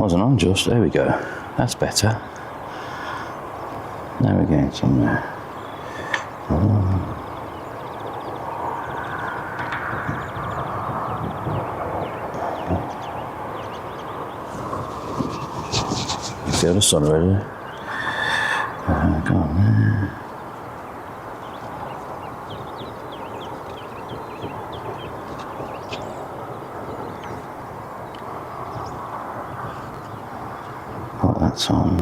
wasn't on just. There we go. That's better. Now we're getting somewhere. Feel the sun already. Go on there. What that's on.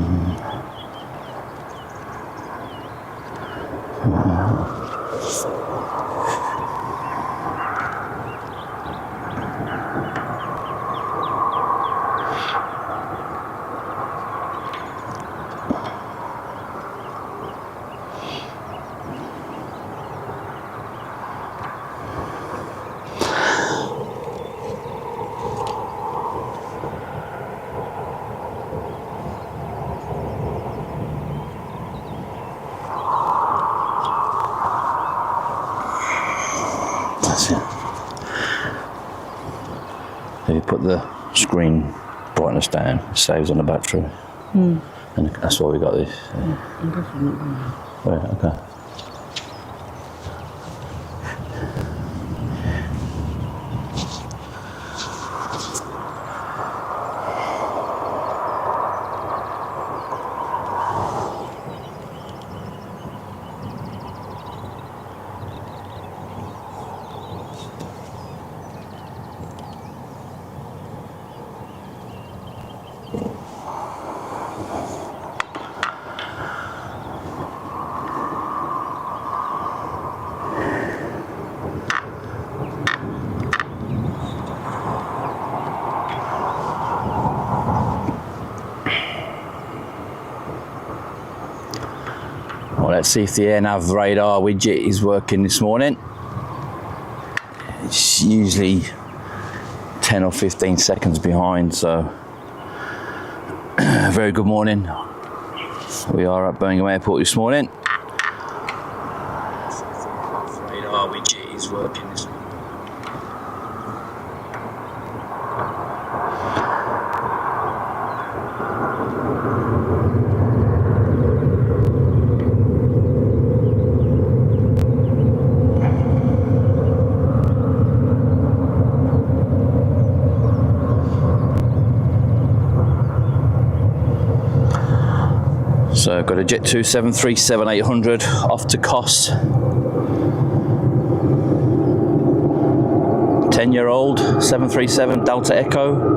That's it. If you put the screen brightness down, it saves on the battery. And that's why we got this. Right, okay. Well, let's see if the AirNav radar widget is working this morning. It's usually 10 or 15 seconds behind, so very good morning. We are at Birmingham Airport this morning. Radar widget is working this morning. So got a Jet 2 737-800 off to cost. 10-year-old 737 Delta Echo.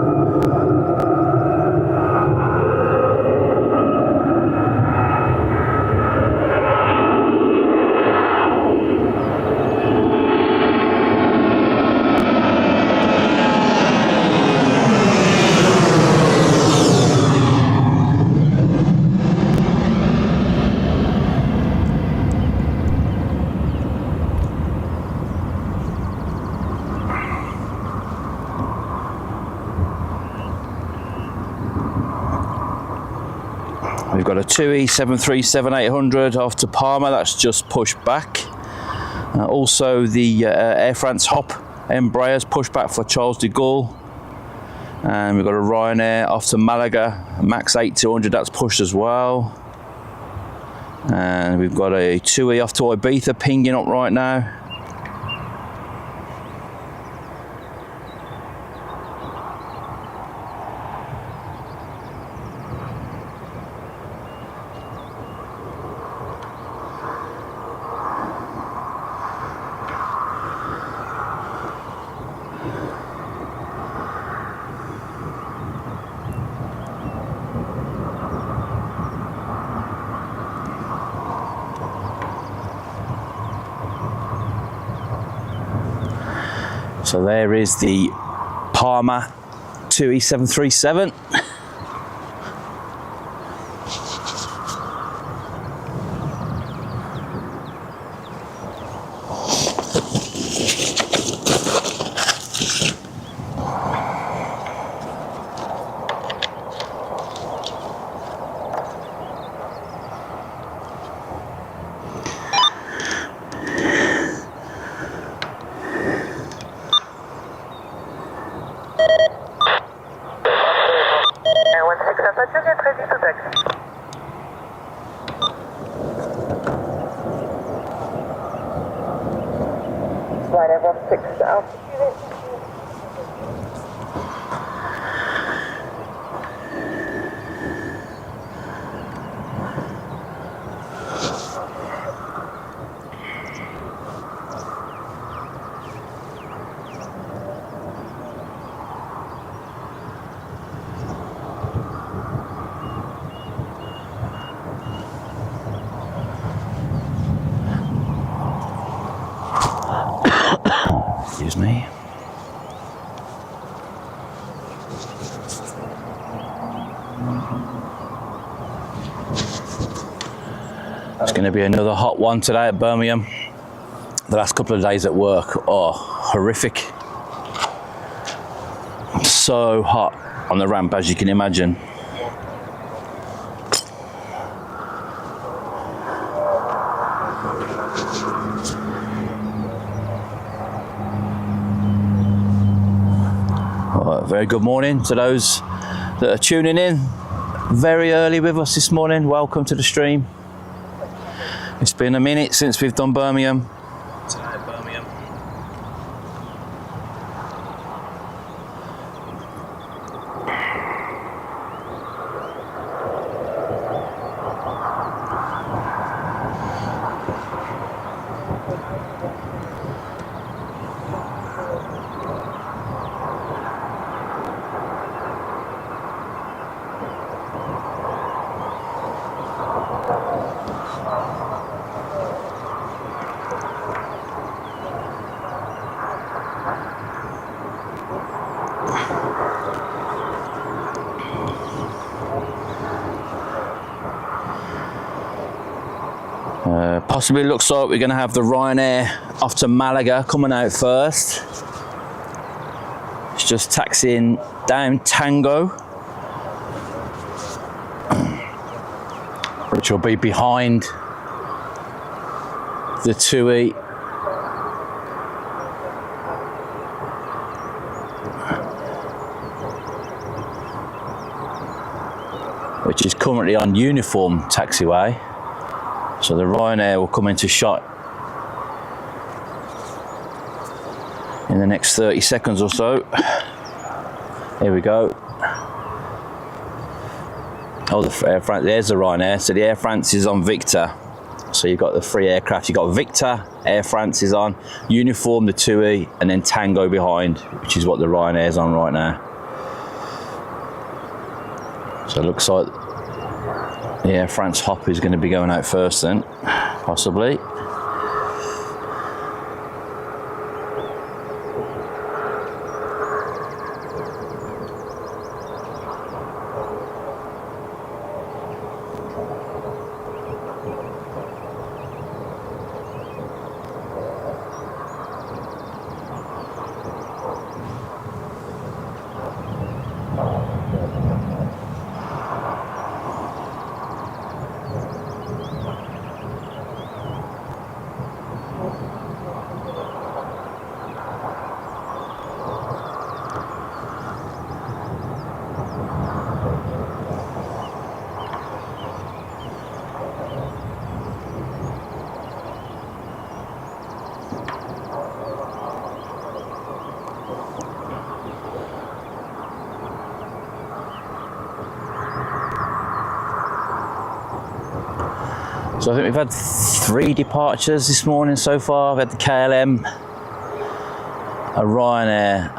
We've got a 2E 737-800 off to Palma, that's just pushed back. Also the Air France Hop Embraers pushed back for Charles de Gaulle. And we've got a Ryanair off to Malaga, Max 8200, that's pushed as well. And we've got a 2E off to Ibiza pinging up right now. So there is the Palma 2E 737. 116 Apache, get ready to taxi. Flight 16 altitude. Excuse me. It's going to be another hot one today at Birmingham. The last couple of days at work are horrific. So hot on the ramp, as you can imagine. Very good morning to those that are tuning in very early with us this morning. Welcome to the stream. It's been a minute since we've done Birmingham. Today at Birmingham. Possibly looks like we're going to have the Ryanair off to Malaga coming out first. It's just taxiing down Tango, which will be behind the 2E. Which is currently on uniform taxiway. So the Ryanair will come into shot in the next 30 seconds or so. Here we go. Oh, the Air France, there's the Ryanair. So the Air France is on Victor. So you've got the three aircraft. You've got Victor, Air France is on, uniform, the 2E, and then Tango behind, which is what the Ryanair is on right now. So it looks like the Air France hop is going to be going out first then, possibly. So I think we've had 3 departures this morning so far. We've had the KLM, a Ryanair,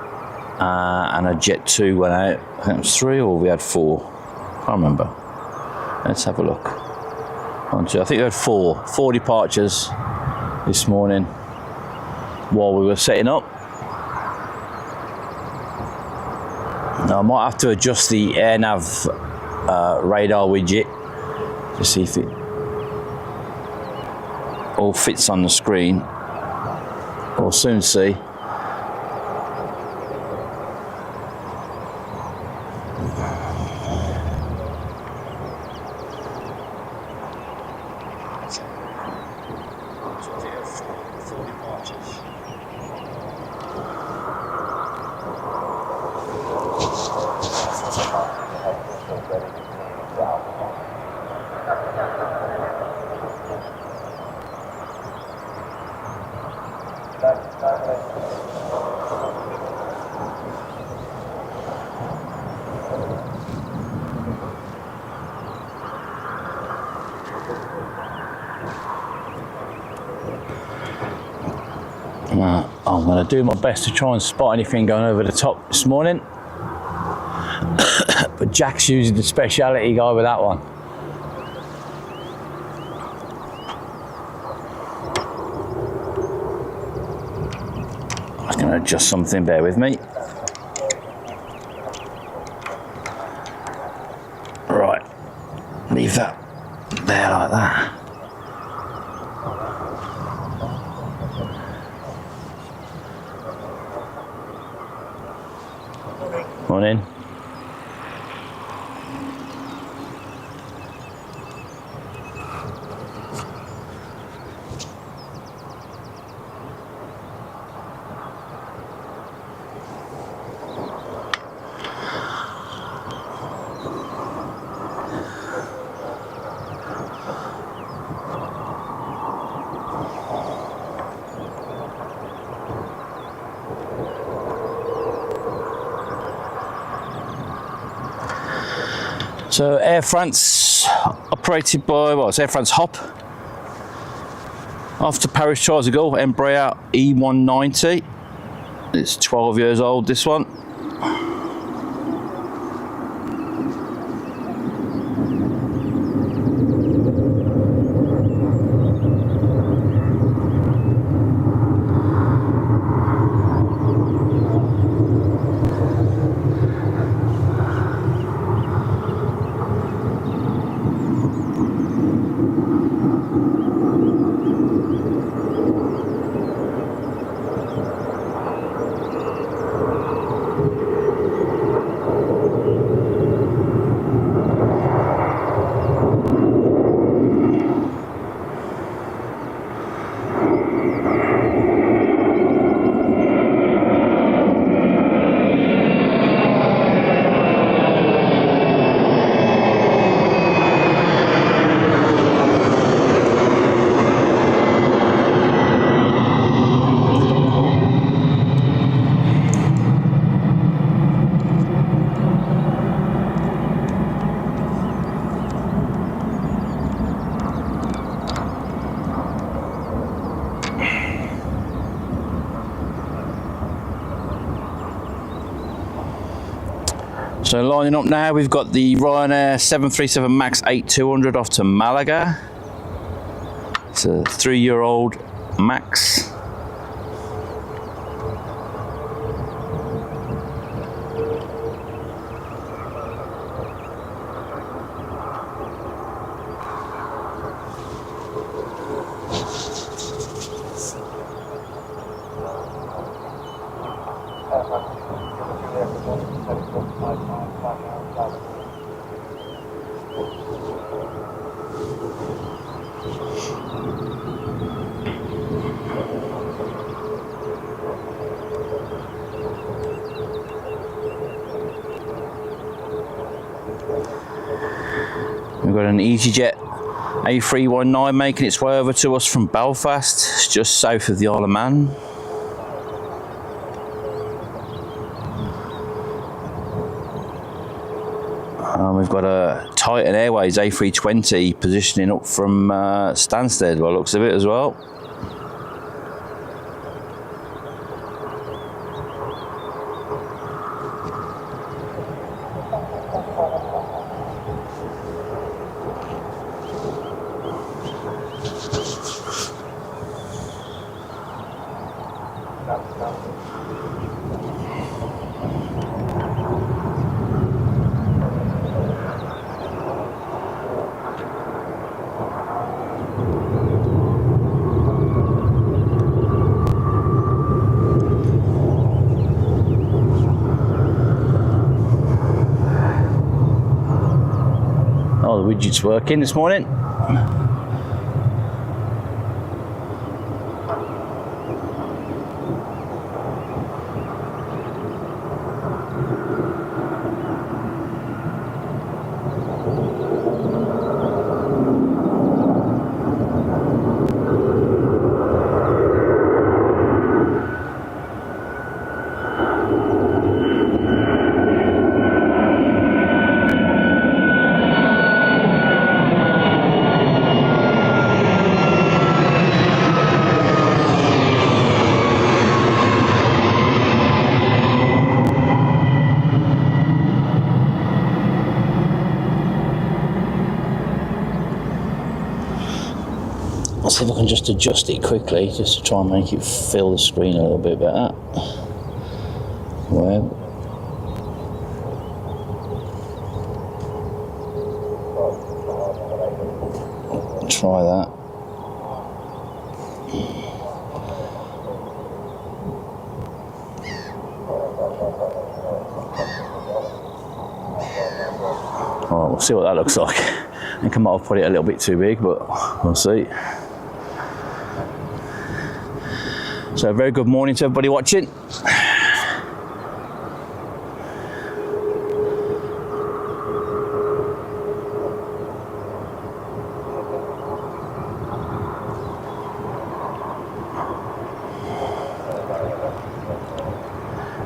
and a Jet 2 went out. I think it was 3 or we had 4. I can't remember. Let's have a look. 1, 2. I think we had 4 departures this morning while we were setting up. Now I might have to adjust the AirNav radar widget to see if it all fits on the screen. We'll soon see. I'm going to do my best to try and spot anything going over the top this morning. But Jack's using the speciality guy with that one. I was going to adjust something, bear with me. Right, leave that there like that. Morning. So Air France, operated by, well, it's Air France Hop. After Paris Charles de Gaulle, Embraer E190. It's 12 years old, this one. So lining up now, we've got the Ryanair 737 MAX 8200 off to Malaga. It's a 3-year-old MAX. We've got an EasyJet A319 making its way over to us from Belfast. It's just south of the Isle of Man. We've got a Titan Airways A320 positioning up from Stansted, by the looks of it as well. Oh, the widget's working this morning. I'll see if I can just adjust it quickly, just to try and make it fill the screen a little bit better. Well, try that. Alright, we'll see what that looks like. I think I might have put it a little bit too big, but we'll see. So, very good morning to everybody watching.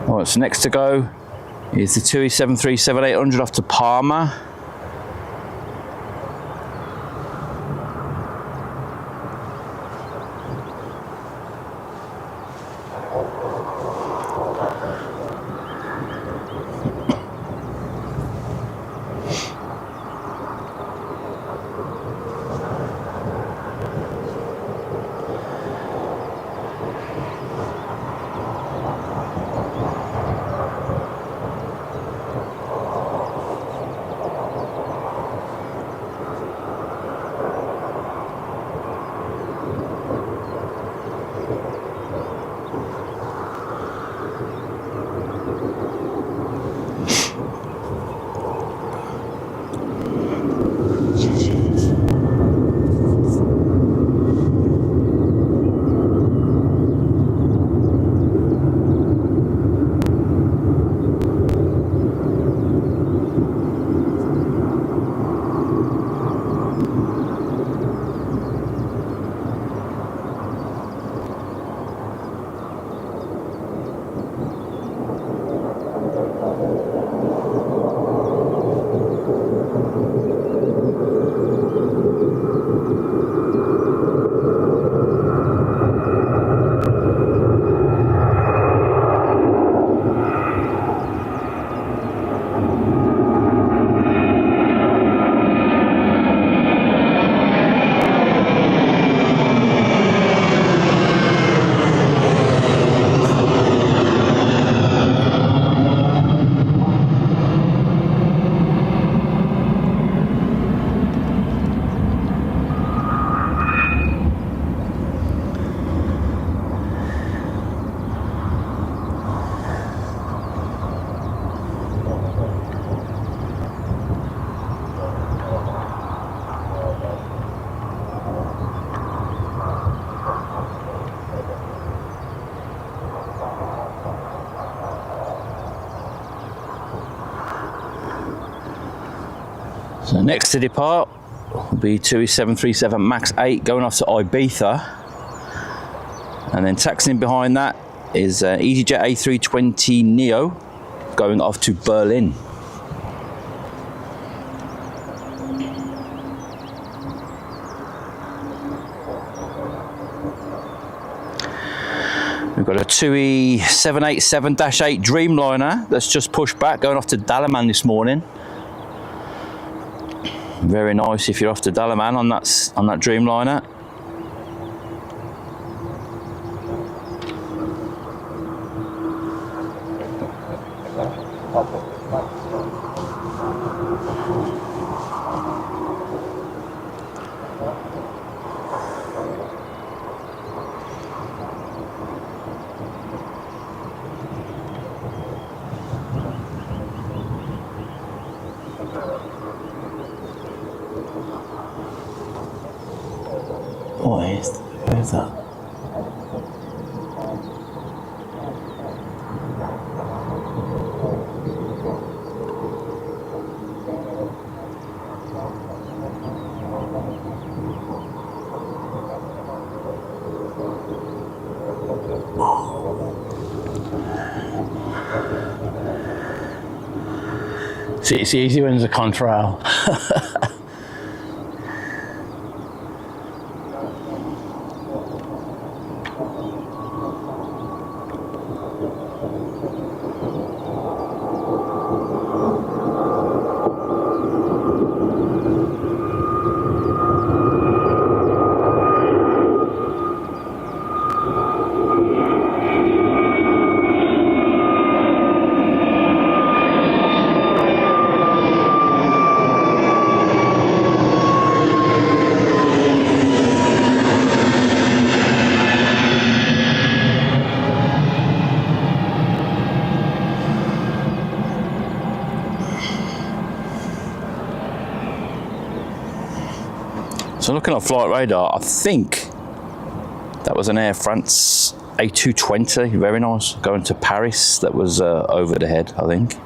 Alright, so next to go is the TUI 737-800 off to Parma. So next to depart will be TUI 737 MAX 8 going off to Ibiza, and then taxiing behind that is EasyJet A320 Neo going off to Berlin. We've got a TUI 787-8 Dreamliner that's just pushed back going off to Dalaman this morning. Very nice if you're off to Dalaman on that Dreamliner. Where's that? See, it's easy when there's a contrail. So looking at flight radar, I think that was an Air France A220, very nice, going to Paris. That was over the head, I think.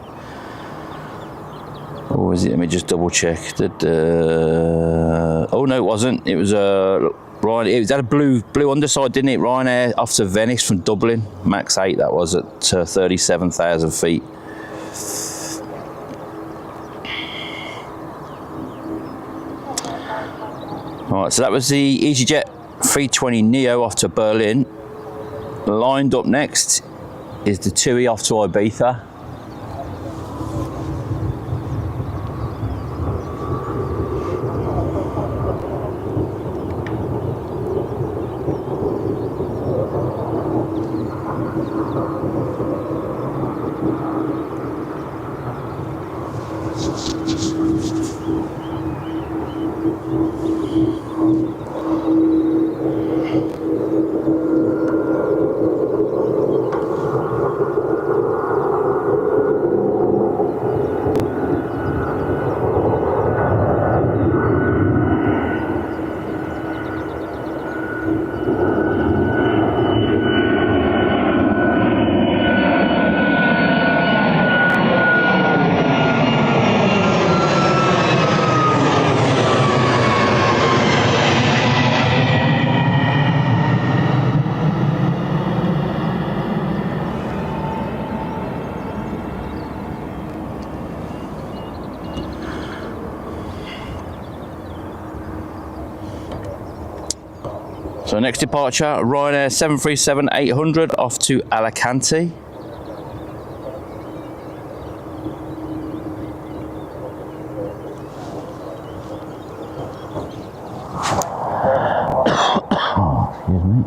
Or was it? Let me just double check. Oh no, it wasn't. It was Ryan. It had a blue underside, didn't it? Ryanair off to Venice from Dublin, max 8. That was at 37,000 feet. All right, so that was the EasyJet 320 Neo off to Berlin. Lined up next is the TUI off to Ibiza. So next departure, Ryanair 737-800 off to Alicante. Excuse me.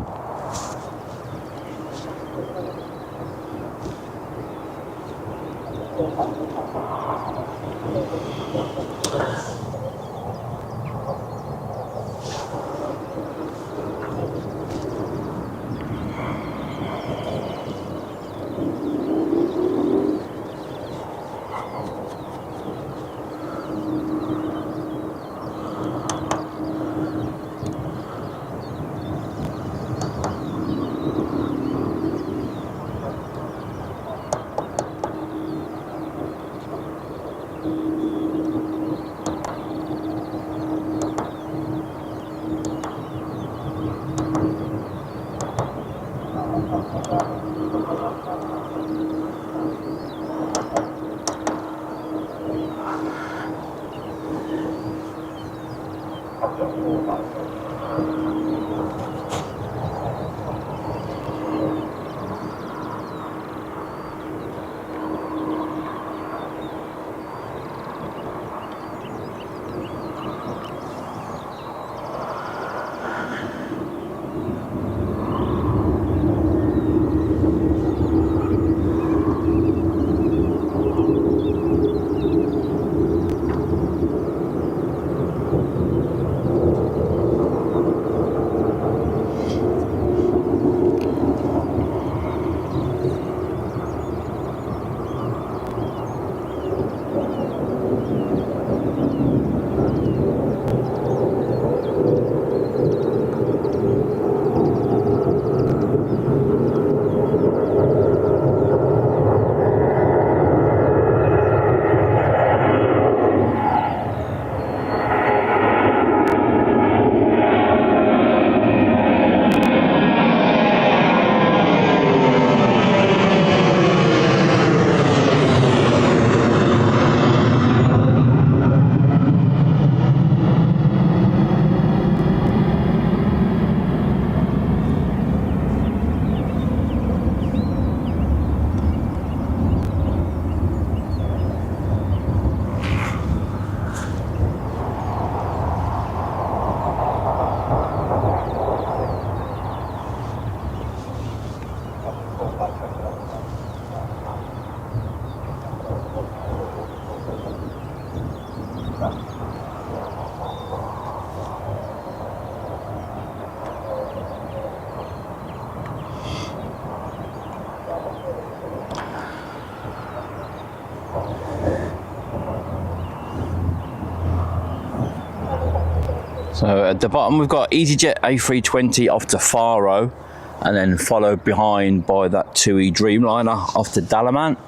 So at the bottom we've got EasyJet A320 off to Faro, and then followed behind by that TUI Dreamliner off to Dalaman.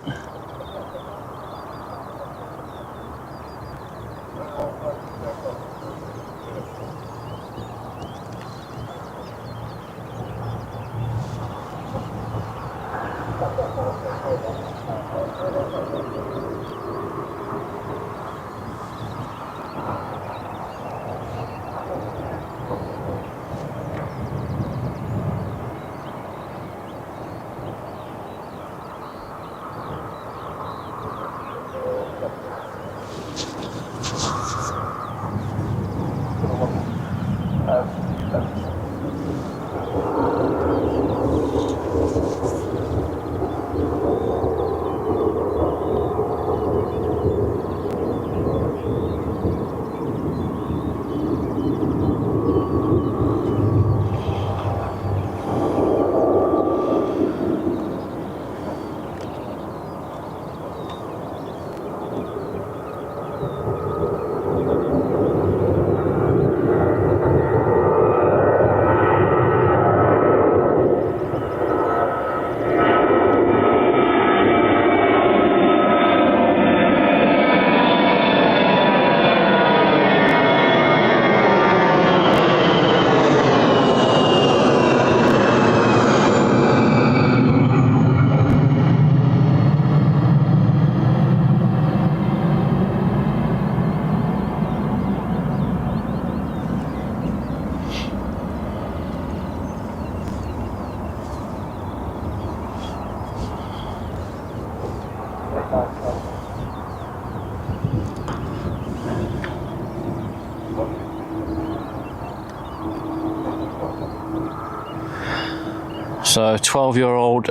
So 12-year-old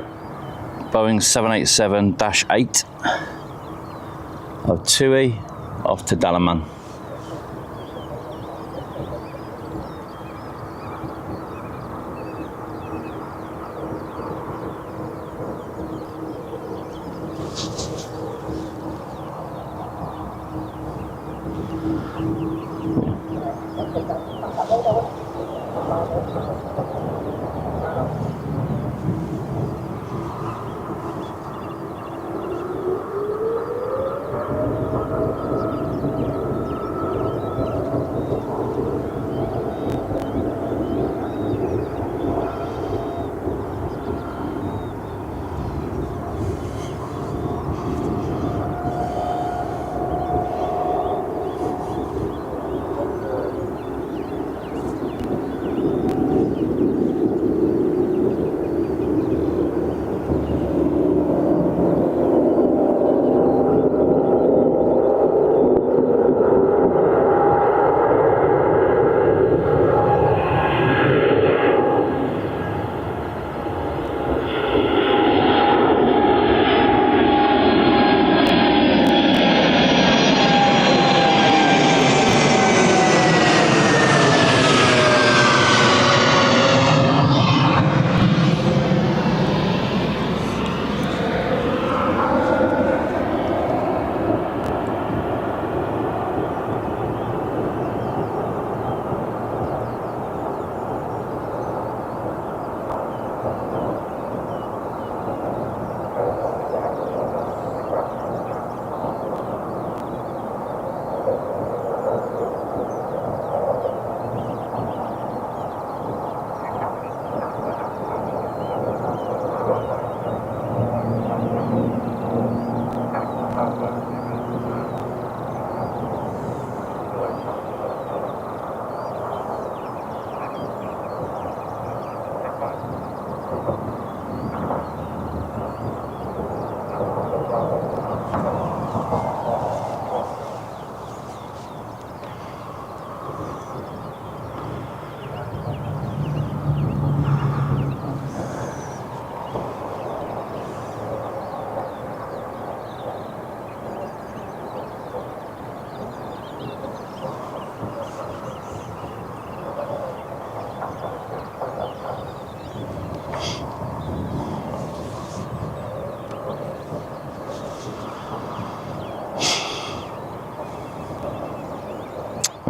Boeing 787-8 of TUI off to Dalaman.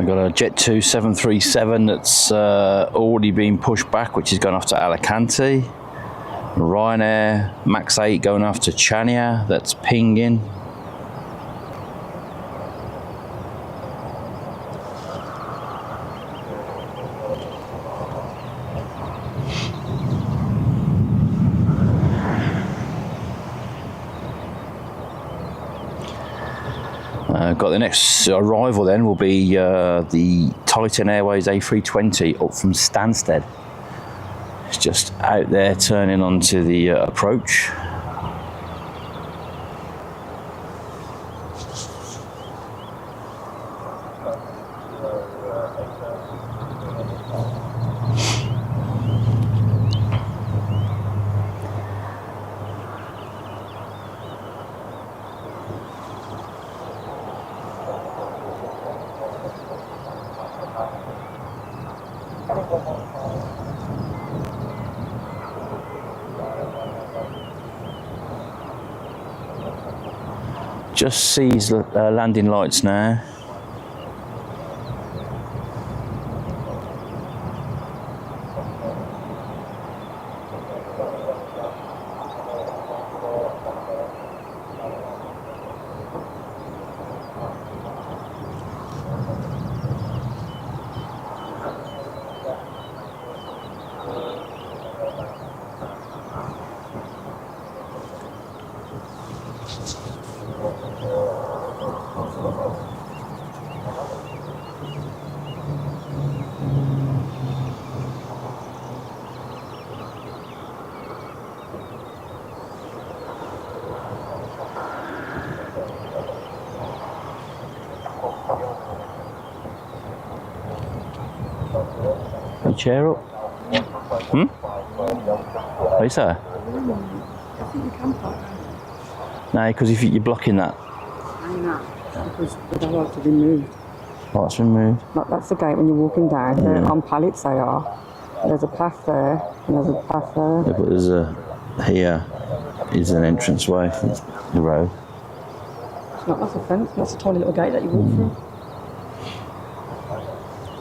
We've got a Jet 2 737 that's already been pushed back, which is going off to Alicante. Ryanair Max 8 going off to Chania, that's pinging. Got the next arrival then will be the Titan Airways A320 up from Stansted. It's just out there turning onto the approach. Just sees landing lights now. Chair up. What is that? I think you can park there. No, because if you're blocking that. I know, because they're allowed to be moved. What's been moved? That's the gate when you're walking down. They're on pallets, they are. There's a path there, and there's a path there. Yeah, but there's a, here is an entranceway, it's the road. It's not, that's a fence, that's a tiny little gate that you walk through.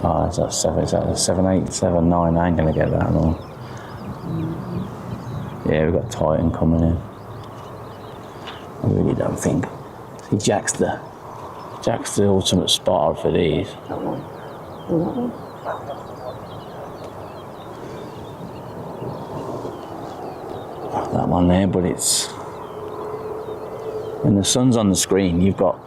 Oh, it's that 787-9, I ain't going to get that long. Yeah, we've got Titan coming in. I really don't think. See, Jack's the ultimate spotter for these. That one. Oh, that one. That one there, but it's... When the sun's on the screen, you've got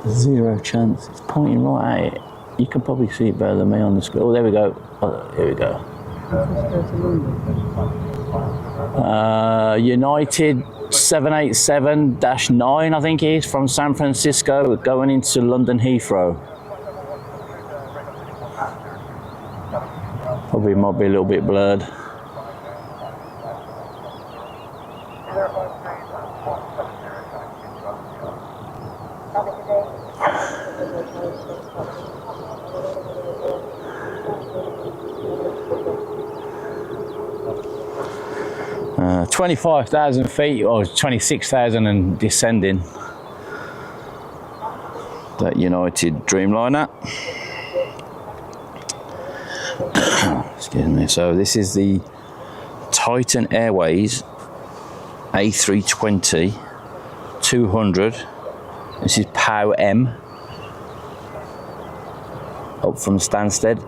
zero chance. It's pointing right at it. You can probably see it better than me on the screen. Oh, there we go. Oh, here we go. United 787-9, I think it is, from San Francisco, going into London Heathrow. Probably might be a little bit blurred. Uh, 25,000 feet or 26,000 and descending. That United Dreamliner. Excuse me. So this is the Titan Airways A320 200. This is POW M up from Stansted.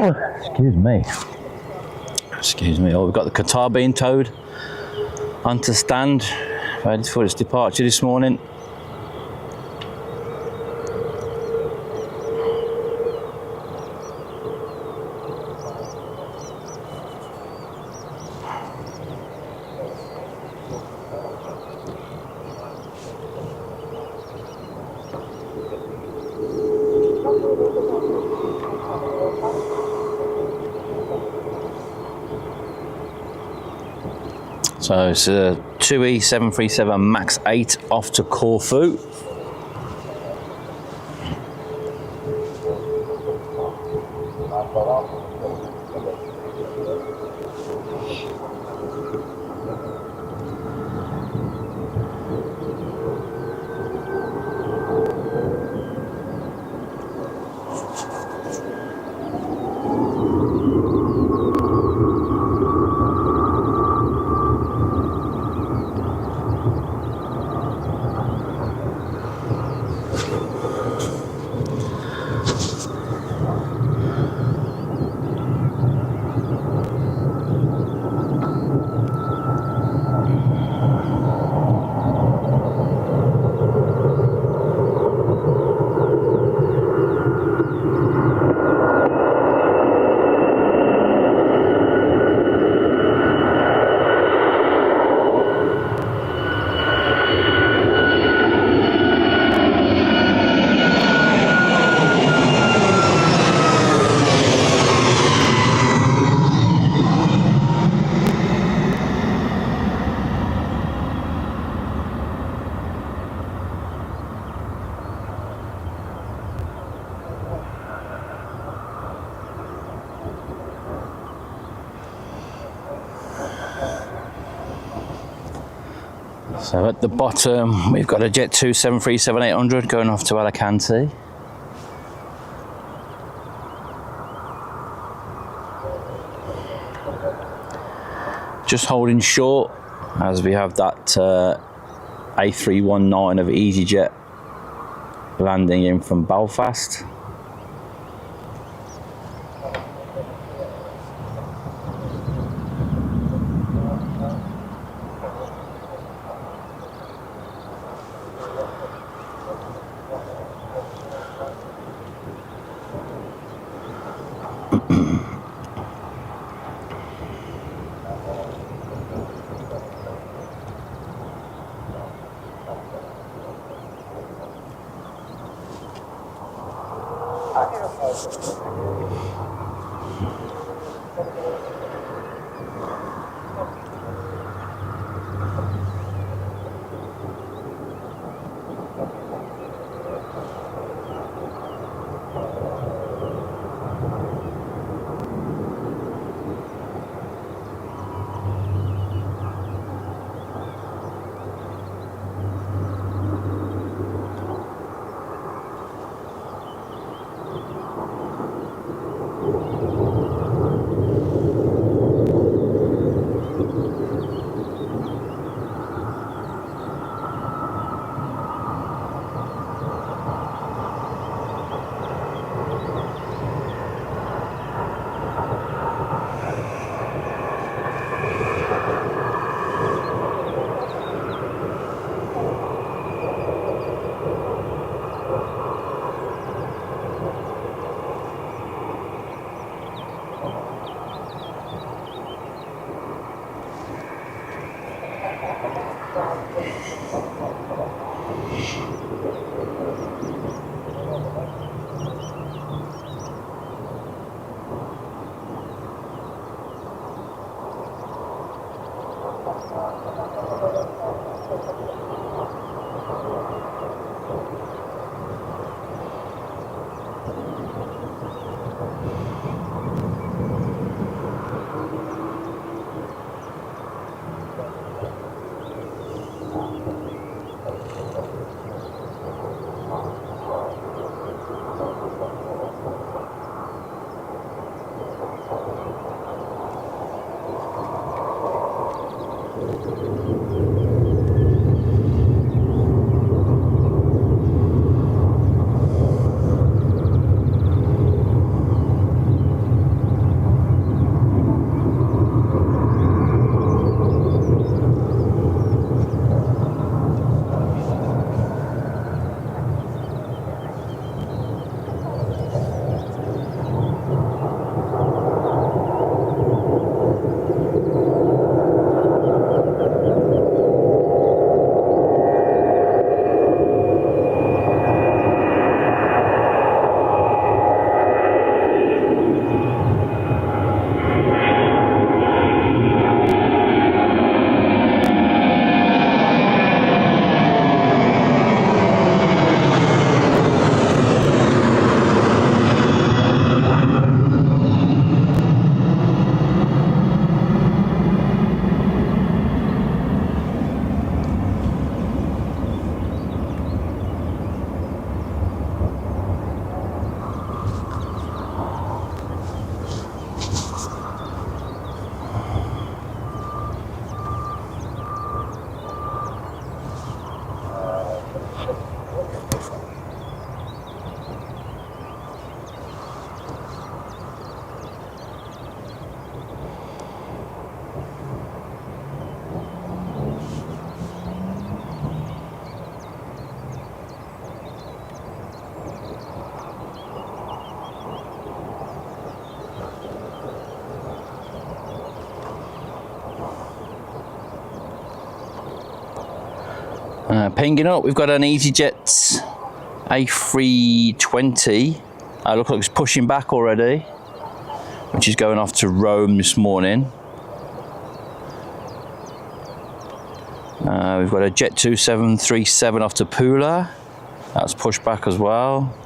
Excuse me. Excuse me. Oh, we've got the Qatar being towed onto stand, ready for its departure this morning. So it's a 2E737 Max 8 off to Corfu. So at the bottom, we've got a Jet 2 737-800 going off to Alicante. Just holding short as we have that A319 of EasyJet landing in from Belfast. Pinging up, we've got an EasyJet A320. Looks like it's pushing back already, which is going off to Rome this morning. We've got a Jet 2737 off to Pula. That's pushed back as well.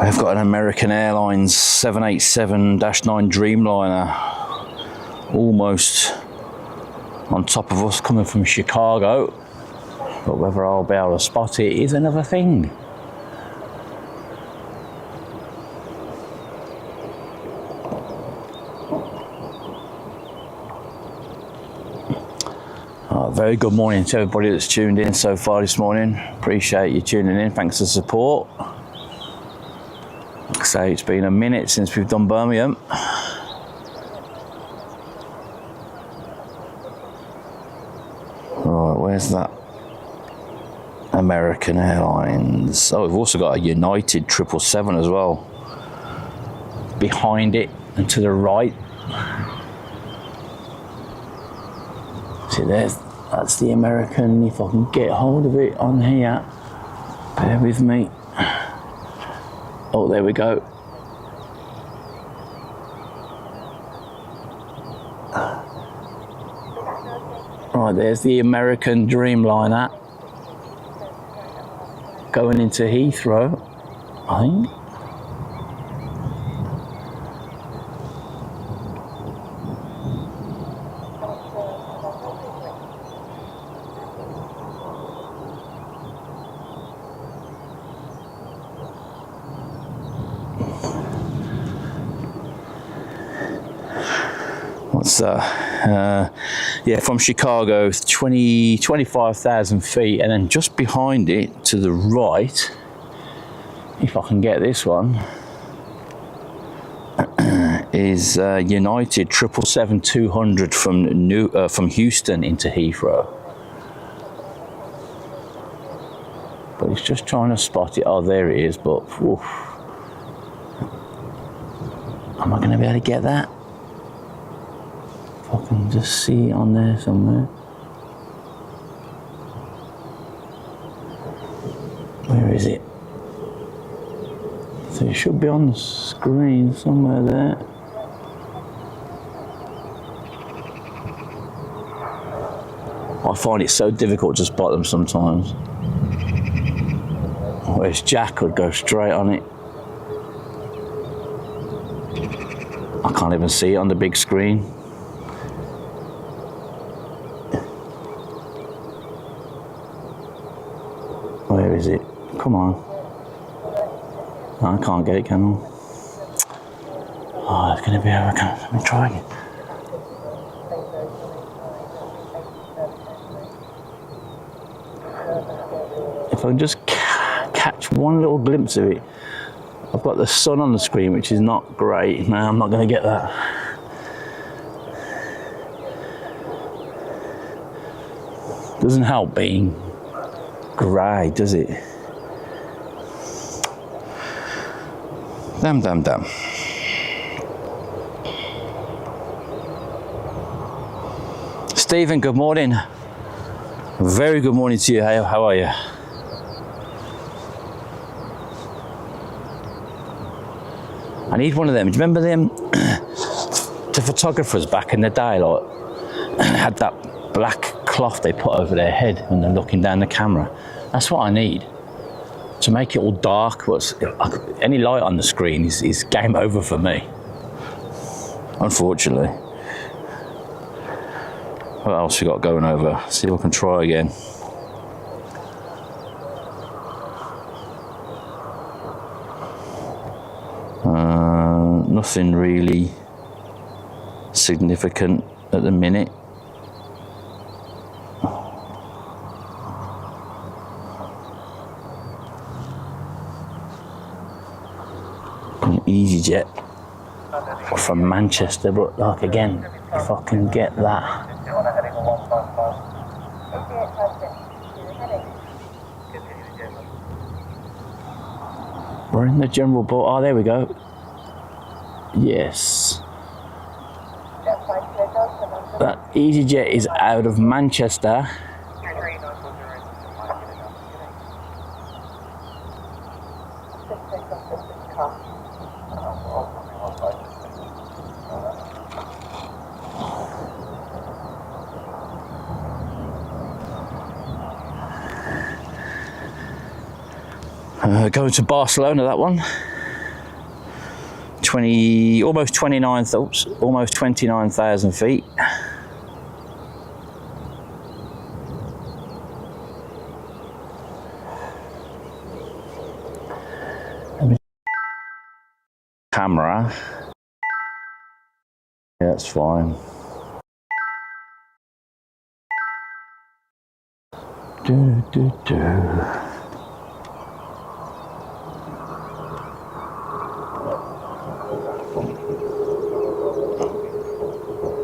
We've got an American Airlines 787-9 Dreamliner almost on top of us coming from Chicago, but whether I'll be able to spot it is another thing. Very good morning to everybody that's tuned in so far this morning. Appreciate you tuning in. Thanks for the support. Like I say, it's been a minute since we've done Birmingham. Right, where's that American Airlines? Oh, we've also got a United 777 as well. Behind it and to the right. See, that's the American, if I can get hold of it on here. Bear with me. Oh, there we go. Right, there's the American Dreamliner going into Heathrow, I think. Yeah, from Chicago, 25,000 feet, and then just behind it to the right, if I can get this one, is United 777-200 from Houston into Heathrow. But it's just trying to spot it. Oh, there it is, but oof. Am I going to be able to get that? I can just see it on there somewhere. Where is it? So it should be on the screen somewhere there. I find it so difficult to spot them sometimes. Whereas Jack would go straight on it. I can't even see it on the big screen. Where is it? Come on. No, I can't get it, can I? Oh, it's going to be over. Let me try again. If I can just catch one little glimpse of it. I've got the sun on the screen, which is not great. No, I'm not going to get that. Doesn't help being grey, does it? Damn. Stephen, good morning. Very good morning to you. How are you? I need one of them. Do you remember them? The photographers back in the day, like, had that black cloth they put over their head when they're looking down the camera. That's what I need to make it all dark. Any light on the screen is game over for me, unfortunately. What else we got going over? See if I can try again. Nothing really significant at the minute. EasyJet from Manchester, but like again, if I can get that. We're in the general board. Oh, there we go. Yes. That EasyJet is out of Manchester. Going to Barcelona, that one. Almost 29,000 feet. Camera. Yeah, that's fine.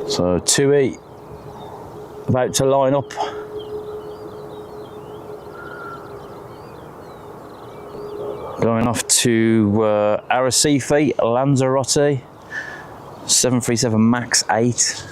So 2E about to line up. Going off to Aero TV Lanzarote 737 MAX 8.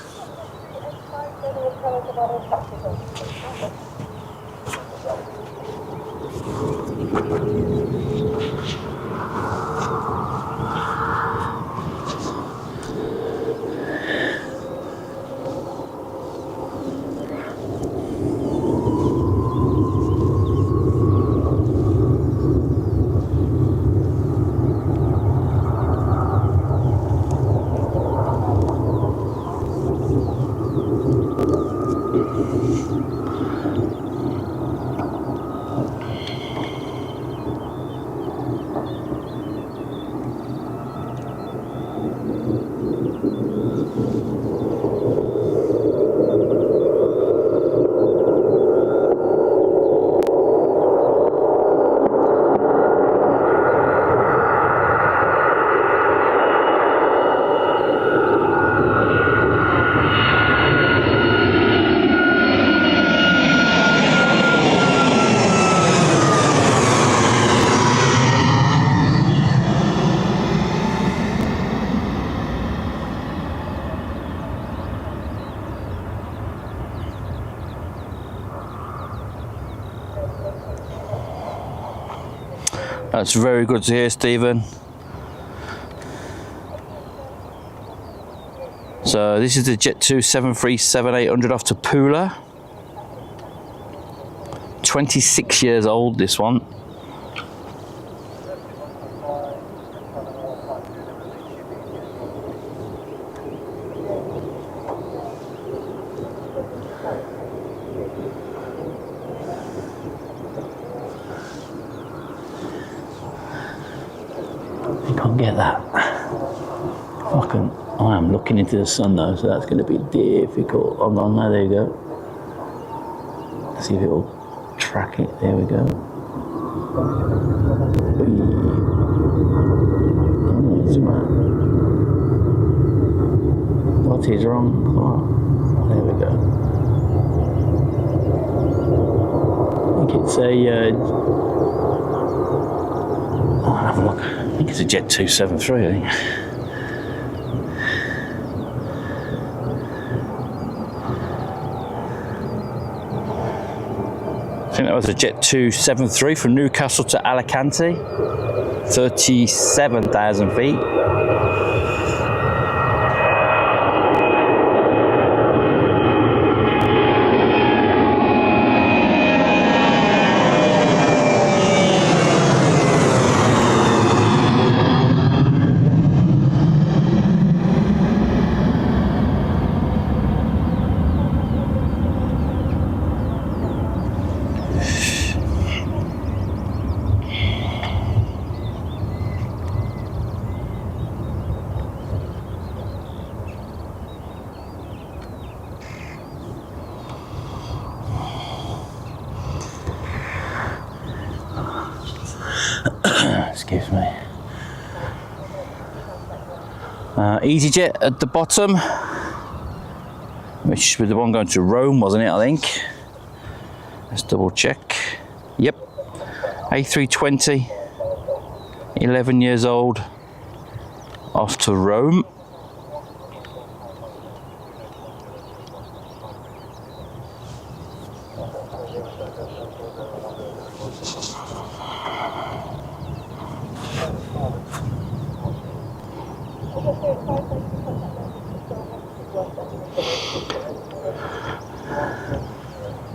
That's very good to hear, Stephen. So this is the Jet2 737-800 off to Pula. 26 years old, this one. You can't get that. Fucking, I am looking into the sun though, so that's going to be difficult. Hold on, now there you go. Let's see if it will track it. There we go. Oh, zoom out. What is wrong? Come on. There we go. I think it's a. I'll have a look. I think it's a Jet 273, I think. I think that was a Jet 273 from Newcastle to Alicante, 37,000 feet. Excuse me. EasyJet at the bottom, which was the one going to Rome, wasn't it, I think? Let's double check. Yep, A320, 11 years old, off to Rome.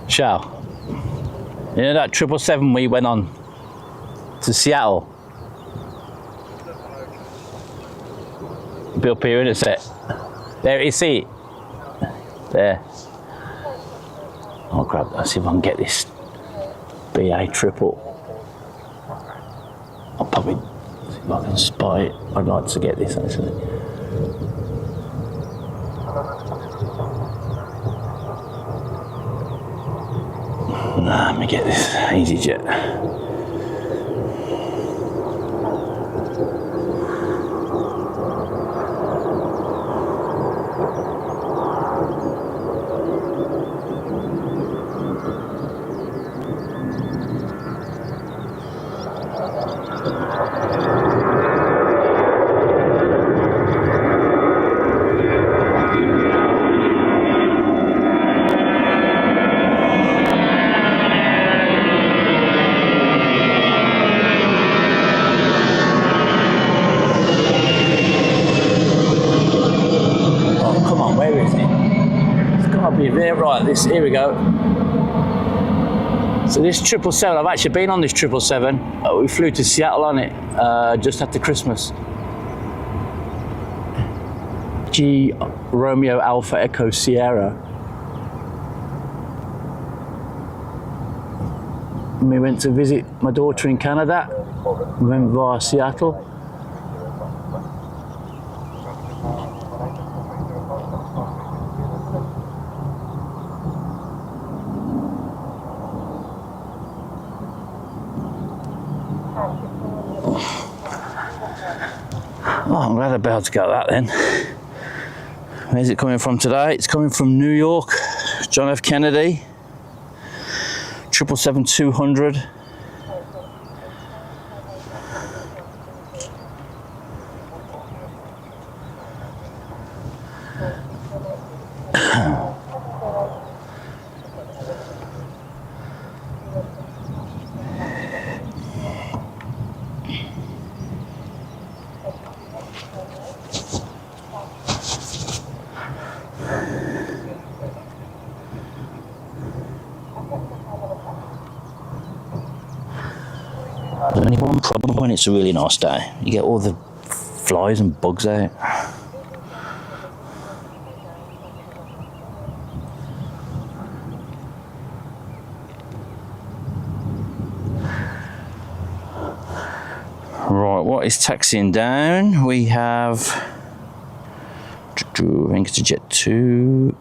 Shall, you know that 777 we went on to Seattle? Be up here in a set. There you see it. There. I'll grab that, see if I can get this BA triple. I'll probably see if I can spy it. I'd like to get this actually. Nah, let me get this EasyJet. Right, here we go. So this 777, I've actually been on this 777. We flew to Seattle on it just after Christmas. G Romeo Alpha Echo Sierra. And we went to visit my daughter in Canada. We went via Seattle. Oh, I'm glad I bailed to get that then. Where's it coming from today? It's coming from New York, John F. Kennedy, 777-200. There's only one problem when it's a really nice day. You get all the flies and bugs out. Right, what is taxiing down? We have, I think it's a Jet 2.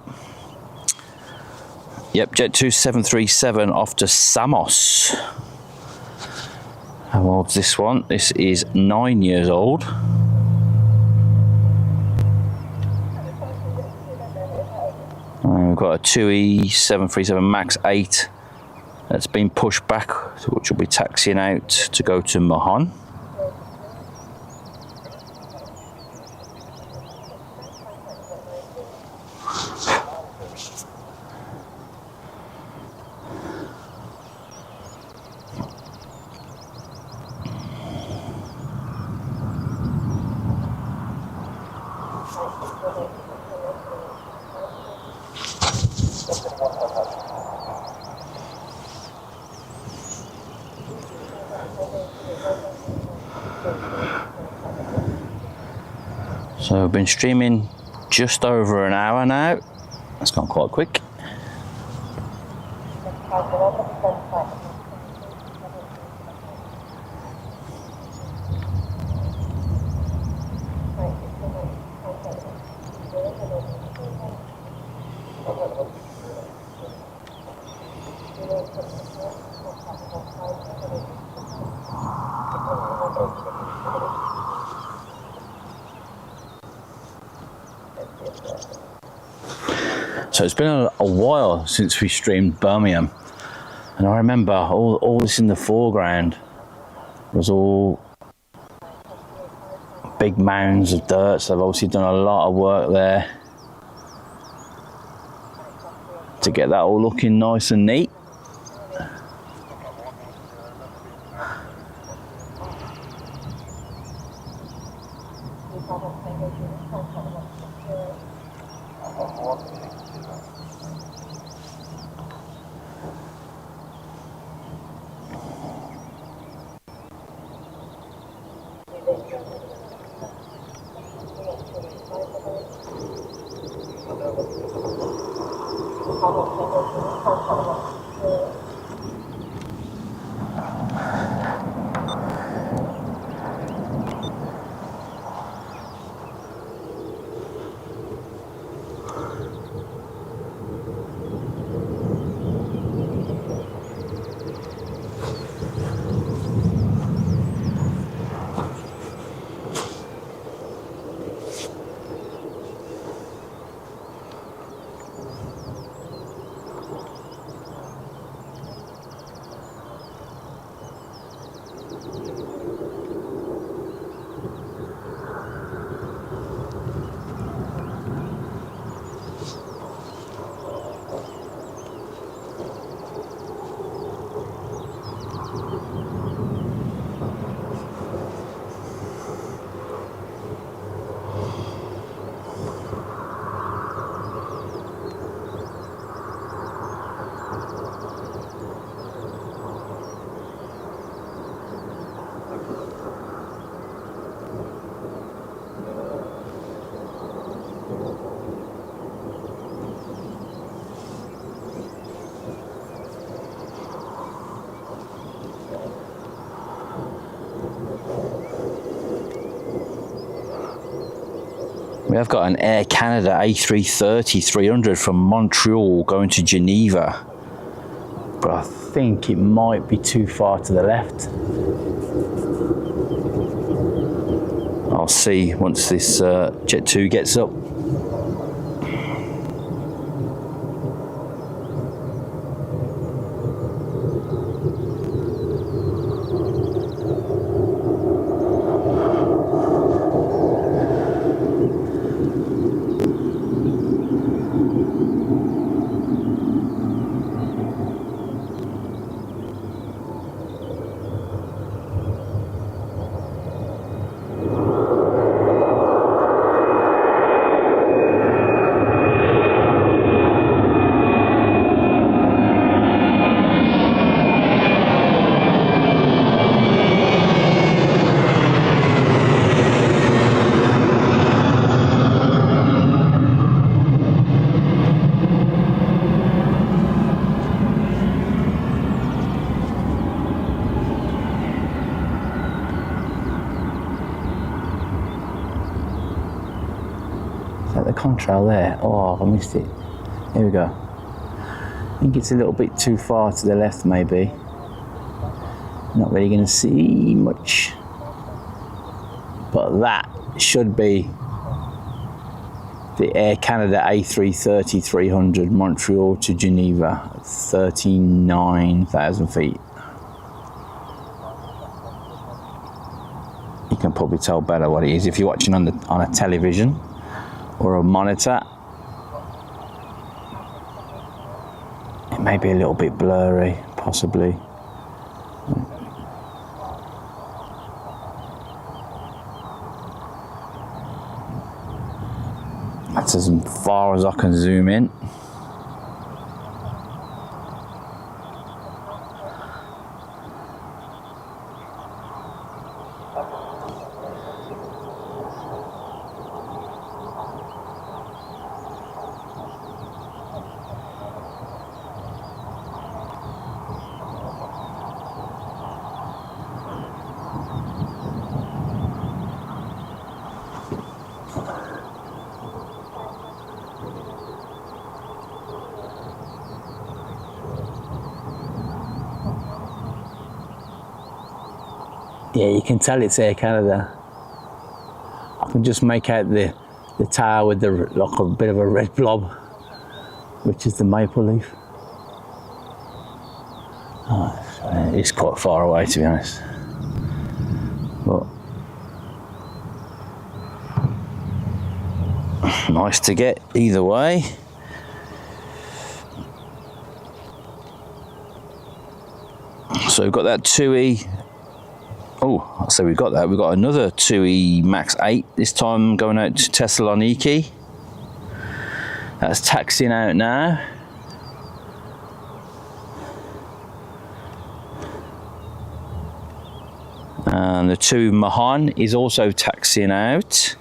Yep, Jet 2 737 off to Samos. How old's this one? This is 9 years old. We've got a 2E 737 MAX 8 that's been pushed back, which will be taxiing out to go to Mahon. So we've been streaming just over an hour now. That's gone quite quick. So it's been a while since we streamed Birmingham, and I remember all this in the foreground was all big mounds of dirt. So they've obviously done a lot of work there to get that all looking nice and neat. We have got an Air Canada A330-300 from Montreal going to Geneva, but I think it might be too far to the left. I'll see once this Jet 2 gets up. at the contrail there. Oh, I missed it. Here we go. I think it's a little bit too far to the left, maybe. Not really going to see much. But that should be the Air Canada A330-300 Montreal to Geneva, 39,000 feet. You can probably tell better what it is if you're watching on a television or a monitor. It may be a little bit blurry, possibly. That's as far as I can zoom in. Yeah, you can tell it's Air Canada. I can just make out the tower with like a bit of a red blob which is the Maple Leaf. Oh, it's quite far away, to be honest. But nice to get either way. So we've got that 2E. Oh, so we've got that. We've got another 2E Max 8, this time going out to Thessaloniki. That's taxiing out now. And the 2 Mahan is also taxiing out.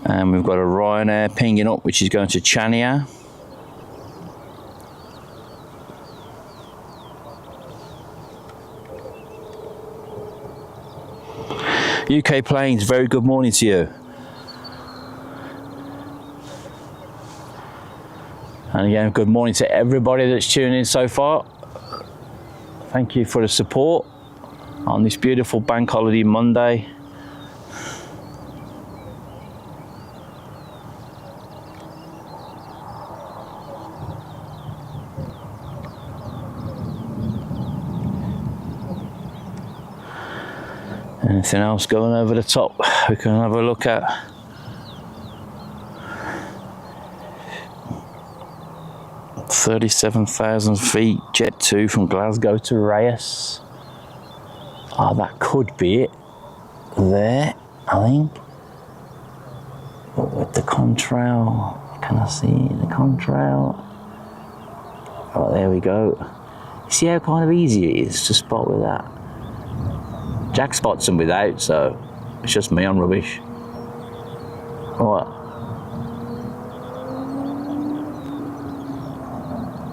And we've got a Ryanair pinging up, which is going to Chania. UK Planes, very good morning to you. And again, good morning to everybody that's tuning in so far. Thank you for the support on this beautiful bank holiday Monday. Anything else going over the top we can have a look at? "37,000 feet, Jet 2 from Glasgow to Reyes." Oh, that could be it there, I think. But with the contrail, can I see the contrail? Oh, there we go. See how kind of easy it is to spot with that? Jack spots them without, so it's just me on rubbish. What?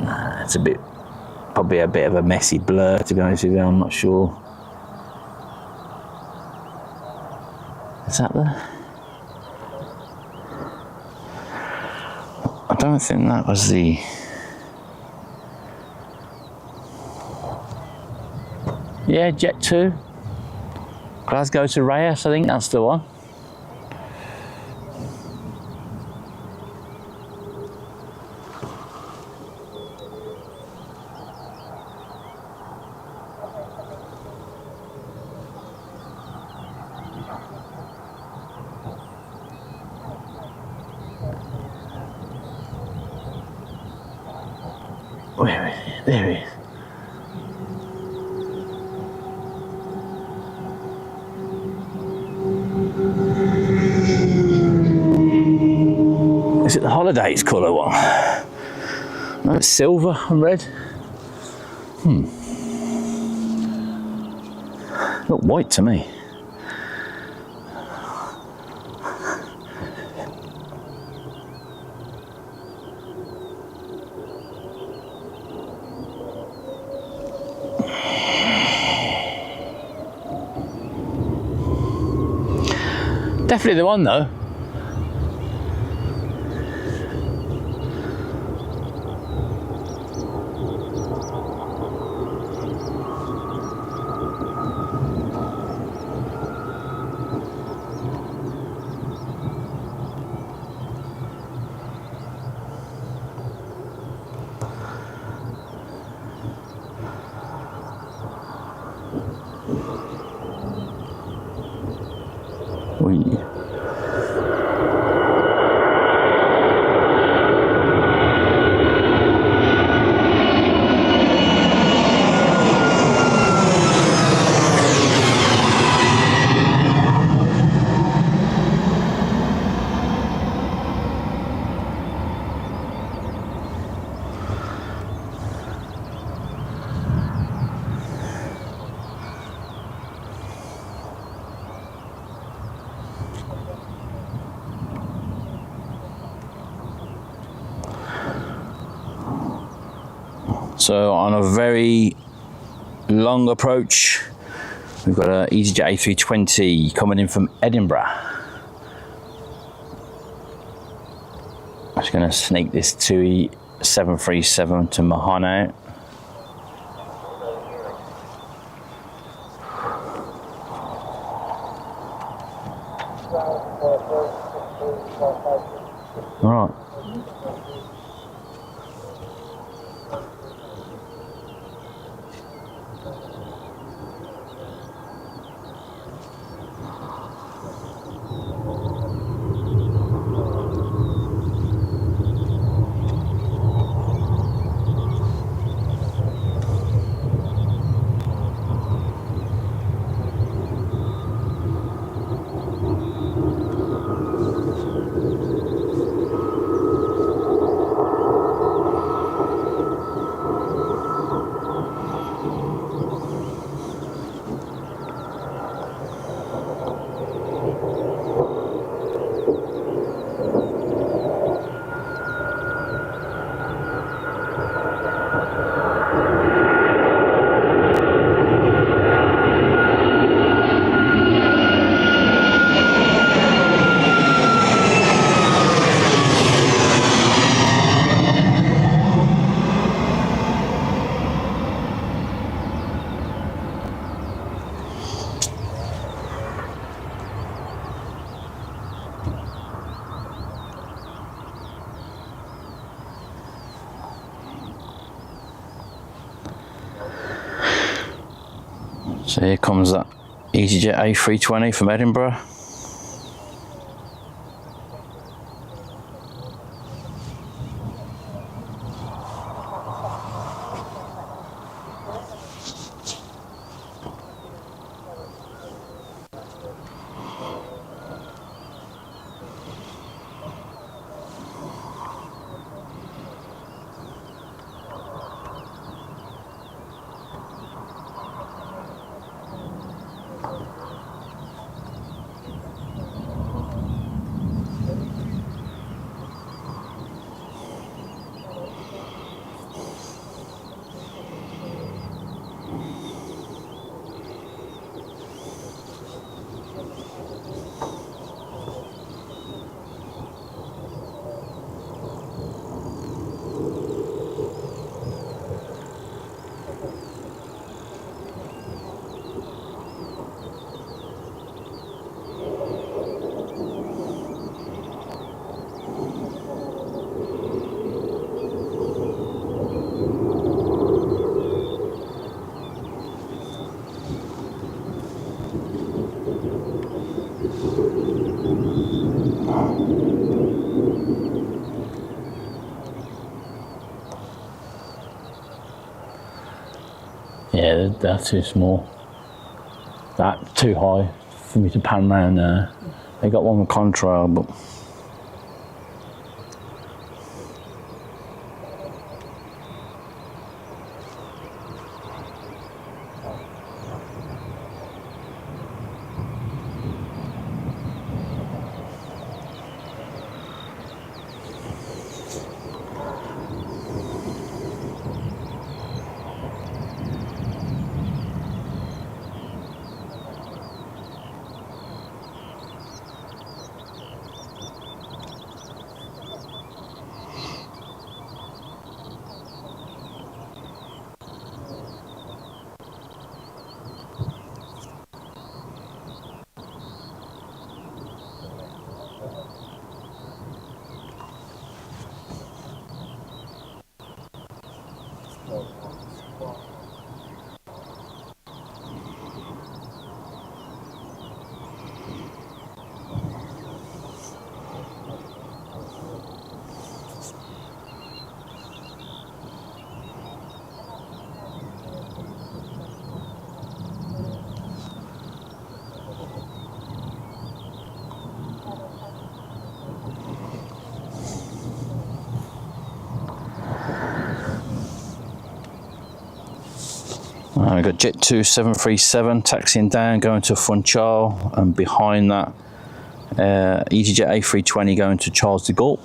Nah, it's probably a bit of a messy blur, to be honest with you. I'm not sure. Is that the? I don't think that was the. Yeah, Jet 2. Glasgow to Reyes, I think that's the one. Where is it? There it is. Is it the Holidays colour one? No, it's silver and red. Look white to me. Definitely the one though. So on a very long approach, we've got an EasyJet A320 coming in from Edinburgh. I'm just going to sneak this 2E 737 to Mahan out. All right. So here comes that EasyJet A320 from Edinburgh. Yeah, that's too small. That's too high for me to pan around there. They got one with contrail, but we've got Jet 2 737 taxiing down, going to Funchal, and behind that, EasyJet A320 going to Charles de Gaulle.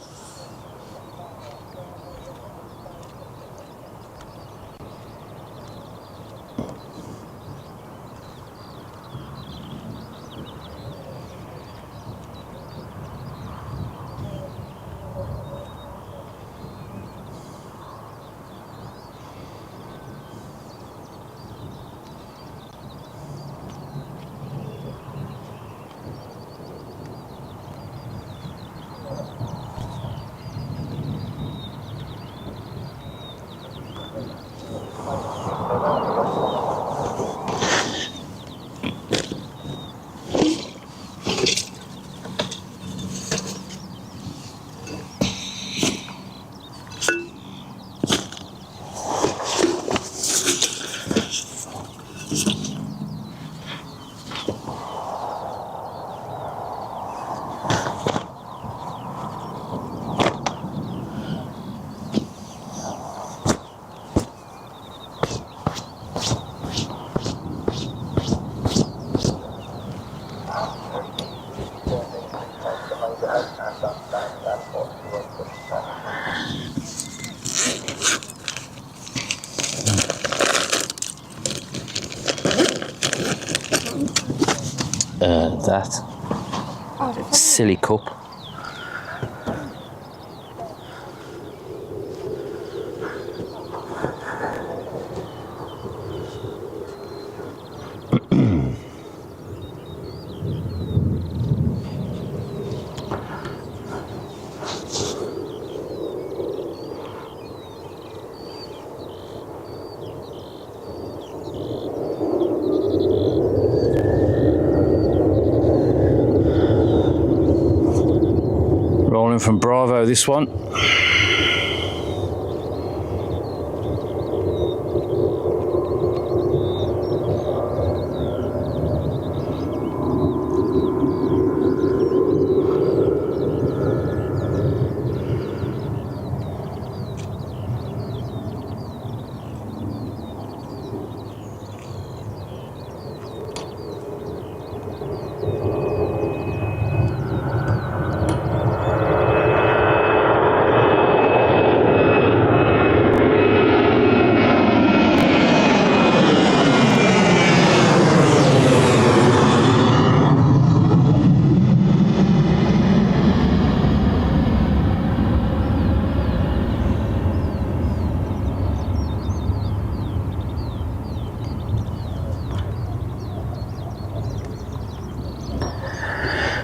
That silly cup. from Bravo, this one.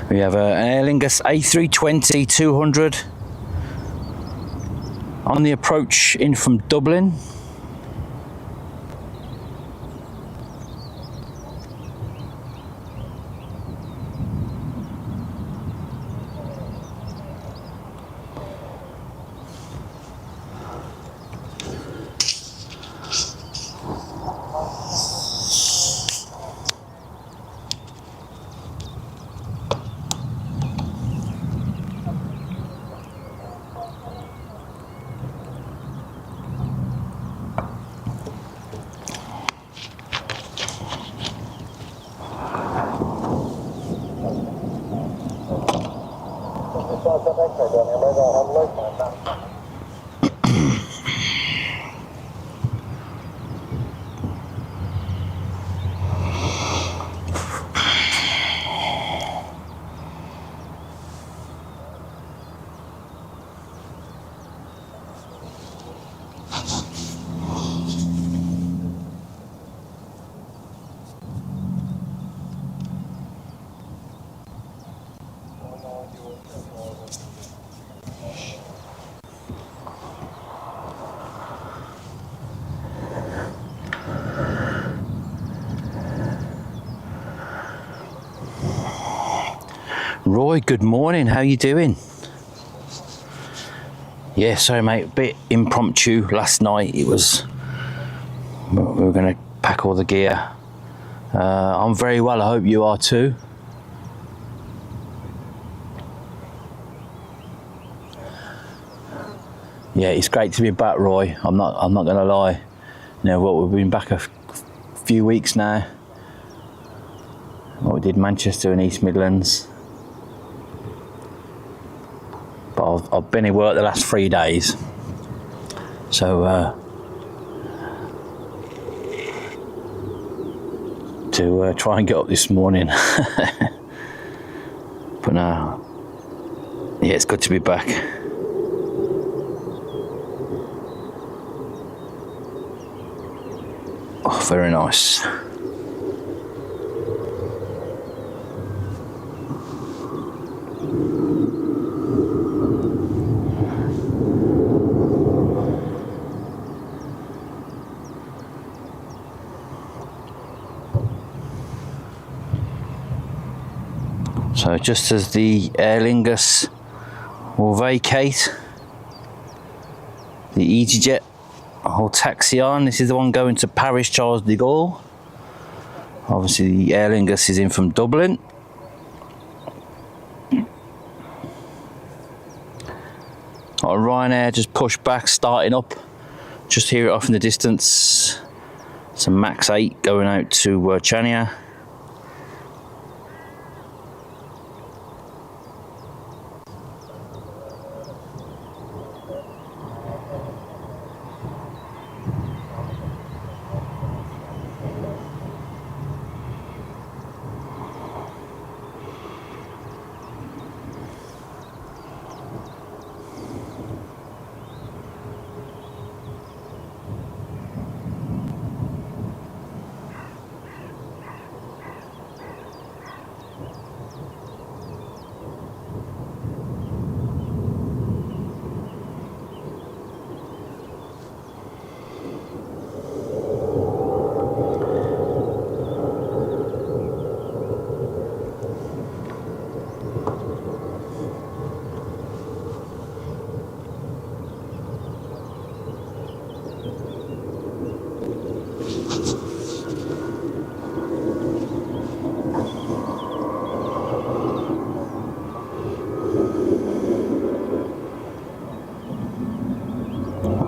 We have an Aer Lingus A320-200 on the approach in from Dublin. Roy, good morning, how you doing? Yeah, sorry mate, a bit impromptu last night. It was, we were going to pack all the gear. I'm very well, I hope you are too. Yeah, it's great to be back, Roy. I'm not going to lie. You know what, we've been back a few weeks now. Well, we did Manchester and East Midlands. But I've been in work the last 3 days, so to try and get up this morning. But now, yeah, it's good to be back. Oh, very nice. So just as the Aer Lingus will vacate, the EasyJet will taxi on. This is the one going to Paris Charles de Gaulle. Obviously the Aer Lingus is in from Dublin. Ryanair just pushed back, starting up. Just hear it off in the distance. It's a Max 8 going out to Chania.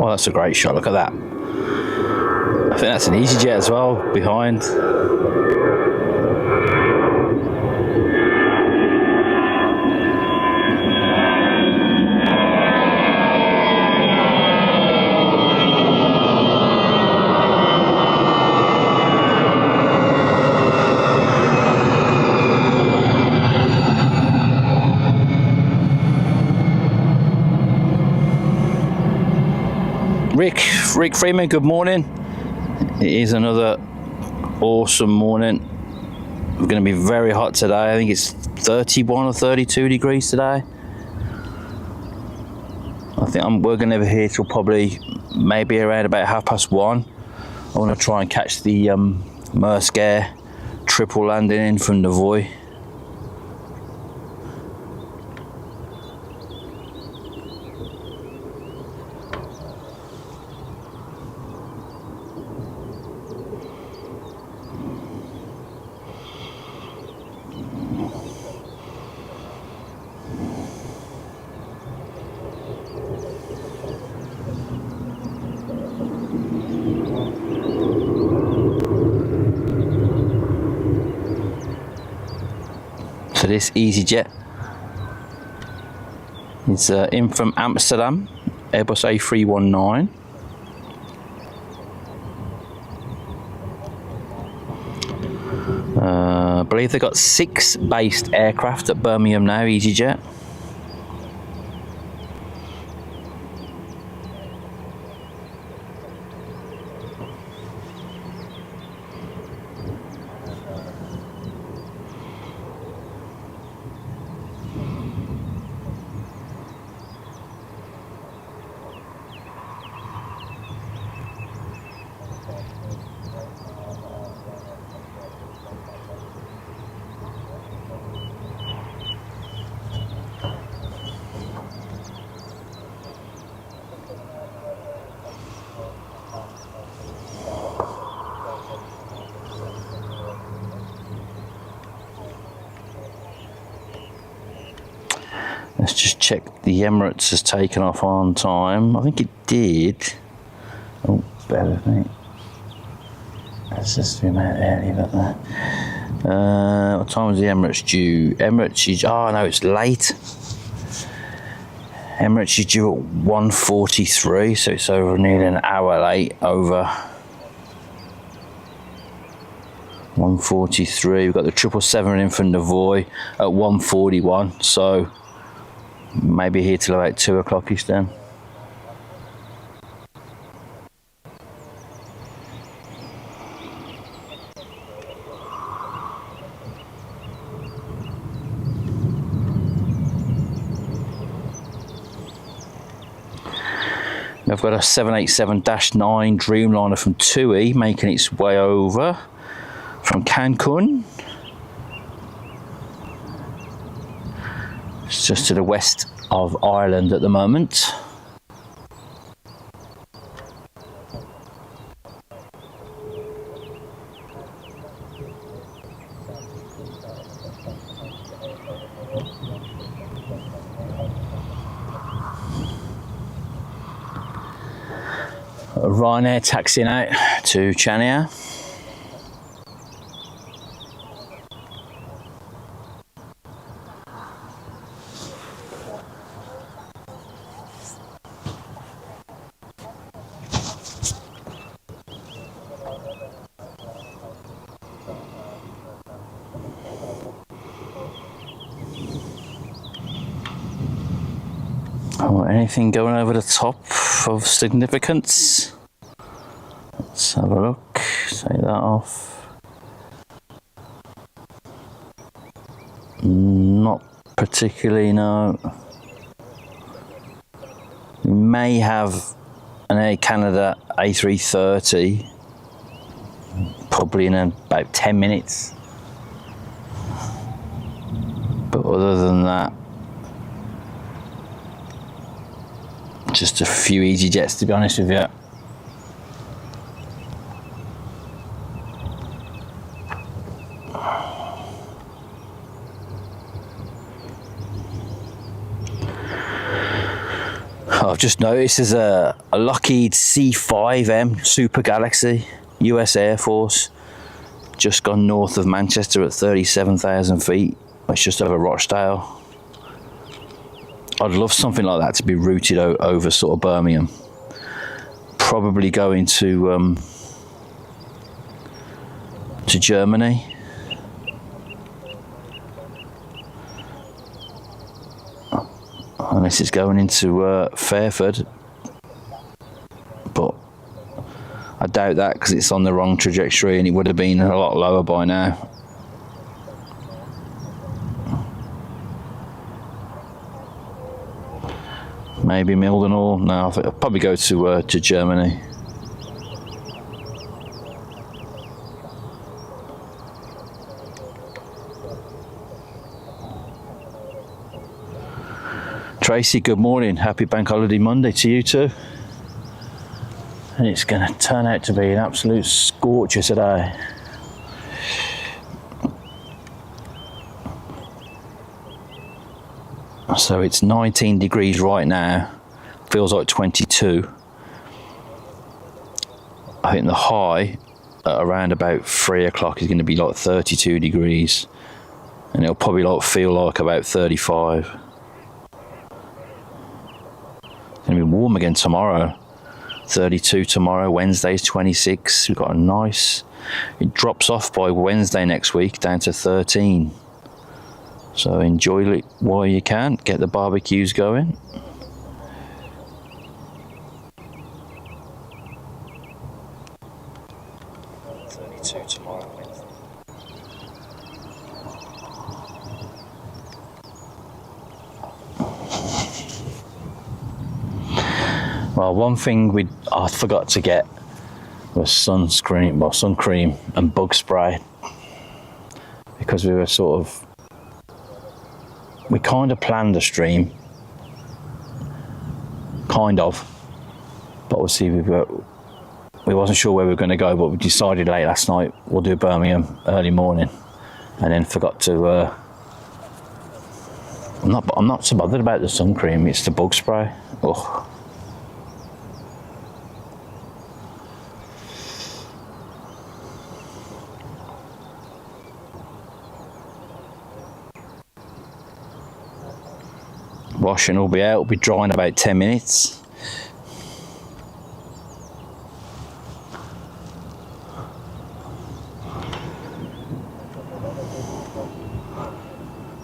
Oh, that's a great shot. Look at that. I think that's an EasyJet as well, behind. Rick Freeman, good morning. It is another awesome morning. We're going to be very hot today. I think it's 31 or 32 degrees today. I think we're going to be here till probably maybe around about 1:30. I want to try and catch the Maersk Air triple landing in from Navoy. So this EasyJet is in from Amsterdam, Airbus A319. I believe they've got 6 based aircraft at Birmingham now, EasyJet. Let's just check the Emirates has taken off on time. I think it did. Oh, bear with me. Let's just zoom out there, leave it there. What time was the Emirates due? Emirates is, oh no, it's late. Emirates is due at 1:43, so it's over nearly an hour late, over 1:43. We've got the 777 in from Navoy at 1:41, so maybe here till about 2 o'clock-ish then. I've got a 787-9 Dreamliner from TUI making its way over from Cancun. It's just to the west of Ireland at the moment. Ryanair taxiing out to Chania. Oh, anything going over the top of significance? Let's have a look. Take that off. Not particularly, no. We may have an Air Canada A330 probably in about 10 minutes. But other than that, just a few EasyJets, to be honest with you. I've just noticed there's a Lockheed C5M Super Galaxy, US Air Force, just gone north of Manchester at 37,000 feet. It's just over Rochdale. I'd love something like that to be routed over sort of Birmingham. Probably going to Germany. Unless it's going into Fairford, but I doubt that because it's on the wrong trajectory and it would have been a lot lower by now. Maybe Mildenhall. No, I'll probably go to Germany. Tracy, good morning. Happy Bank Holiday Monday to you too. And it's going to turn out to be an absolute scorcher today. So it's 19 degrees right now. Feels like 22. I think the high at around about 3 o'clock is going to be like 32 degrees. And it'll probably feel like about 35. It's going to be warm again tomorrow. 32 tomorrow. Wednesday's 26. We've got a nice... It drops off by Wednesday next week down to 13. So enjoy it while you can. Get the barbecues going. Tomorrow, Wednesday. Well, one thing I forgot to get was sun cream and bug spray, because we kind of planned a stream, but obviously we wasn't sure where we were going to go, but we decided late last night we'll do Birmingham early morning, and then forgot to. I'm not so bothered about the sun cream. It's the bug spray. Ugh. Washing will be out. It'll be dry in about 10 minutes.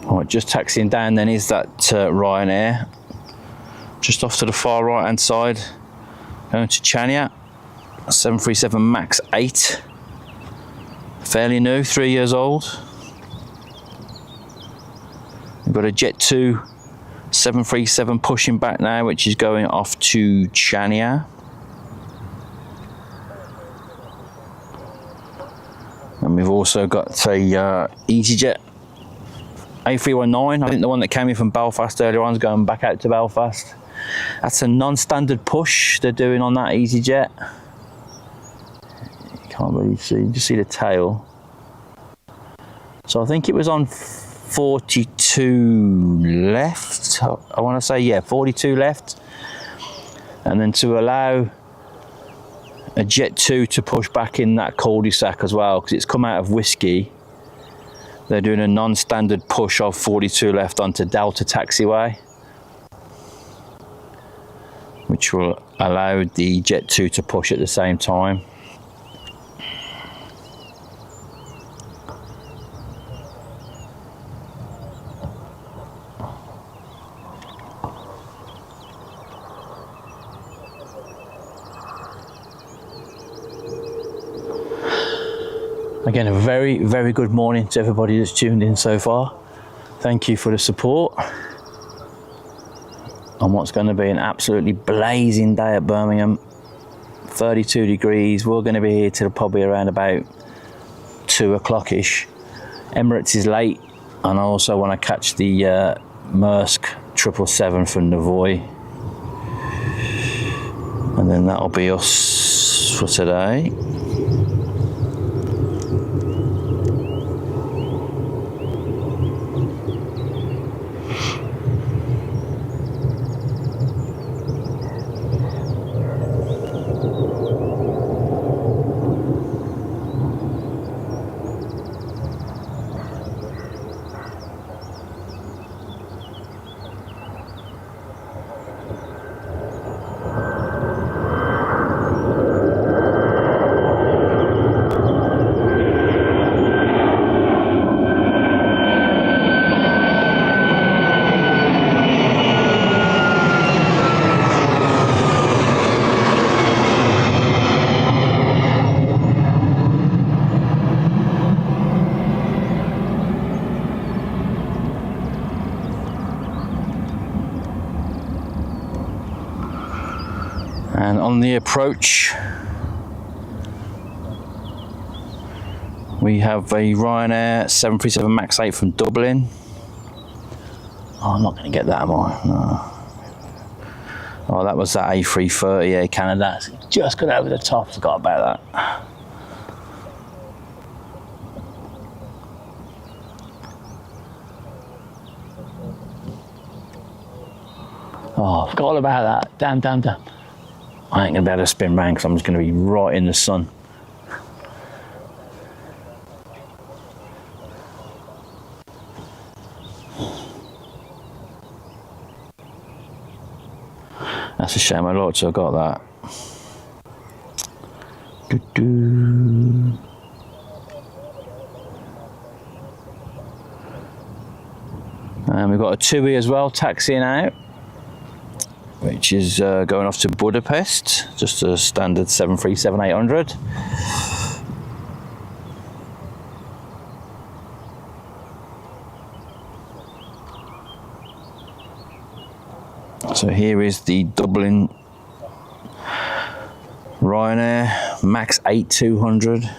Right, just taxiing down then is that Ryanair, just off to the far right hand side, going to Chania, 737 MAX 8, fairly new, 3 years old. We've got a Jet 2 737 pushing back now, which is going off to Chania. And we've also got a EasyJet A319, I think the one that came in from Belfast earlier on is going back out to Belfast. That's a non-standard push they're doing on that EasyJet. You can't really see, you just see the tail. So I think it was on 42 left, I want to say, yeah, 42 left. And then to allow a Jet 2 to push back in that cul-de-sac as well, because it's come out of Whiskey. They're doing a non-standard push of 42 left onto Delta Taxiway, which will allow the Jet 2 to push at the same time. Again, a very, very good morning to everybody that's tuned in so far. Thank you for the support on what's going to be an absolutely blazing day at Birmingham. 32 degrees. We're going to be here till probably around about 2 o'clock-ish. Emirates is late, and I also want to catch the Maersk 777 from Navoy. And then that'll be us for today. On the approach, we have a Ryanair 737 MAX 8 from Dublin. Oh, I'm not going to get that, am I? No. Oh, that was that A330 Air Canada. Just got over the top, forgot about that. Oh, I forgot all about that. Damn. I ain't going to be able to spin round because I'm just going to be right in the sun. That's a shame, I'd like to have got that. And we've got a TUI as well, taxiing out, which is going off to Budapest, just a standard 737-800. So here is the Dublin Ryanair MAX 8 200.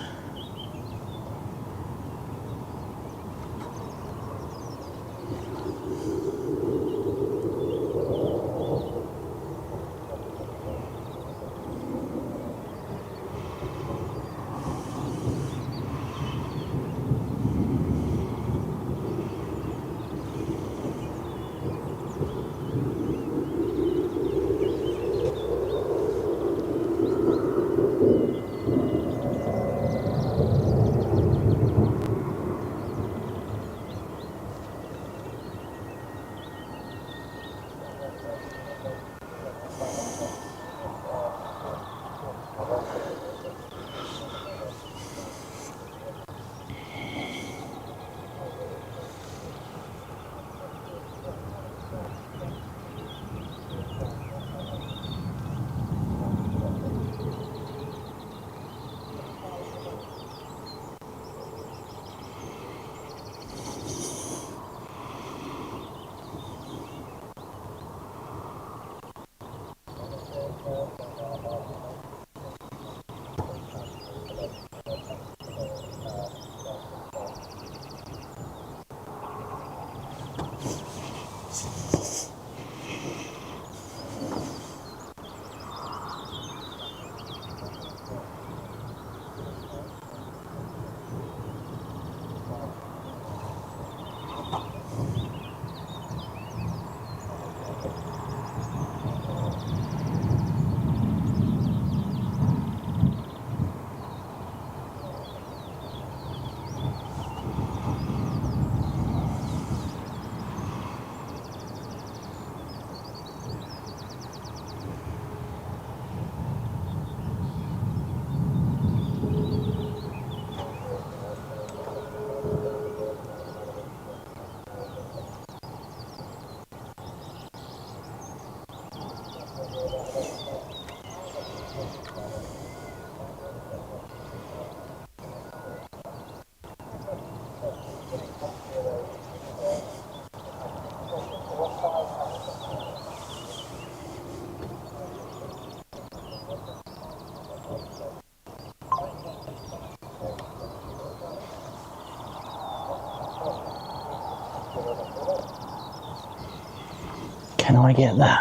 Can I get that?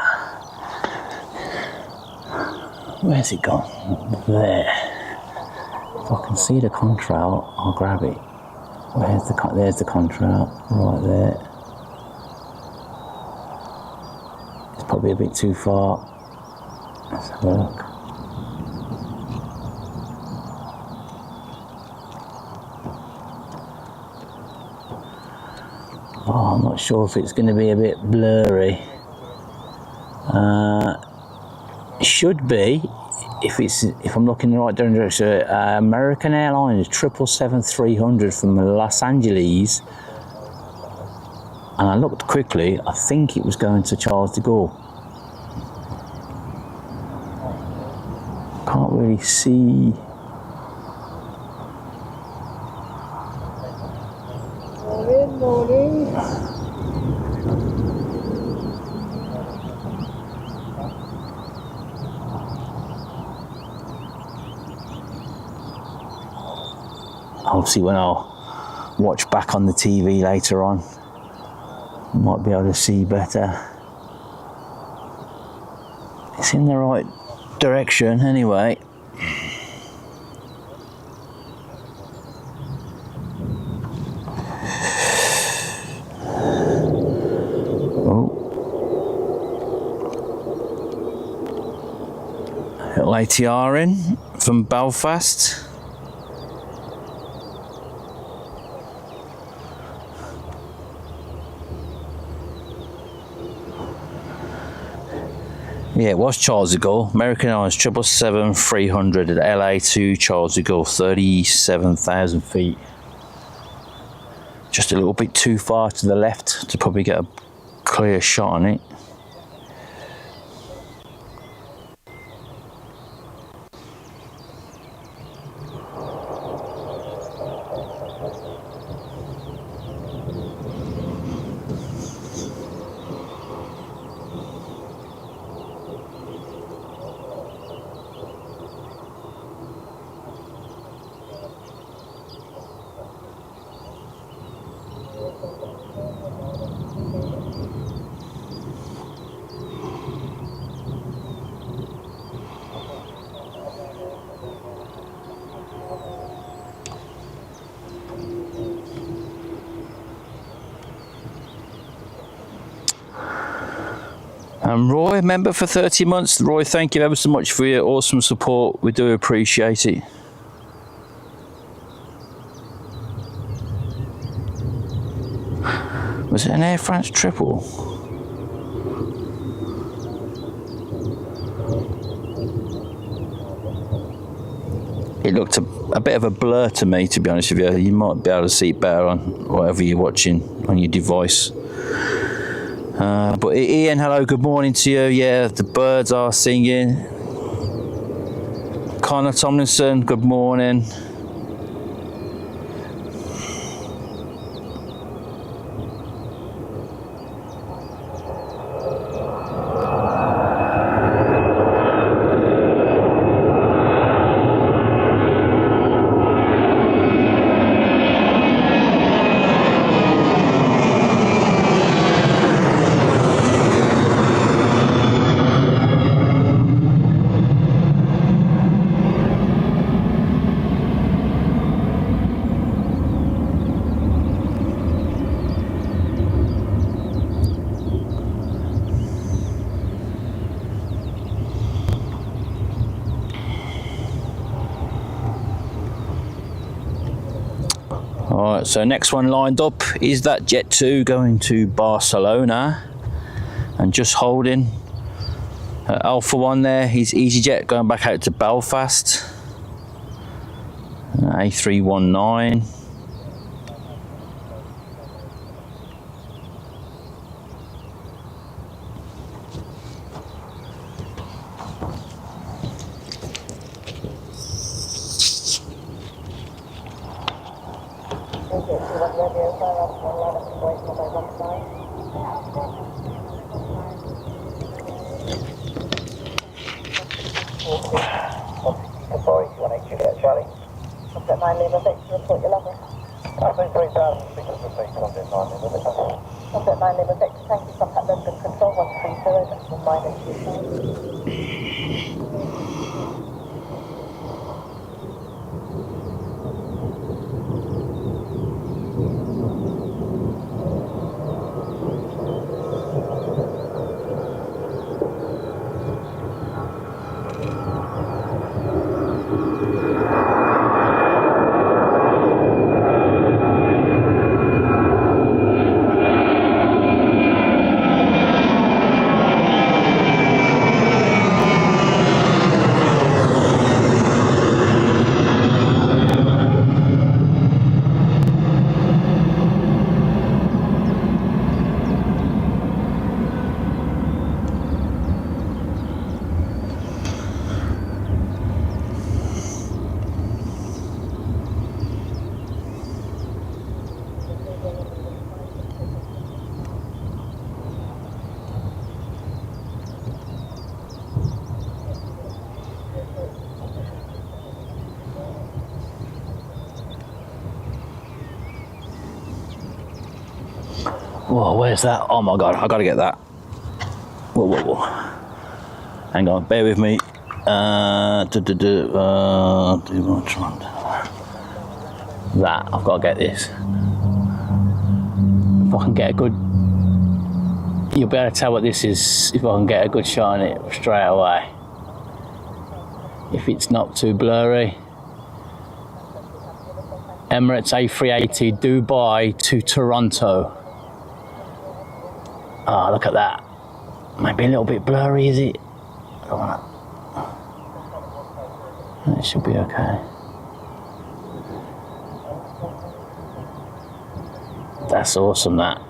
Where's it gone? There. If I can see the contrail, I'll grab it. There's the contrail, right there. It's probably a bit too far. Let's have a look. Oh, I'm not sure if it's going to be a bit blurry. Should be, if I'm looking in the right direction. American Airlines 777-300 from Los Angeles, and I looked quickly. I think it was going to Charles de Gaulle. Can't really see. Morning. obviously when I'll watch back on the TV later on, might be able to see better. It's in the right direction anyway. Little ATR in from Belfast. Yeah, it was Charles de Gaulle. American Airlines 777-300 at LA to Charles de Gaulle, 37,000 feet. Just a little bit too far to the left to probably get a clear shot on it. Roy, member for 30 months. Roy, thank you ever so much for your awesome support. We do appreciate it. Was it an Air France triple? It looked a bit of a blur to me, to be honest with you. You might be able to see it better on whatever you're watching on your device. But Ian, hello, good morning to you. Yeah, the birds are singing. Connor Tomlinson, good morning. Alright, so next one lined up is that Jet 2 going to Barcelona, and just holding Alpha 1 there, he's EasyJet going back out to Belfast, A319. Whoa, where's that? Oh my God, I gotta get that. Whoa, whoa, whoa. Hang on, bear with me. That, I've got to get this. If I can get a good, you'll be able to tell what this is if I can get a good shot on it straight away. If it's not too blurry. Emirates A380 Dubai to Toronto. Ah, look at that. Maybe a little bit blurry, is it? I don't want to. It should be okay. That's awesome, that.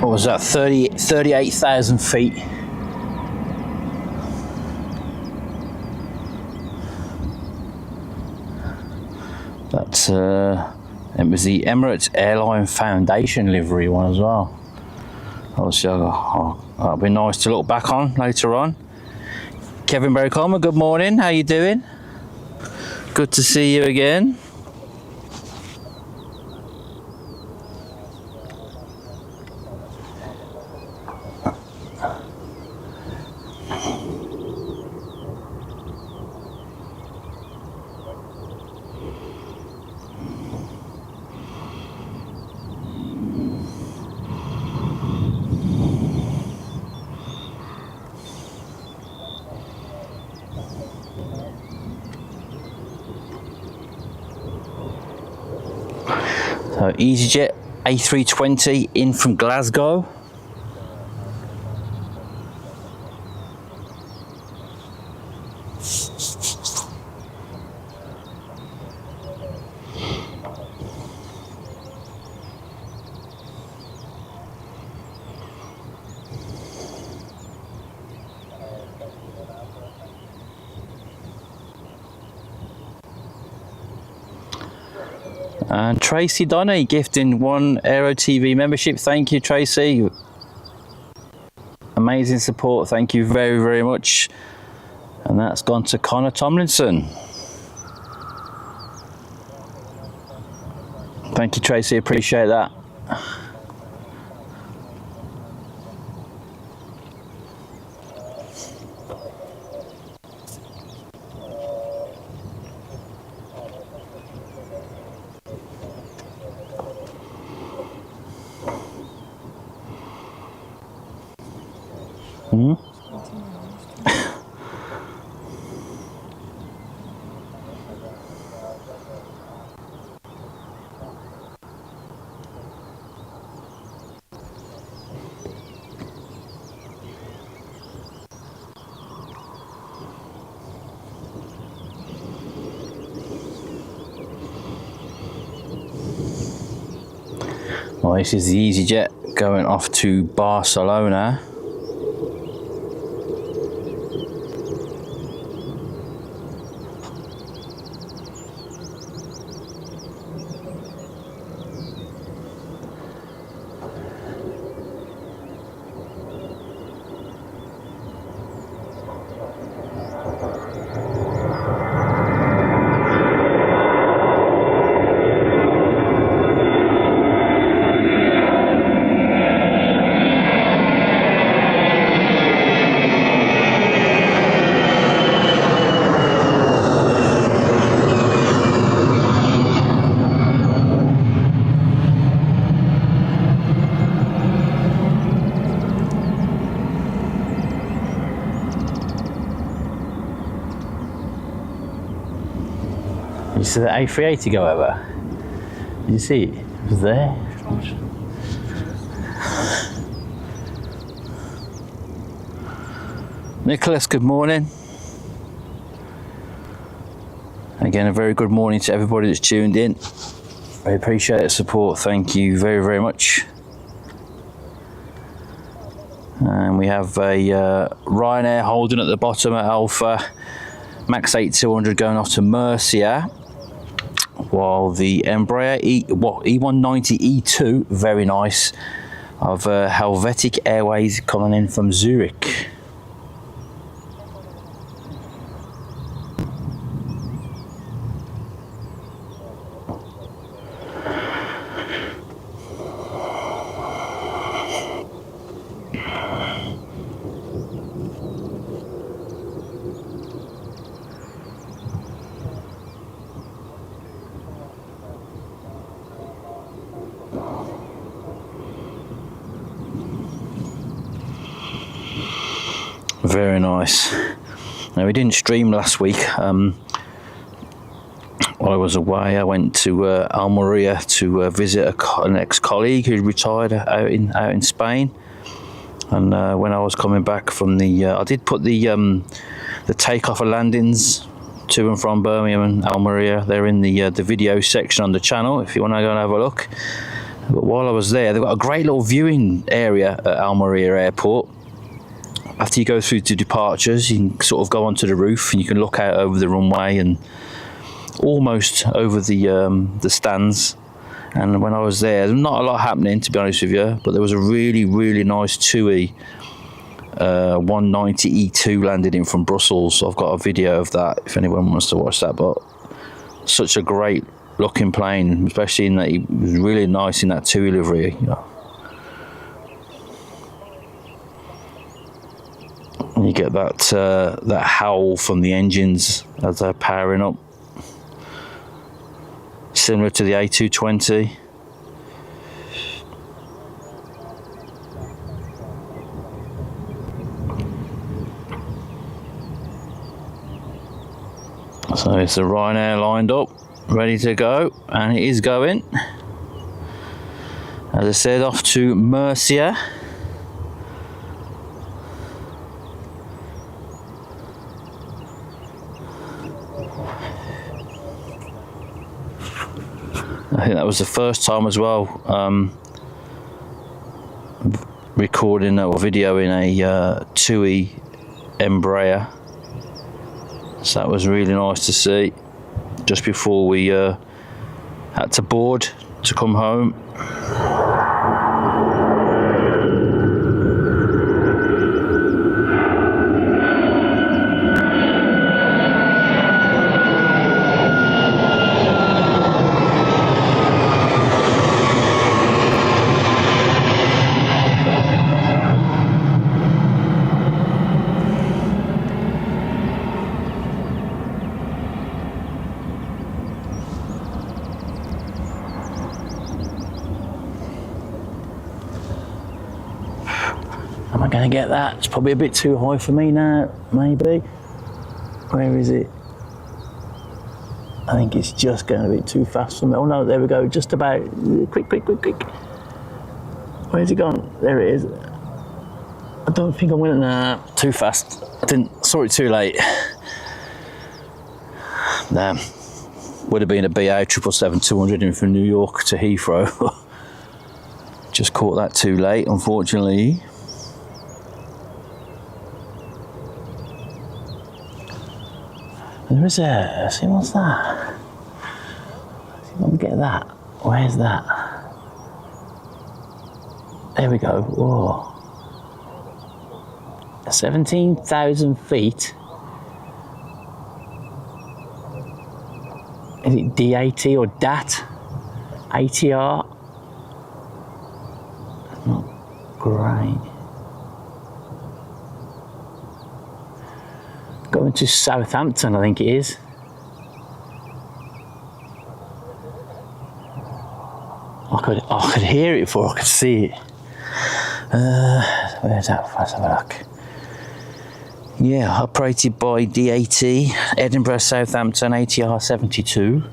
What was that, 38,000 feet? That's, it was the Emirates Airline Foundation livery one as well. Obviously, that'll be nice to look back on later on. Kevin Berry-Coleman, good morning, how you doing? Good to see you again. So EasyJet A320 in from Glasgow. And Tracy Donny gifting 1 Aero TV membership. Thank you, Tracy. Amazing support. Thank you very, very much. And that's gone to Connor Tomlinson. Thank you, Tracy. Appreciate that. Well, this is the EasyJet going off to Barcelona. You see the A380 go over? Did you see it? It was there. Nicholas, good morning. Again, a very good morning to everybody that's tuned in. I appreciate the support. Thank you very, very much. And we have a Ryanair holding at the bottom at Alpha, Max 8200 going off to Murcia, while the Embraer E190 E2, very nice, of Helvetic Airways coming in from Zurich. Very nice. Now, we didn't stream last week. While I was away, I went to Almeria to visit an ex-colleague who retired out in Spain. And when I was coming back from I did put the takeoff and landings to and from Birmingham and Almeria. They're in the video section on the channel if you want to go and have a look. But while I was there, they've got a great little viewing area at Almeria Airport. After you go through to departures, you can sort of go onto the roof and you can look out over the runway and almost over the stands. And when I was there not a lot happening, to be honest with you, but there was a really, really nice TUI 190 E2 landed in from Brussels. I've got a video of that if anyone wants to watch that. But such a great looking plane, especially in that it was really nice in that TUI livery, you know. You get that howl from the engines as they're powering up, similar to the A220. So it's the Ryanair lined up, ready to go, and it is going. As I said, off to Murcia. I think that was the first time as well recording or videoing a TUI Embraer, so that was really nice to see just before we had to board to come home. Am I going to get that? It's probably a bit too high for me now, maybe. Where is it? I think it's just going to be too fast for me. Oh no, there we go, just about. Quick. Where's it gone? There it is. I don't think I'm going to, too fast. Saw it too late. Damn. Would have been a BA 777-200 in from New York to Heathrow. Just caught that too late, unfortunately. There is a, see what's that? See if I can get that. Where's that? There we go. Whoa. 17,000 feet. Is it DAT or DAT? ATR? Not great. Going to Southampton, I think it is. I could hear it before I could see it. Where's that? Let's have a look. Yeah, operated by DAT, Edinburgh, Southampton, ATR 72.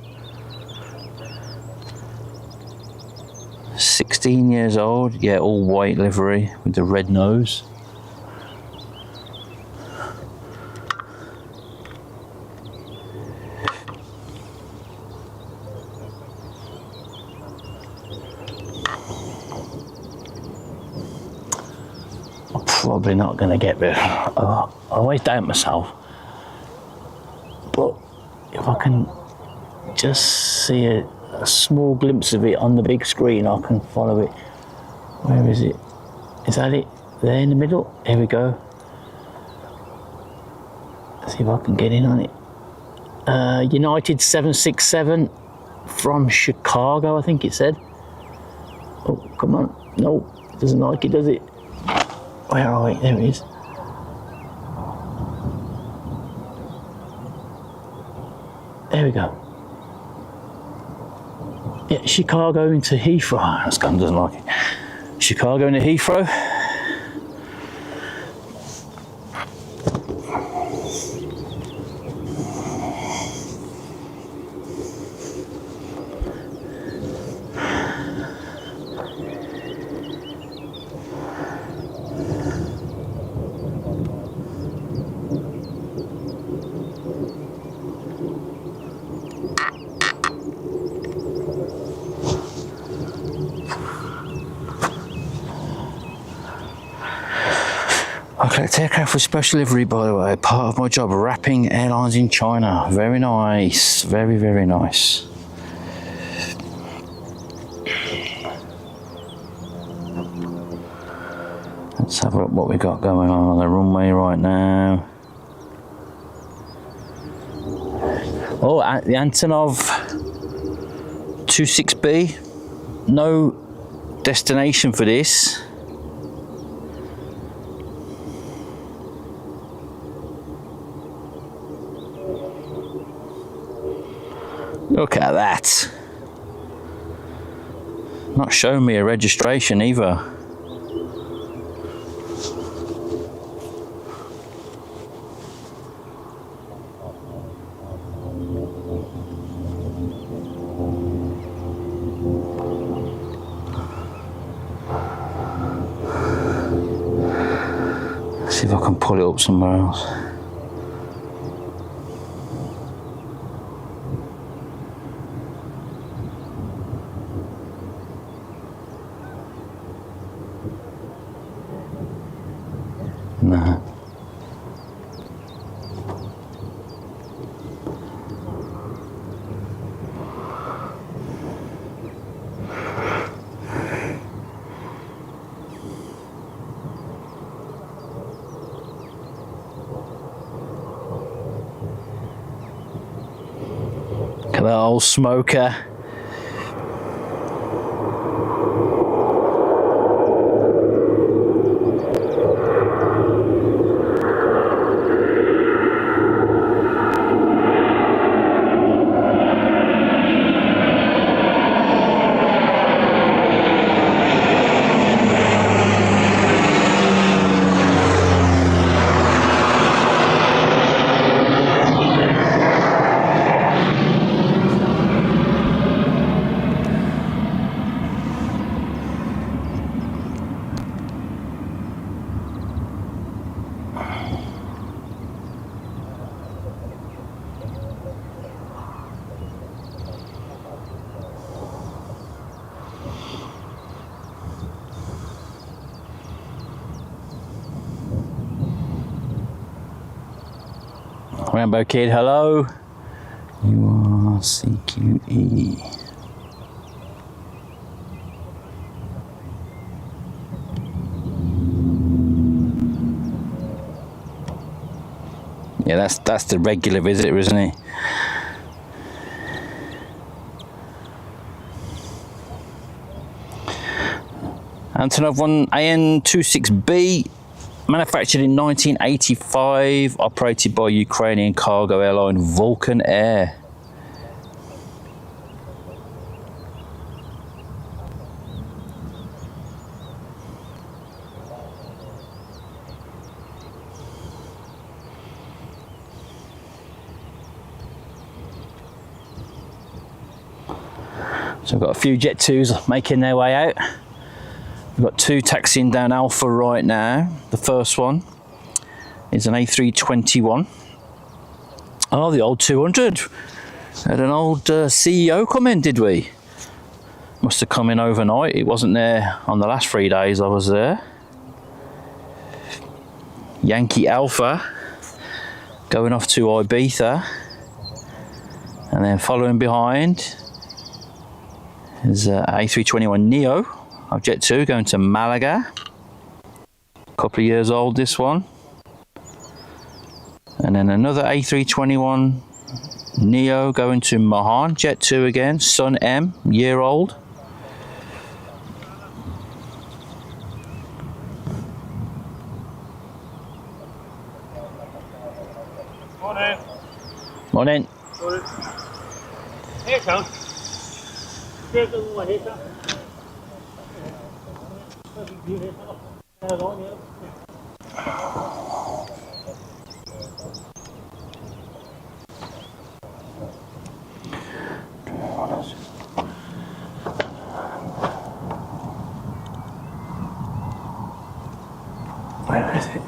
16 years old, yeah, all white livery with the red nose. probably not going to get there. I always doubt myself. But if I can just see a small glimpse of it on the big screen, I can follow it. Where is it? Is that it? There in the middle? Here we go. Let's see if I can get in on it. United 767 from Chicago, I think it said. Oh, come on. No, it doesn't like it, does it? Where are we? There it is. There we go. Yeah, Chicago into Heathrow. Oh, this gun doesn't like it. Chicago into Heathrow. I collect aircraft for special delivery, by the way. Part of my job, wrapping airlines in China. Very nice. Very, very nice. Let's have a look what we got going on the runway right now. Oh, the Antonov 26B. No destination for this. Look at that. Not showing me a registration either. Let's see if I can pull it up somewhere else. No. Look at that old smoker. Rambo Kid, hello. You are CQE. Yeah, that's the regular visitor, isn't he? Antonov 1 AN26B. Manufactured in 1985, operated by Ukrainian cargo airline Vulcan Air. So we've got a few Jet 2s making their way out. We've got two taxiing down Alpha right now. The first one is an A321. Oh, the old 200. Had an old CEO come in, did we? Must have come in overnight. It wasn't there on the last 3 days I was there. Yankee Alpha going off to Ibiza, and then following behind is A321neo of Jet 2 going to Malaga. A couple of years old, this one. And then another A321neo going to Mahan, Jet 2 again, Sun M, year old. Morning. Morning. Here comes. Here comes one here. Where is it?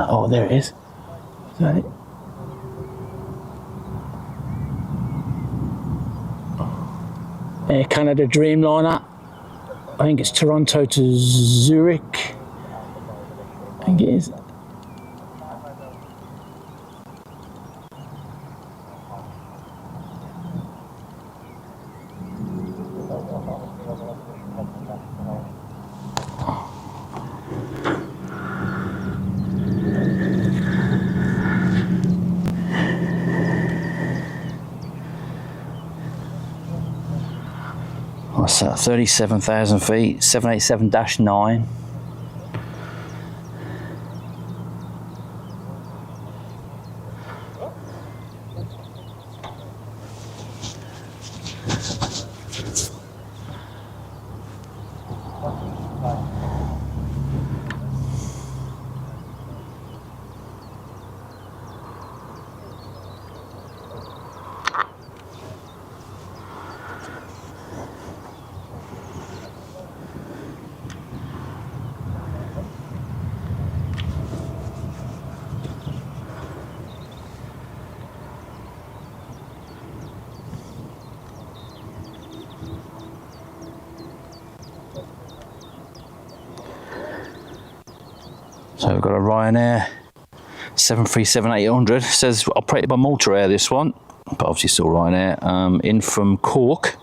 Oh, there it is. Is that it? Air Canada Dreamliner. I think it's Toronto to Zurich. I think it is. What's that? 37,000 feet, 787-9. So we've got a Ryanair 737-800. Says operated by Malta Air, this one, but obviously still Ryanair. In from Cork.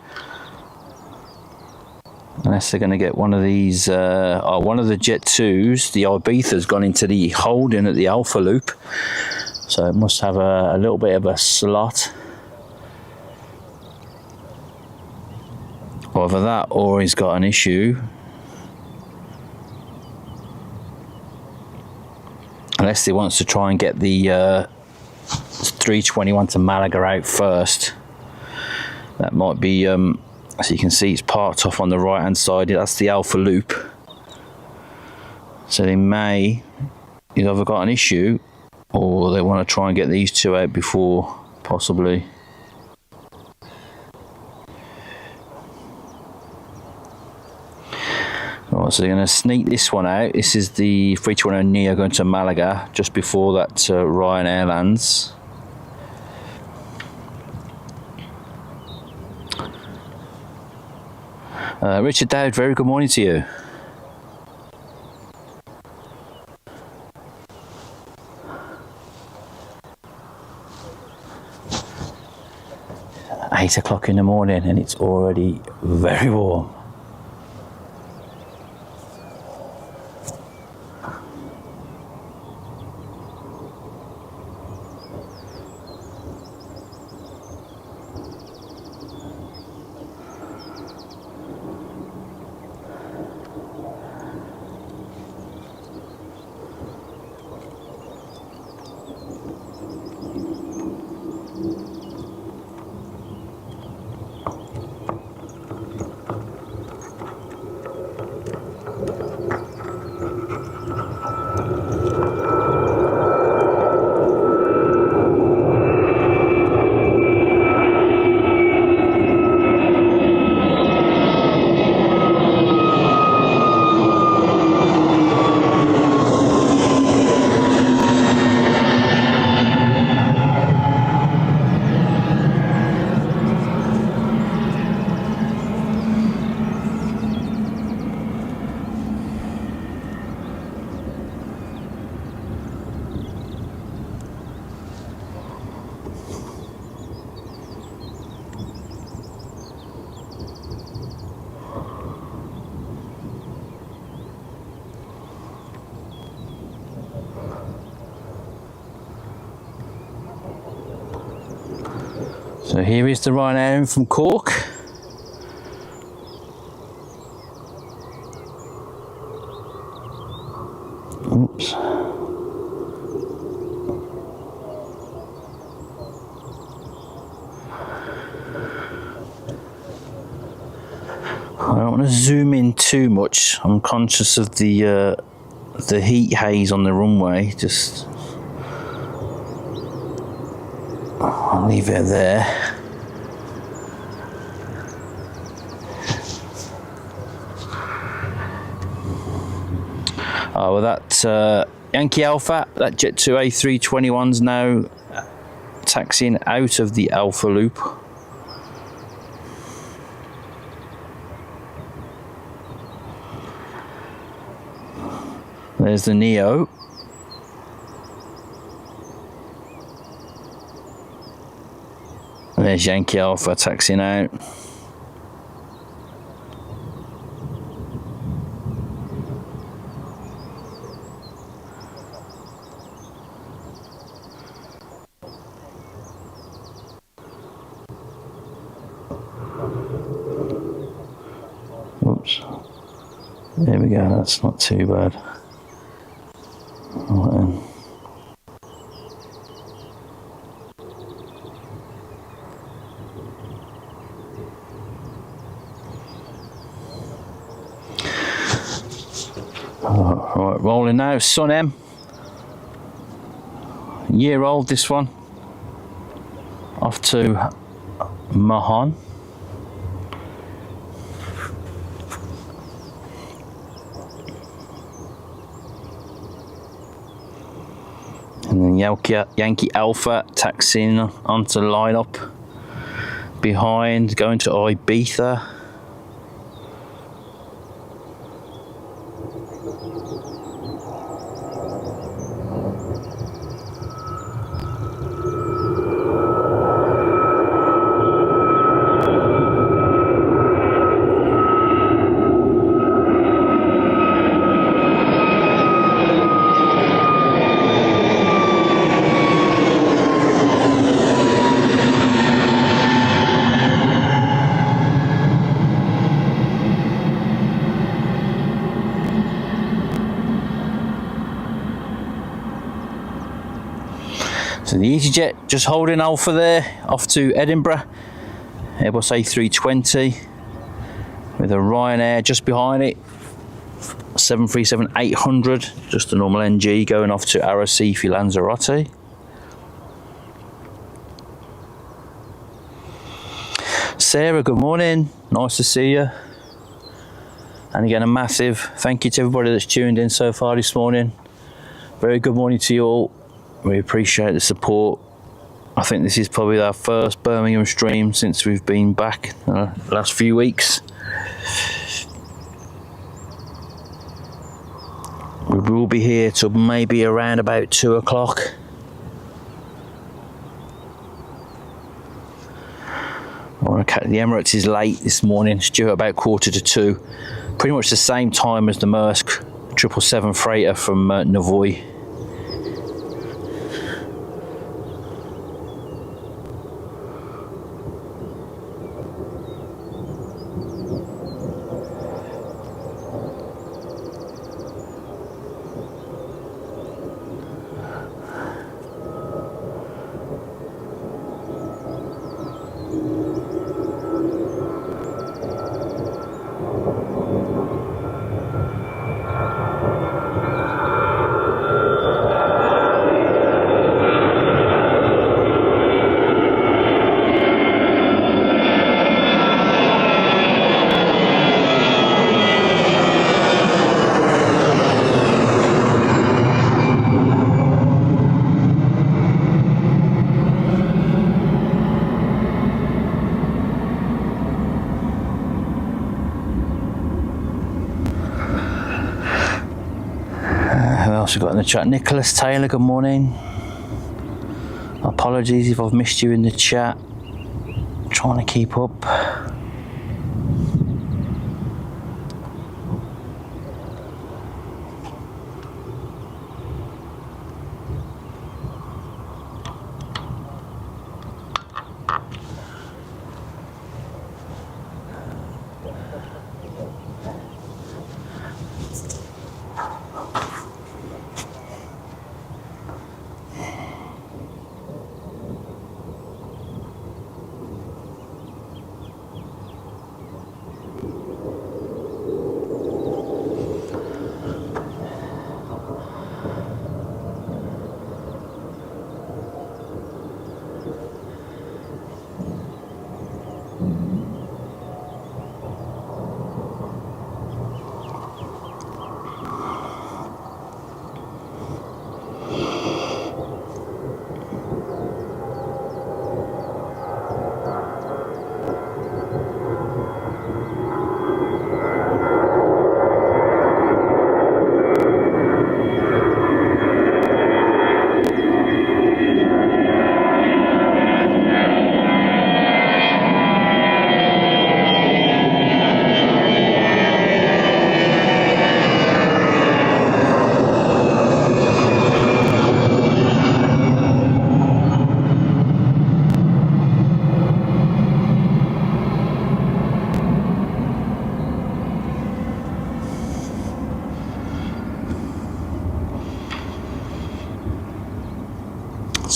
Unless they're going to get one of these, one of the Jet 2s, the Ibiza's gone into the holding at the Alpha Loop. So it must have a little bit of a slot. Either that or he's got an issue. Unless he wants to try and get the 321 to Malaga out first. That might be, as you can see, it's parked off on the right hand side. That's the Alpha Loop. So they may either got an issue or they want to try and get these two out before, possibly. Right, so they're going to sneak this one out. This is the 320neo going to Malaga just before that Ryanair lands. Richard Dowd, very good morning to you. It's 8 o'clock in the morning and it's already very warm. So here is the Ryanair in from Cork. Oops. I don't want to zoom in too much. I'm conscious of the heat haze on the runway. Just I'll leave it there. Oh, well, that Yankee Alpha, that Jet2 A321's now taxiing out of the Alpha loop. There's the Neo. And there's Yankee Alpha taxiing out. Oops. There we go, that's not too bad. Right then. Right, rolling now. Sun M. Year old, this one. Off to Mahon. And then Yankee Alpha taxiing onto the lineup behind, going to Ibiza. So the EasyJet just holding Alpha there, off to Edinburgh. Airbus A320 with a Ryanair just behind it. 737-800, just a normal NG, going off to Arrecife Lanzarote. Sarah, good morning. Nice to see you. And again, a massive thank you to everybody that's tuned in so far this morning. Very good morning to you all. We appreciate the support. I think this is probably our first Birmingham stream since we've been back the last few weeks. We will be here till maybe around about 2 o'clock. The Emirates is late this morning. It's due at about 1:45. Pretty much the same time as the Maersk 777 freighter from Navoy. We've got in the chat Nicholas Taylor, good morning. Apologies if I've missed you in the chat. Trying to keep up.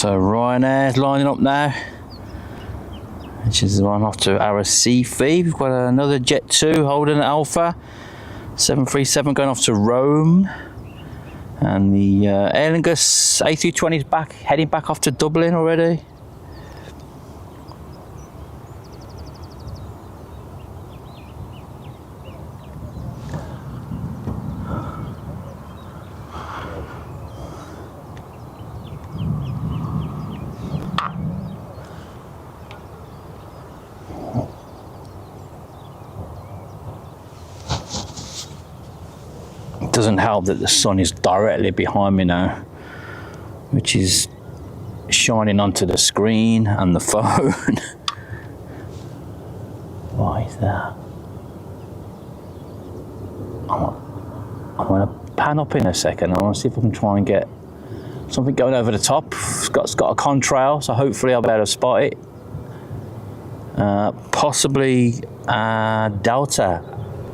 So Ryanair's lining up now, which is the one off to Arrecife. We've got another Jet 2 holding Alpha. 737 going off to Rome. And the Aer Lingus A320 is back, heading back off to Dublin already. Doesn't help that the sun is directly behind me now, which is shining onto the screen and the phone. What is that? I'm going to pan up in a second. I want to see if I can try and get something going over the top. It's got a contrail, so hopefully I'll be able to spot it. Possibly Delta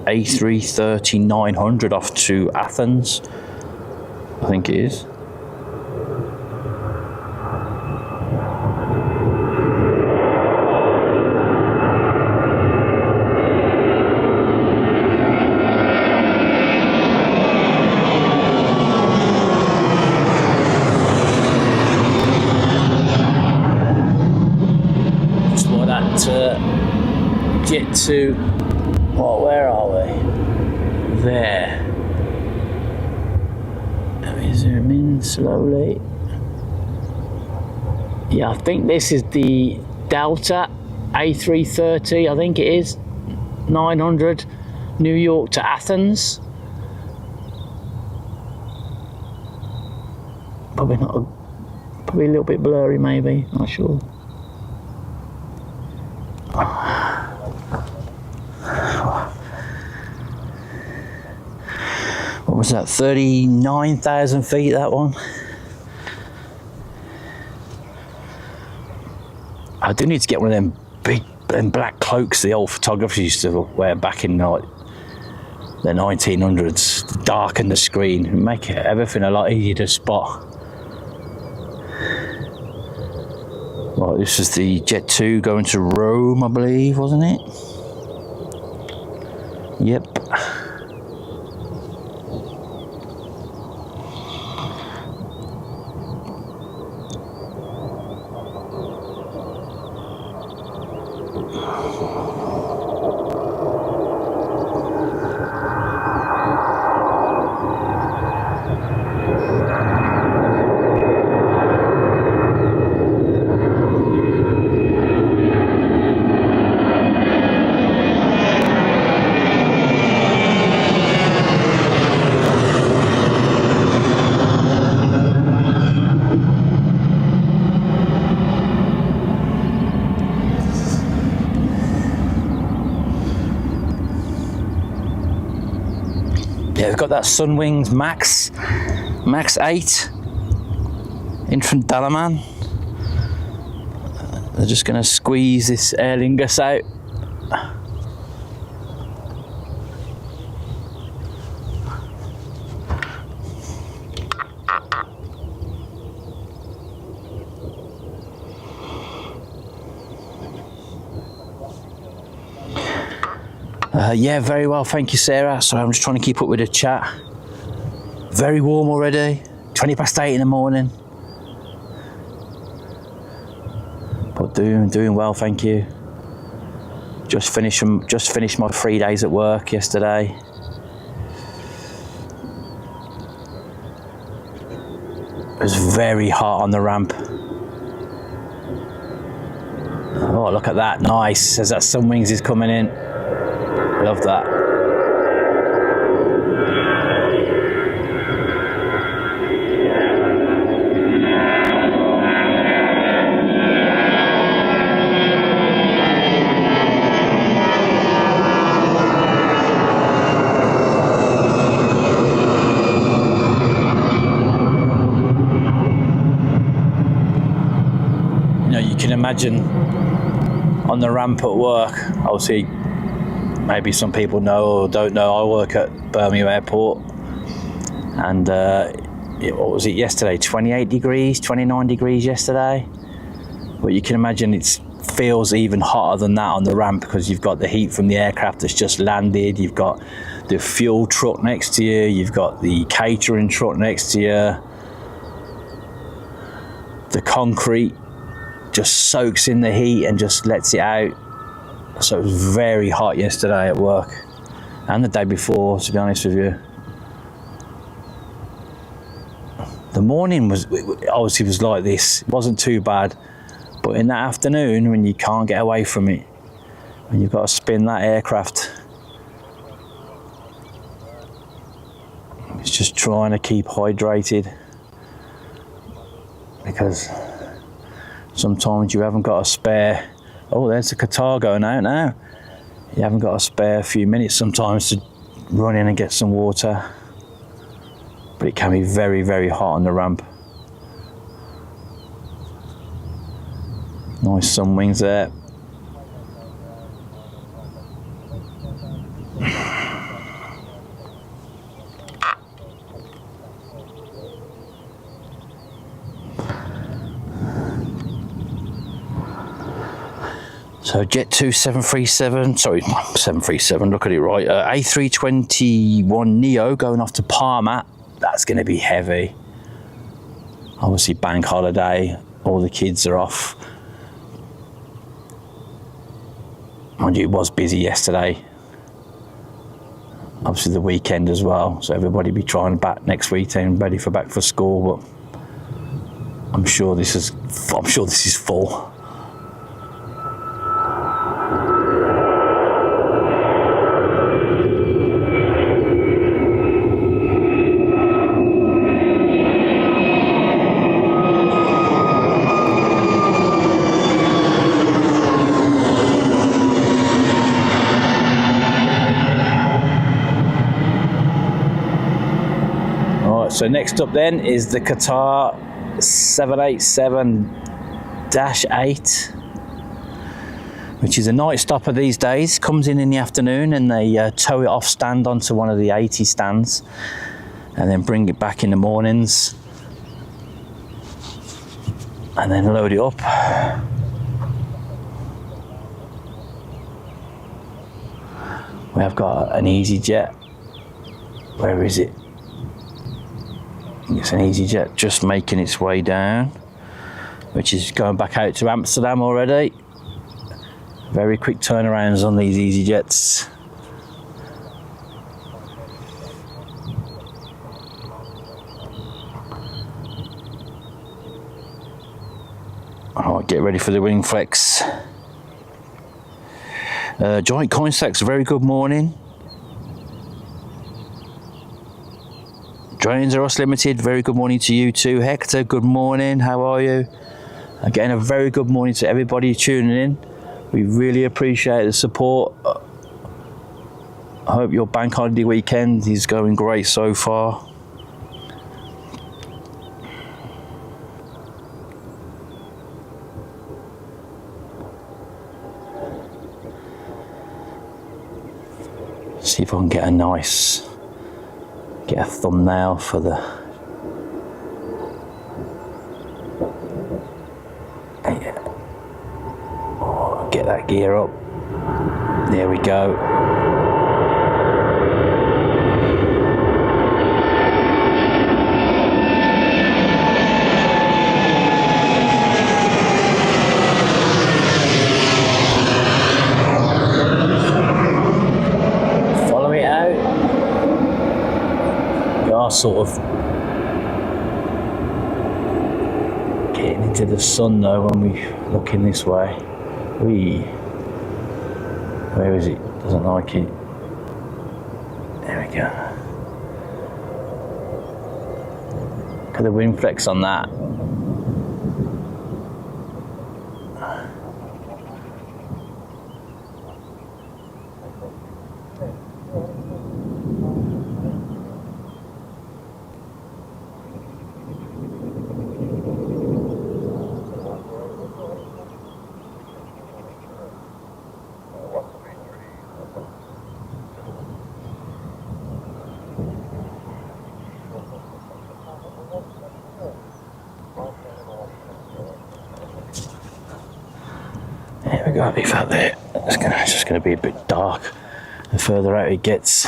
A330-900 off to Athens, I think it is. Just like that Jet 2. Well, where are we? There. Let me zoom in slowly. Yeah, I think this is the Delta A330, I think it is. 900, New York to Athens. Probably probably a little bit blurry maybe, not sure. What was that, 39,000 feet, that one? I do need to get one of them big black cloaks the old photographers used to wear back in like the 1900s, to darken the screen and make everything a lot easier to spot. Well, this is the Jet 2 going to Rome, I believe, wasn't it? Yep. Yeah, we've got that Sunwings Max 8 in from Dalaman. They're just going to squeeze this Aer Lingus out. Yeah, very well, thank you, Sarah. Sorry, I'm just trying to keep up with the chat. Very warm already, 20 past 8 in the morning. But doing well, thank you. Just finished my 3 days at work yesterday. It was very hot on the ramp. Oh, look at that, nice, as that Sunwings is coming in. Love that. You know, you can imagine on the ramp at work, obviously, maybe some people know or don't know, I work at Birmingham Airport, and what was it yesterday? 28 degrees, 29 degrees yesterday. But you can imagine it feels even hotter than that on the ramp because you've got the heat from the aircraft that's just landed. You've got the fuel truck next to you. You've got the catering truck next to you. The concrete just soaks in the heat and just lets it out. So it was very hot yesterday at work and the day before, to be honest with you. The morning was obviously was like this. It wasn't too bad, but in that afternoon when you can't get away from it, when you've got to spin that aircraft, it's just trying to keep hydrated because sometimes you haven't got a spare. Oh, there's the Qatar going out now. You haven't got a spare few minutes sometimes to run in and get some water. But it can be very, very hot on the ramp. Nice sun wings there. So Jet 2 737, sorry, 737, look at it right. A321neo going off to Parma. That's going to be heavy. Obviously bank holiday, all the kids are off. Mind you, it was busy yesterday. Obviously the weekend as well, so everybody be trying back next weekend, ready for back for school. But I'm sure this is full. So next up then is the Qatar 787-8, which is a night stopper these days. Comes in the afternoon and they tow it off stand onto one of the 80 stands and then bring it back in the mornings and then load it up. We have got an EasyJet. Where is it? It's an EasyJet just making its way down, which is going back out to Amsterdam already. Very quick turnarounds on these EasyJets. Alright, get ready for the wing flex. Giant Coin Stacks, very good morning. Drains are us limited, very good morning to you too. Hector, good morning, how are you? Again, a very good morning to everybody tuning in. We really appreciate the support. I hope your bank holiday weekend is going great so far. See if I can get a thumbnail for the get that gear up. There we go. Follow it out. We are sort of getting into the sun though when we look in this way. Where is it? Doesn't like it. There we go. Look at the wind flex on that. There we go, leave that there. It's just going to be a bit dark the further out it gets.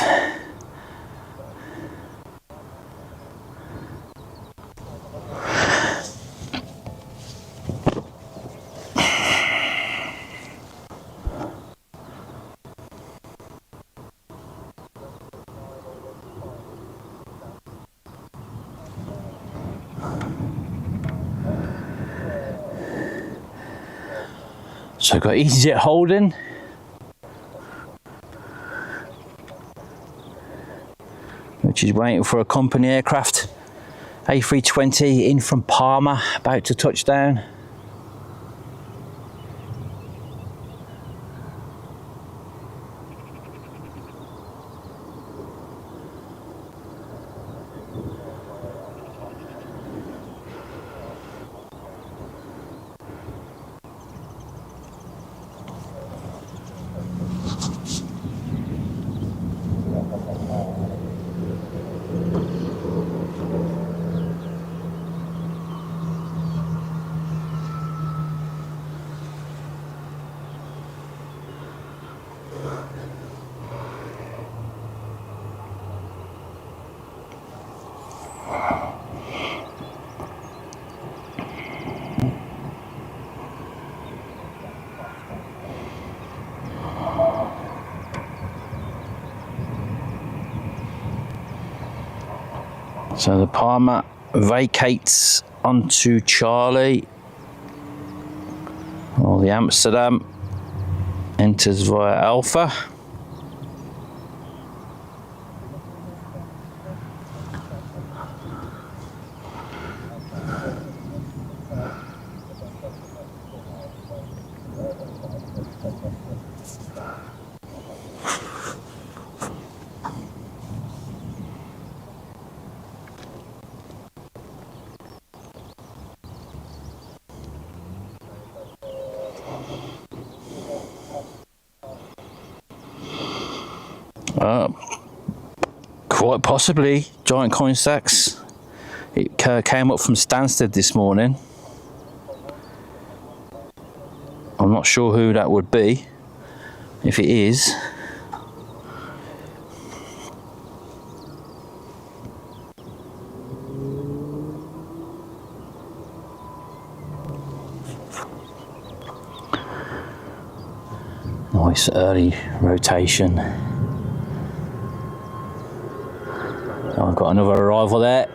So I've got EasyJet holding. Which is waiting for a company aircraft. A320 in from Parma, about to touch down. So the Parma vacates onto Charlie, or the Amsterdam enters via Alpha. Quite possibly giant coin stacks. It came up from Stansted this morning. I'm not sure who that would be. If it is, nice early rotation. Oh, I've got another arrival there.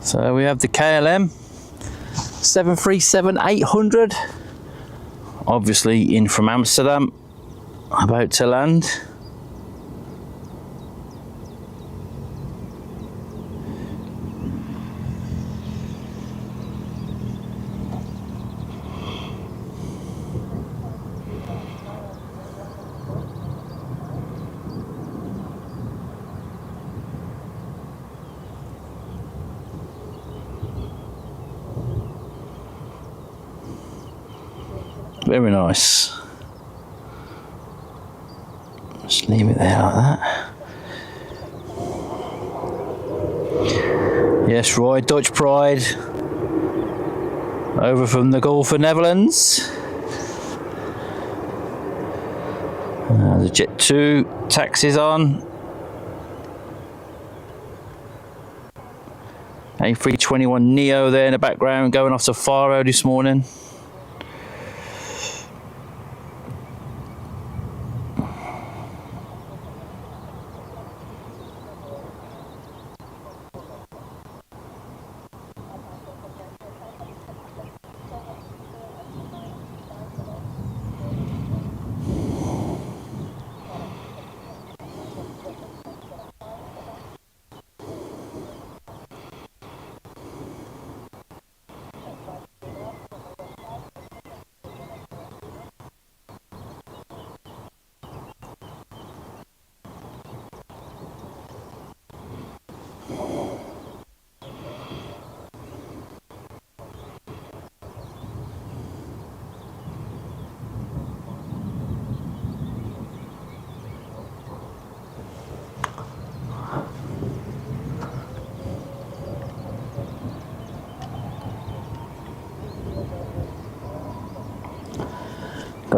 So we have the KLM 737-800, obviously in from Amsterdam, about to land. Very nice. Just leave it there like that. Yes, Roy, Dutch Pride. Over from the Gulf of Netherlands. The Jet 2 taxis on. A321neo there in the background, going off to Faro this morning.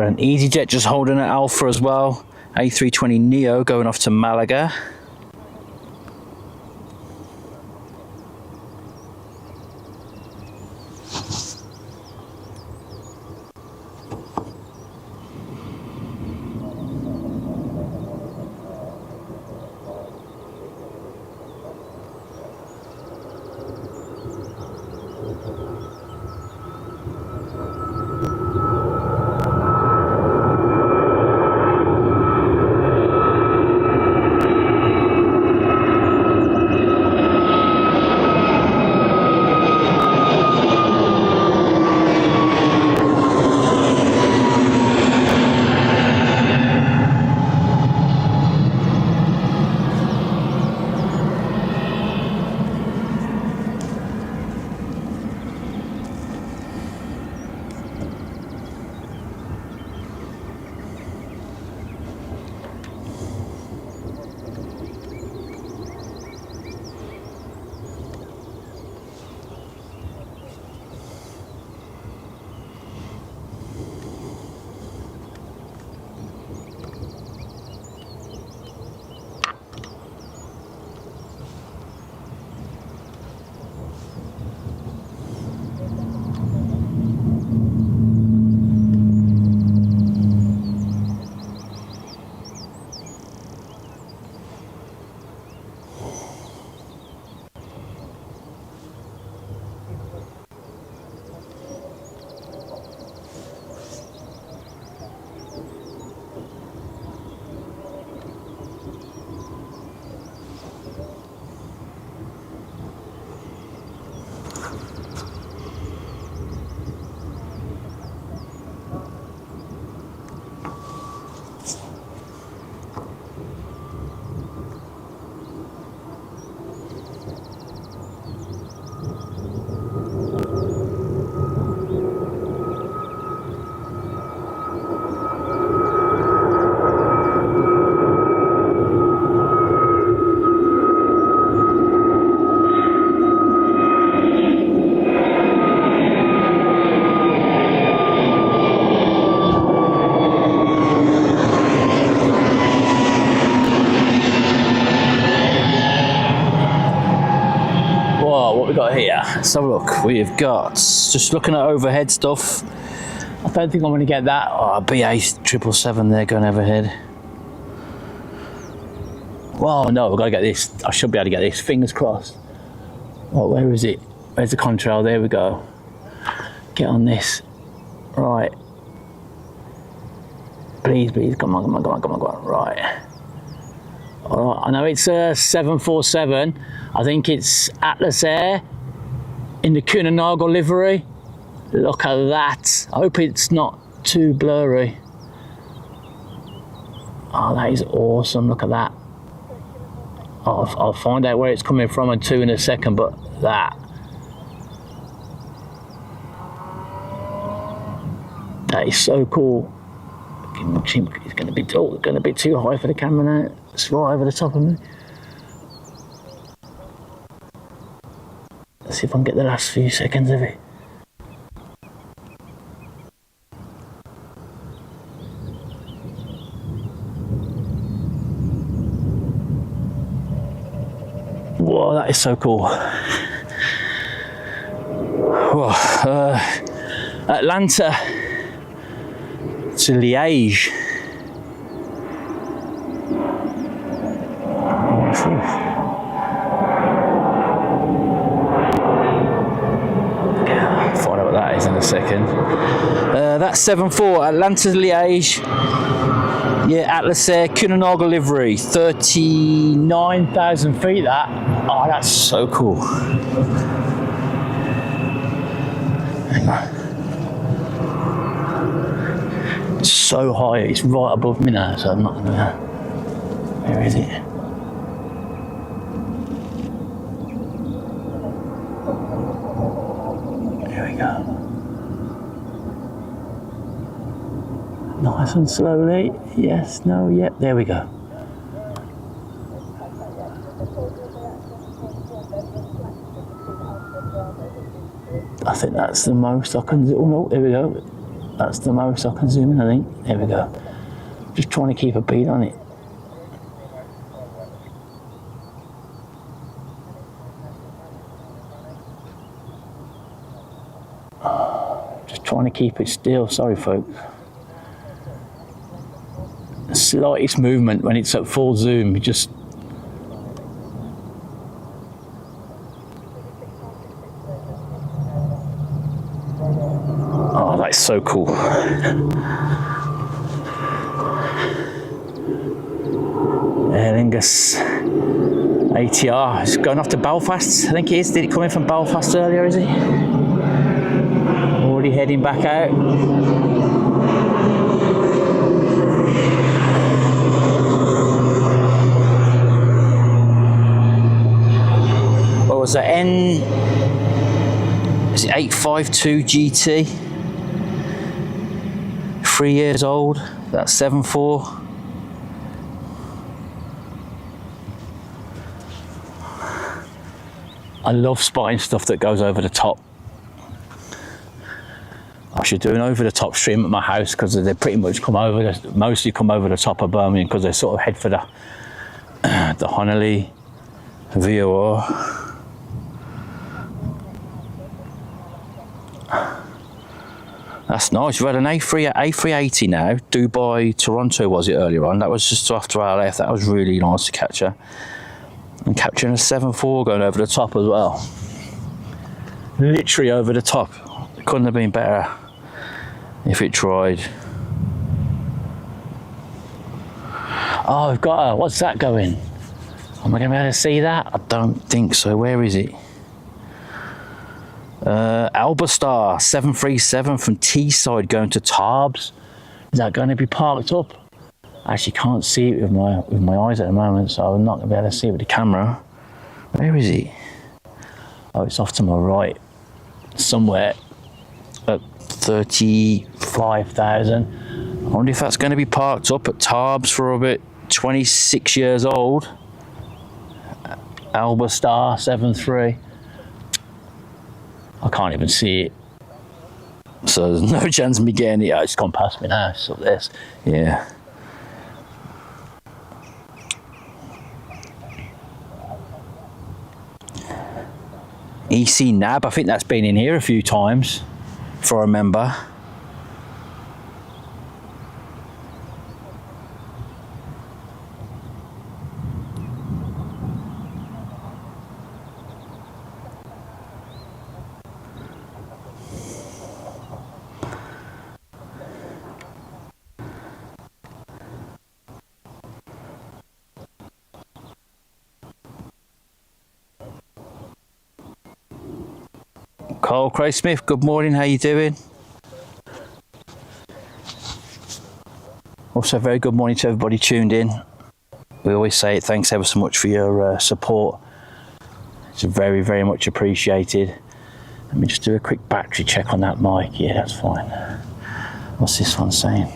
Got an EasyJet just holding at Alpha as well. A320neo going off to Malaga. Here, let's have a look. We've got, just looking at overhead stuff, I don't think I'm going to get that. Oh, BA 777 there going overhead. Well, no, we've got to get this. I should be able to get this, fingers crossed. Oh, where is it? Where's the contrail? There we go. Get on this. Right. Please, please, come on, come on, come on, come on, come on. Right. All right, I know it's a 747. I think it's Atlas Air in the Kunanaga livery. Look at that. I hope it's not too blurry. Oh, that is awesome. Look at that. I'll find out where it's coming from and two in a second, but that is so cool. It's going to be too high for the camera now. It's right over the top of me. Let's see if I can get the last few seconds of it. Whoa, that is so cool. Whoa, Atlanta to Liège. What's this? Find out what that is in a second. That's 7-4, Atlanta to Liège. Yeah, Atlas Air, Kunanaga livery, 39,000 feet that. Oh, that's so cool. Hang on. It's so high, it's right above me now, so I'm not gonna. Where is it? There we go. Nice and slowly. Yes, no, yep, there we go. I think that's the most I can do. Oh no, there we go. That's the most I can zoom in, I think. There we go. Just trying to keep a beat on it. Just trying to keep it still. Sorry, folks. The slightest movement when it's at full zoom, you just... Oh, that's so cool. Aer Lingus ATR is going off to Belfast, I think it is. Did it come in from Belfast earlier, is he? Already heading back out. What was that? Is it 852 GT? 3 years old. That's 7.4. I love spotting stuff that goes over the top. I should do an over the top stream at my house because they pretty much mostly come over the top of Birmingham because they sort of head for the Honolulu VOR. That's nice. We've had an A380 now. Dubai, Toronto was it earlier on? That was just after I left. That was really nice to capture. And capturing a 7.4 going over the top as well. Literally over the top. It couldn't have been better if it tried. Oh, I've got a, what's that going? Am I going to be able to see that? I don't think so. Where is it? Albastar 737 from Teesside going to Tarbes. Is that going to be parked up? I actually can't see it with my eyes at the moment, so I'm not going to be able to see it with the camera. Where is he? Oh, it's off to my right. Somewhere at 35,000. I wonder if that's going to be parked up at Tarbes for a bit. 26 years old. Albastar 73. I can't even see it. So there's no chance of me getting it. Oh, it's gone past me now. So this, yeah. EC Nab, I think that's been in here a few times, if I remember. Carl Craig Smith, good morning, how you doing? Also, very good morning to everybody tuned in. We always say it, thanks ever so much for your support. It's very, very much appreciated. Let me just do a quick battery check on that mic. Yeah, that's fine. What's this one saying?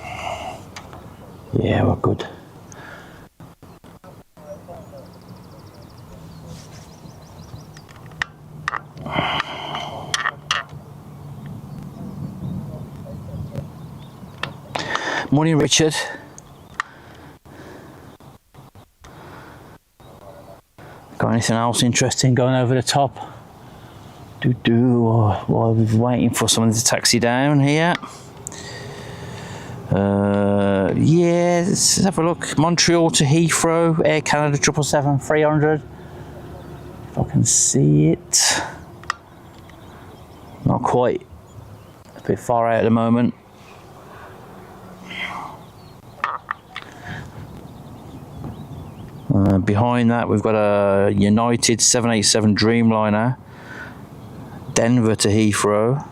Yeah, we're good. Morning, Richard. Got anything else interesting going over the top? While we're waiting for someone to taxi down here. Yeah, let's have a look. Montreal to Heathrow, Air Canada 777-300. If I can see it. Not quite. A bit far out at the moment. Behind that, we've got a United 787 Dreamliner, Denver to Heathrow.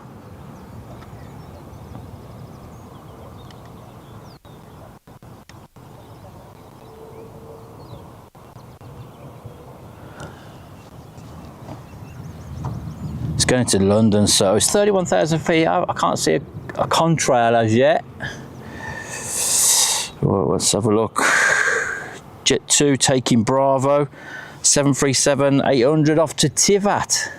It's going to London, so it's 31,000 feet. I can't see a contrail as yet. Well, let's have a look. Jet 2 taking Bravo, 737-800 off to Tivat.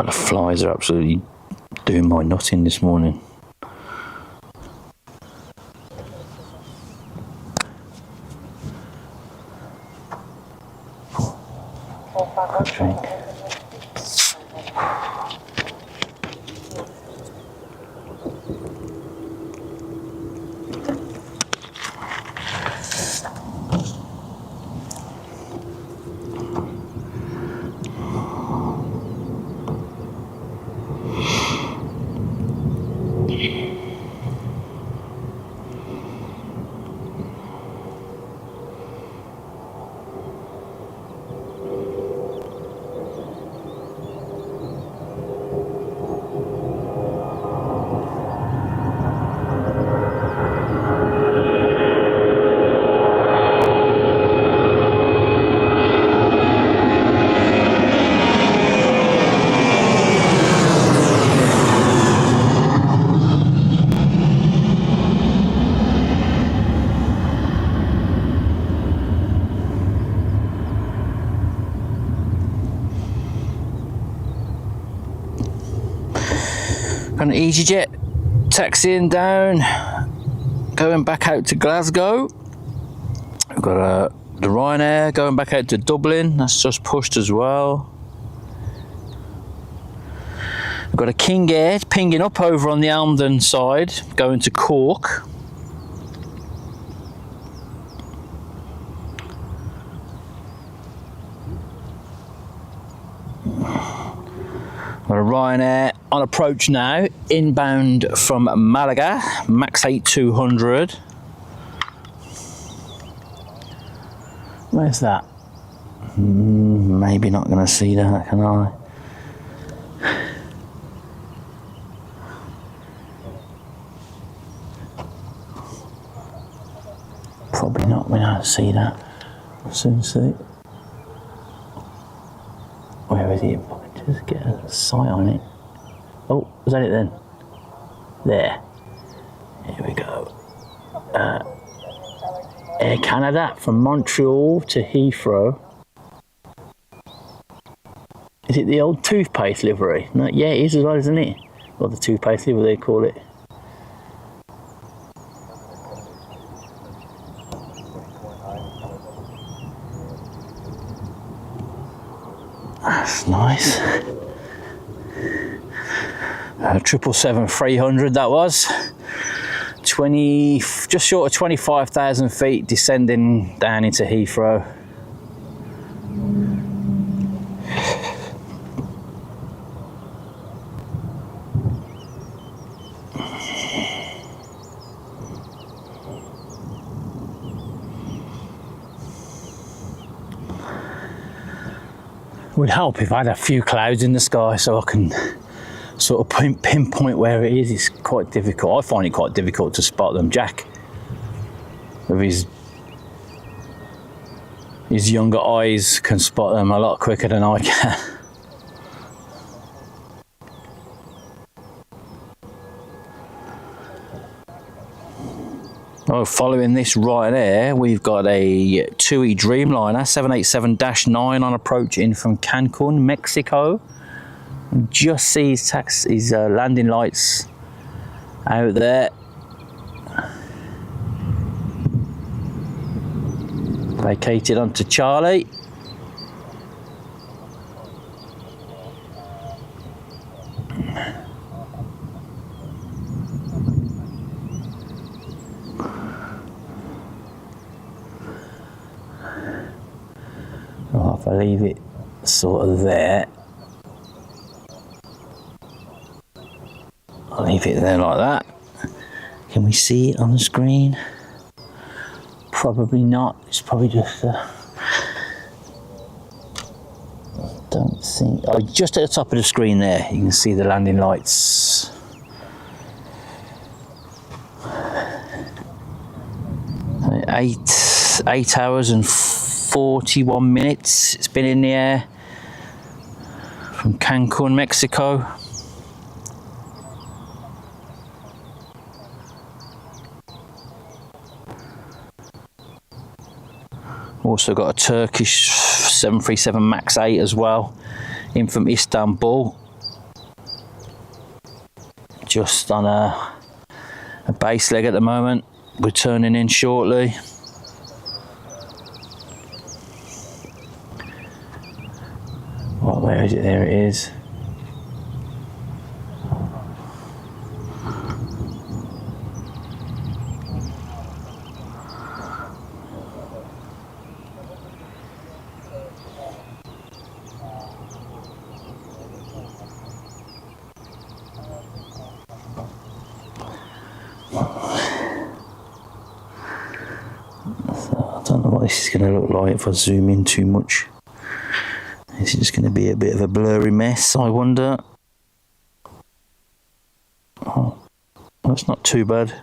Oh, the flies are absolutely doing my nutting this morning. Quick drink. Got an EasyJet taxiing down, going back out to Glasgow. We've got the Ryanair going back out to Dublin, that's just pushed as well. We've got a King Air pinging up over on the Almden side, going to Cork. Got a Ryanair on approach now, inbound from Malaga, max 8200. Where's that? Maybe not going to see that, can I? Probably not, we don't see that. We'll soon see. Where is it? Just get a sight on it. Oh, was that it then? There. Here we go. Air Canada from Montreal to Heathrow. Is it the old toothpaste livery? No, yeah, it is as well, isn't it? Or the toothpaste livery they call it. That's nice. 777-300 that was. 20, just short of 25,000 feet descending down into Heathrow. Would help if I had a few clouds in the sky so I can sort of pinpoint where it is. It's quite difficult. I find it quite difficult to spot them. Jack, with his younger eyes, can spot them a lot quicker than I can. Oh, following this right there, we've got a TUI Dreamliner 787-9 on approach in from Cancun, Mexico. Just see his landing lights out there. Vacated onto Charlie. Oh, if I leave it sort of there, I'll leave it there like that. Can we see it on the screen? Probably not. It's probably just don't think. Oh, just at the top of the screen there, you can see the landing lights. Eight hours and 41 minutes it's been in the air from Cancun, Mexico. Also got a Turkish 737 MAX 8 as well, in from Istanbul. just on a base leg at the moment. We're turning in shortly. Well, where is it? There it is. I don't know what this is going to look like if I zoom in too much. Is it just going to be a bit of a blurry mess, I wonder? Oh, that's not too bad.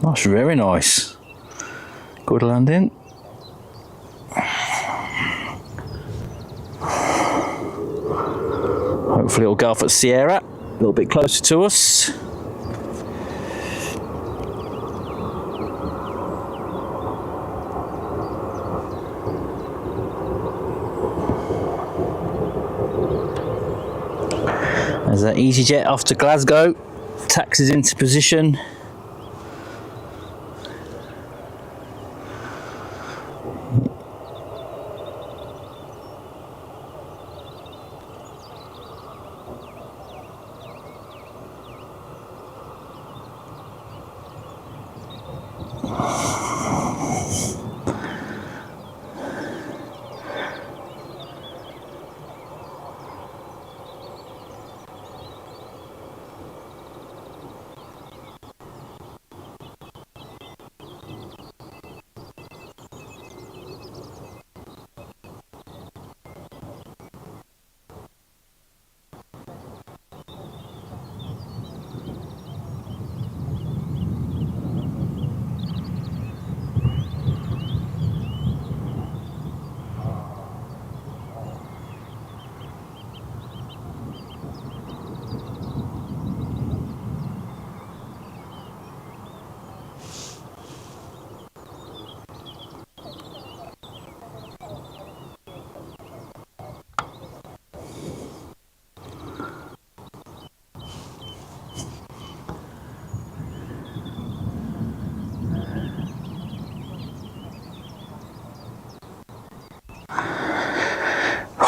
That's very nice. Good landing. Hopefully it'll go off at Sierra, a little bit closer to us. There's that EasyJet off to Glasgow, taxis into position.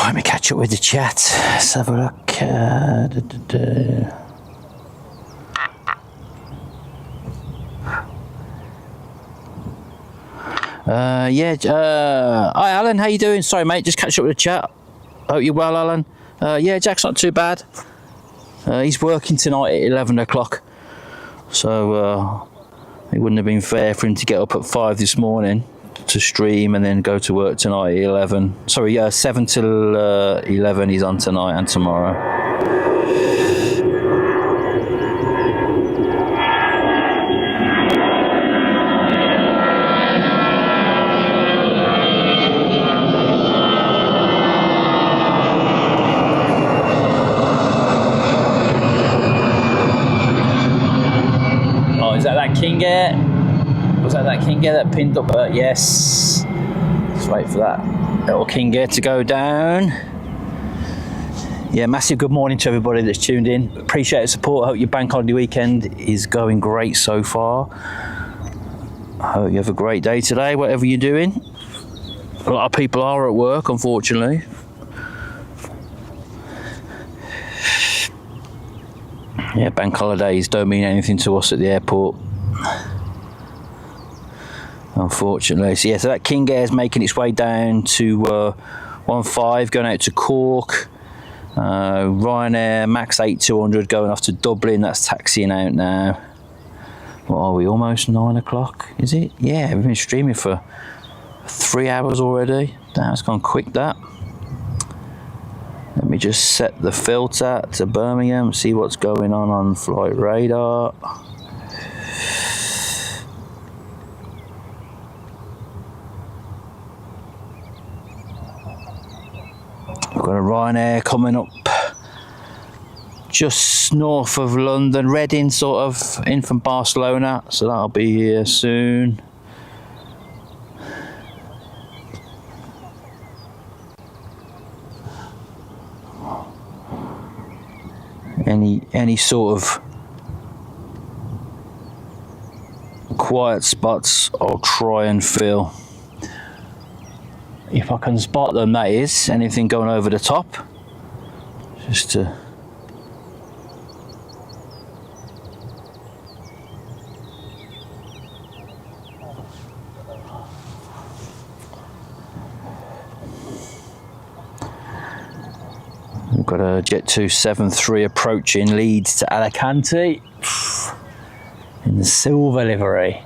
Let me catch up with the chat. Let's have a look. Hi Alan, how you doing? Sorry mate, just catch up with the chat. Hope you're well, Alan. Yeah, Jack's not too bad. He's working tonight at 11 o'clock. So it wouldn't have been fair for him to get up at 5 this morning to stream and then go to work tonight at 11. Sorry, 7 till 11 he's on tonight and tomorrow. Oh, is that King Air? Was that King Air that pinned up? Yes. Let's wait for that little King Air to go down. Yeah, massive good morning to everybody that's tuned in. Appreciate the support. I hope your bank holiday weekend is going great so far. I hope you have a great day today, whatever you're doing. A lot of people are at work, unfortunately. Yeah, bank holidays don't mean anything to us at the airport, unfortunately. So yeah, so that King Air is making its way down to 15, going out to Cork. Ryanair Max 8200 going off to Dublin. That's taxiing out now. What are we, almost 9 o'clock, is it? Yeah, we've been streaming for 3 hours already. Damn, it's gone quick, that. Let me just set the filter to Birmingham, see what's going on flight radar. We've got a Ryanair coming up just north of London, Reading, sort of in from Barcelona, so that'll be here soon. Any sort of quiet spots I'll try and fill. If I can spot them, that is. Anything going over the top. Just to... We've got a Jet 273 approaching Leeds to Alicante in the silver livery.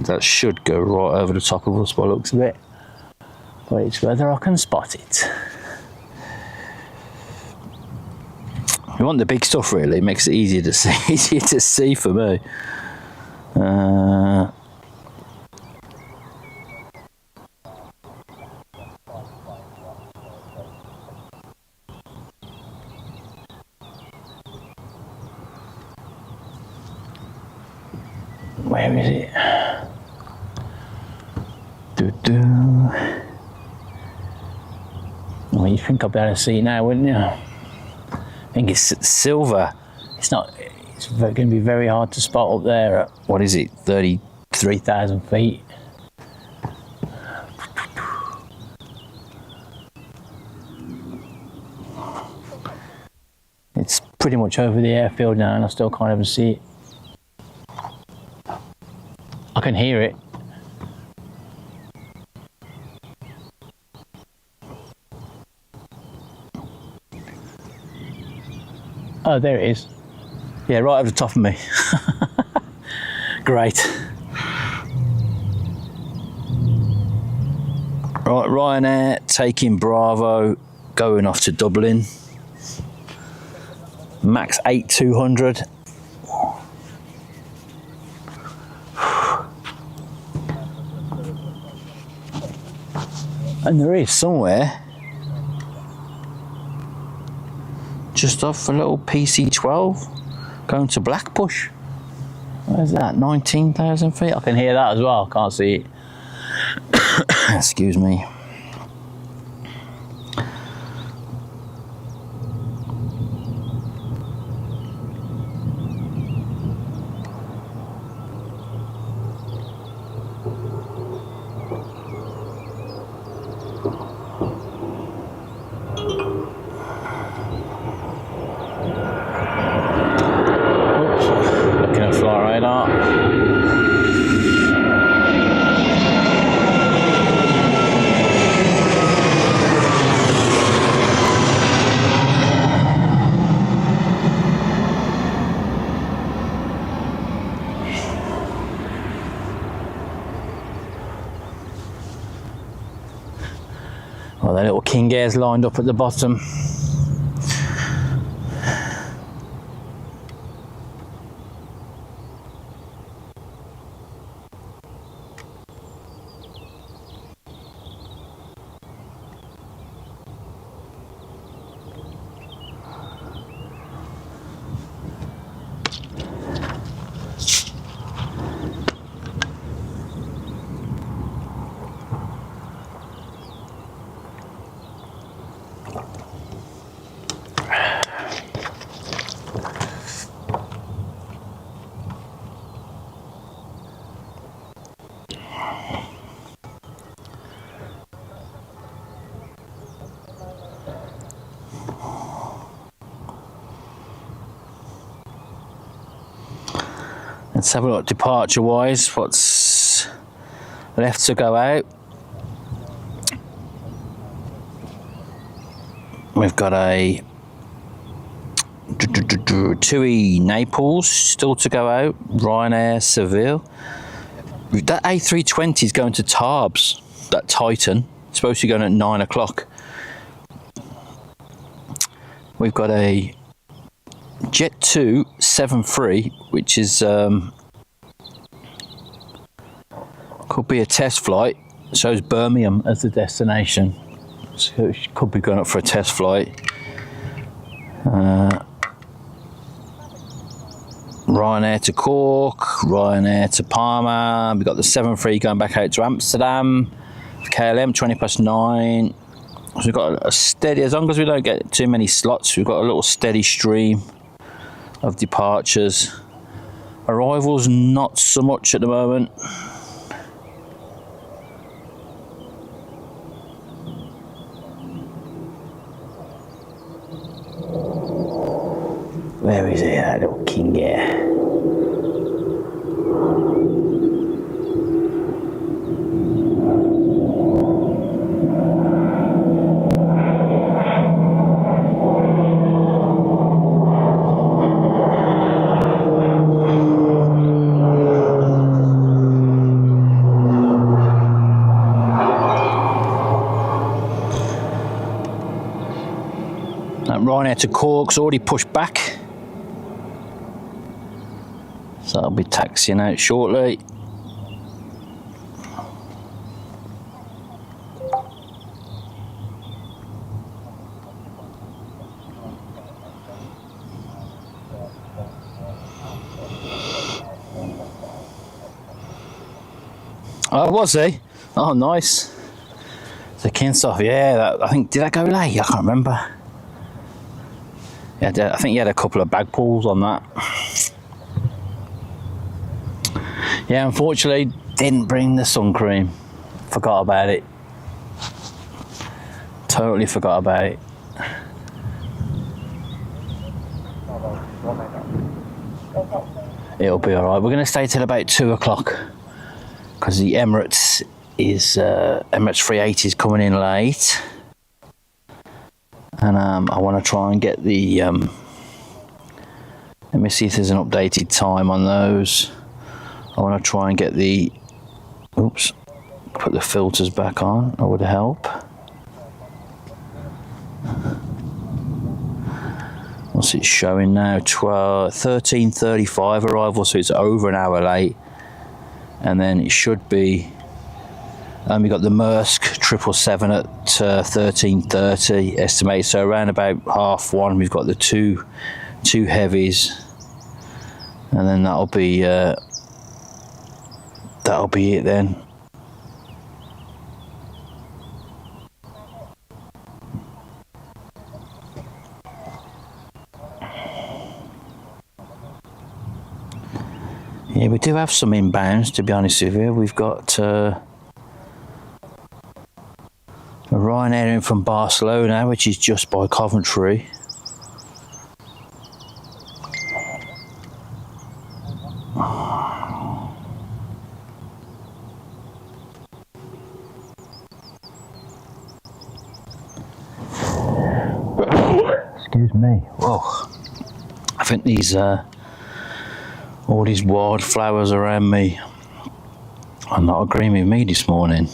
That should go right over the top of us by the looks of it, but it's whether I can spot it. We want the big stuff, really. It makes it easier to see, easier to see for me. Where is it? Well, you think I'll be able to see it now, wouldn't you? I think it's silver. It's not. It's going to be very hard to spot up there at, what is it, 33,000 feet. It's pretty much over the airfield now, and I still can't even see it. I can hear it. Oh, there it is. Yeah, right over the top of me. Great. Right, Ryanair taking Bravo, going off to Dublin. Max 8200. And there is somewhere just off a little PC-12 going to Blackpush. Where's that? 19,000 feet? I can hear that as well. Can't see it. Excuse me. Well, the little King Airs lined up at the bottom. Let's have a look departure wise, what's left to go out. We've got a TUI Naples still to go out. Ryanair Seville. That A320 is going to Tarbes. That Titan. It's supposed to be going at 9 o'clock. We've got a Jet 2 73, which is could be a test flight. Shows Birmingham as the destination, so it could be going up for a test flight. Ryanair to Cork, Ryanair to Parma. We've got the 73 going back out to Amsterdam. KLM 9:20. So we've got a steady, as long as we don't get too many slots, we've got a little steady stream of departures. Arrivals, not so much at the moment. Where is it, that little king here? Ryanair to Cork's already pushed back. So I'll be taxiing out shortly. Oh, was he? Oh, nice. The Kinsoff, yeah. I think, did I go late? I can't remember. Yeah, I think you had a couple of bag pulls on that. Yeah, unfortunately, didn't bring the sun cream. Forgot about it. Totally forgot about it. It'll be all right. We're going to stay till about 2 o'clock because the Emirates is Emirates 380 is coming in late. And I want to try and get the let me see if there's an updated time on those. I want to try and get the oops, put the filters back on. That would help. What's it showing now? 13:35 arrival, so it's over an hour late. And then it should be we got the Maersk 777 at 13:30 estimated, so around about 1:30 we've got the two heavies, and then that'll be it then. Yeah, we do have some inbounds, to be honest with you. We've got a Ryanair in from Barcelona, which is just by Coventry. Excuse me. Whoa. I think these all these wildflowers around me are not agreeing with me this morning.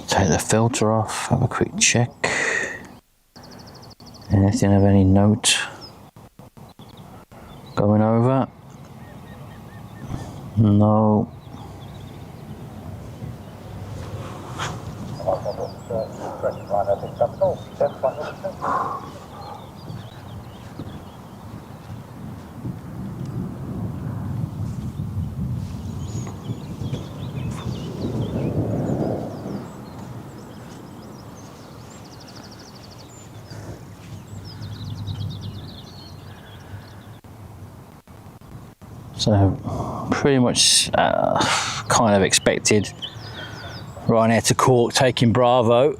Take the filter off, have a quick check. Anything of any note going over? No. So pretty much kind of expected Ryanair to Cork taking Bravo.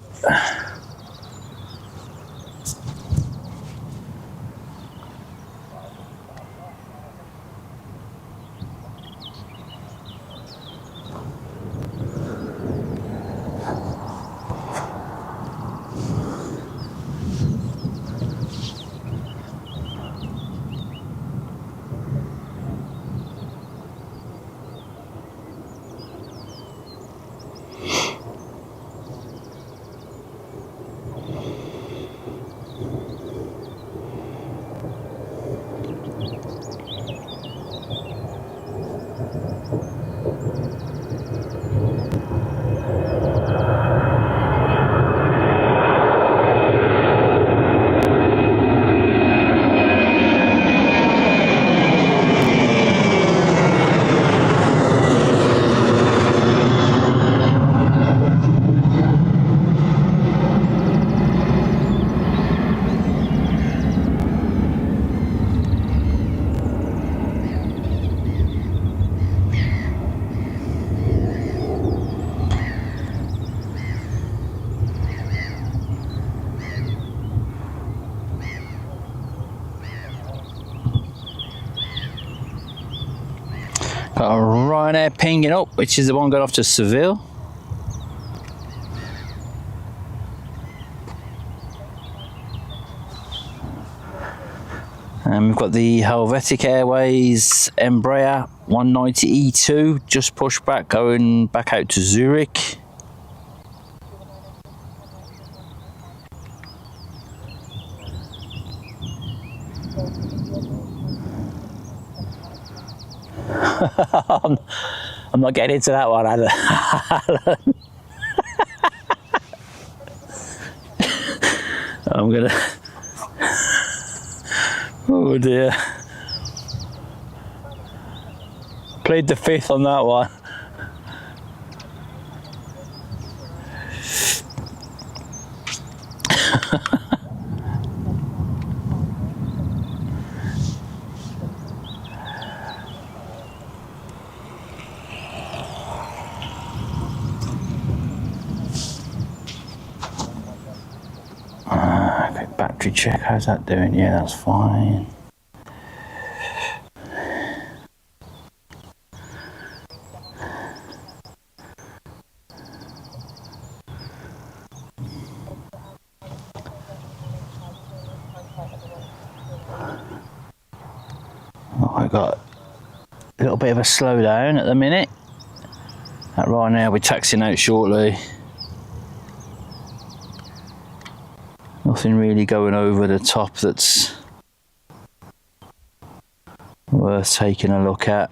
Got a Ryanair pinging up, which is the one going off to Seville. And we've got the Helvetic Airways Embraer 190E2 just pushed back, going back out to Zurich. I'm not getting into that one, Alan. I'm gonna. Oh dear. Played the fifth on that one. Okay, battery check, how's that doing? Yeah, that's fine. Oh, I got a little bit of a slowdown at the minute. That Ryanair, we're taxiing out shortly. Nothing really going over the top that's worth taking a look at.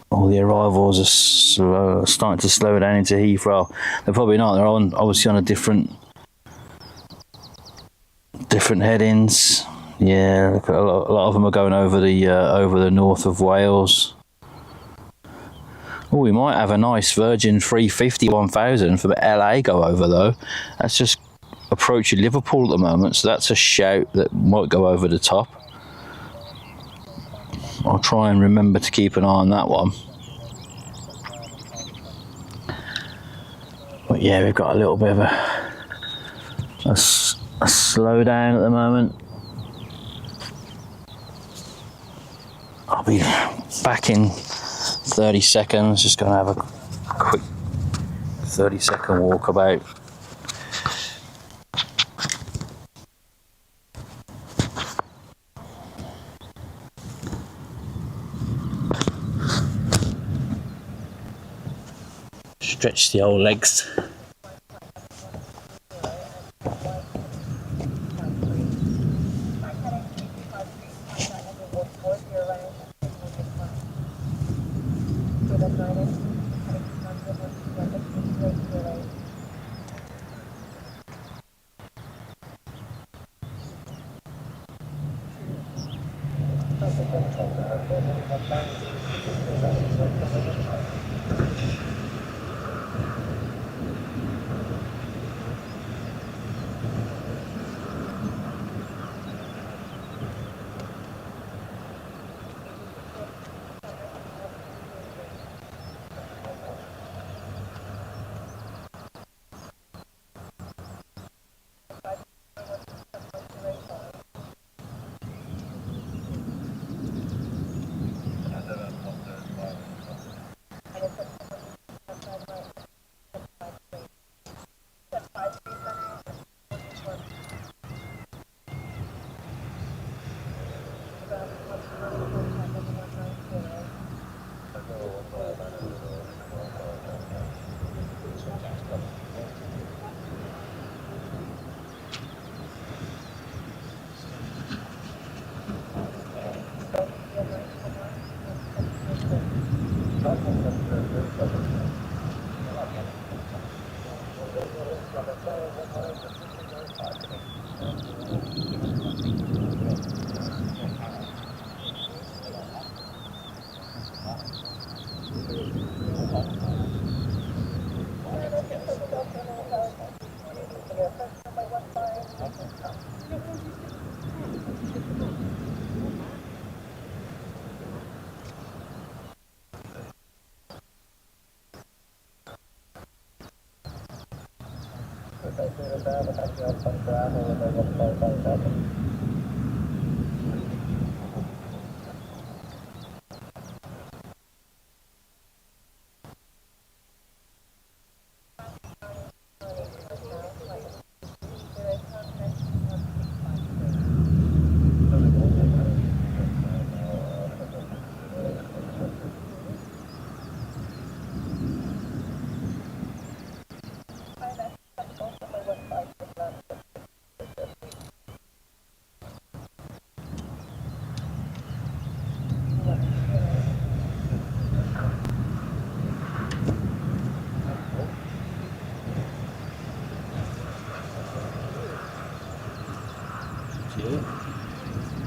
All the arrivals are slow, starting to slow down into Heathrow. They're probably not. They're obviously on a different headings. Yeah, look at a lot of them are going over the north of Wales. Oh, we might have a nice Virgin 350 1000 from LA go over though. That's just approaching Liverpool at the moment, so that's a shout that might go over the top. I'll try and remember to keep an eye on that one. But yeah, we've got a little bit of a slowdown at the moment. I'll be back in 30 seconds. Just going to have a quick 30-second walkabout. Stretch the old legs.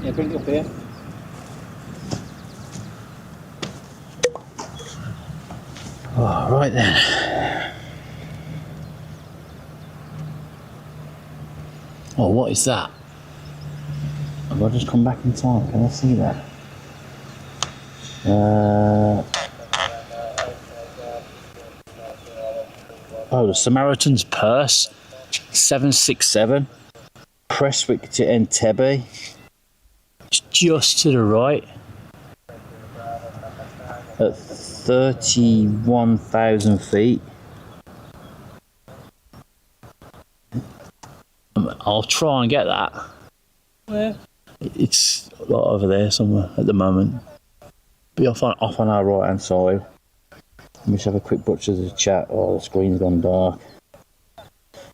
Yeah, bring it up here. Oh, right then. Oh, what is that? Have I just come back in time? Can I see that? Oh, the Samaritan's Purse, 767, Prestwick to Entebbe. It's just to the right, at 31,000 feet. I'll try and get that. Where? It's right over there somewhere at the moment. Be off on our right hand side. Let me just have a quick butcher of the chat. Oh, the screen's gone dark.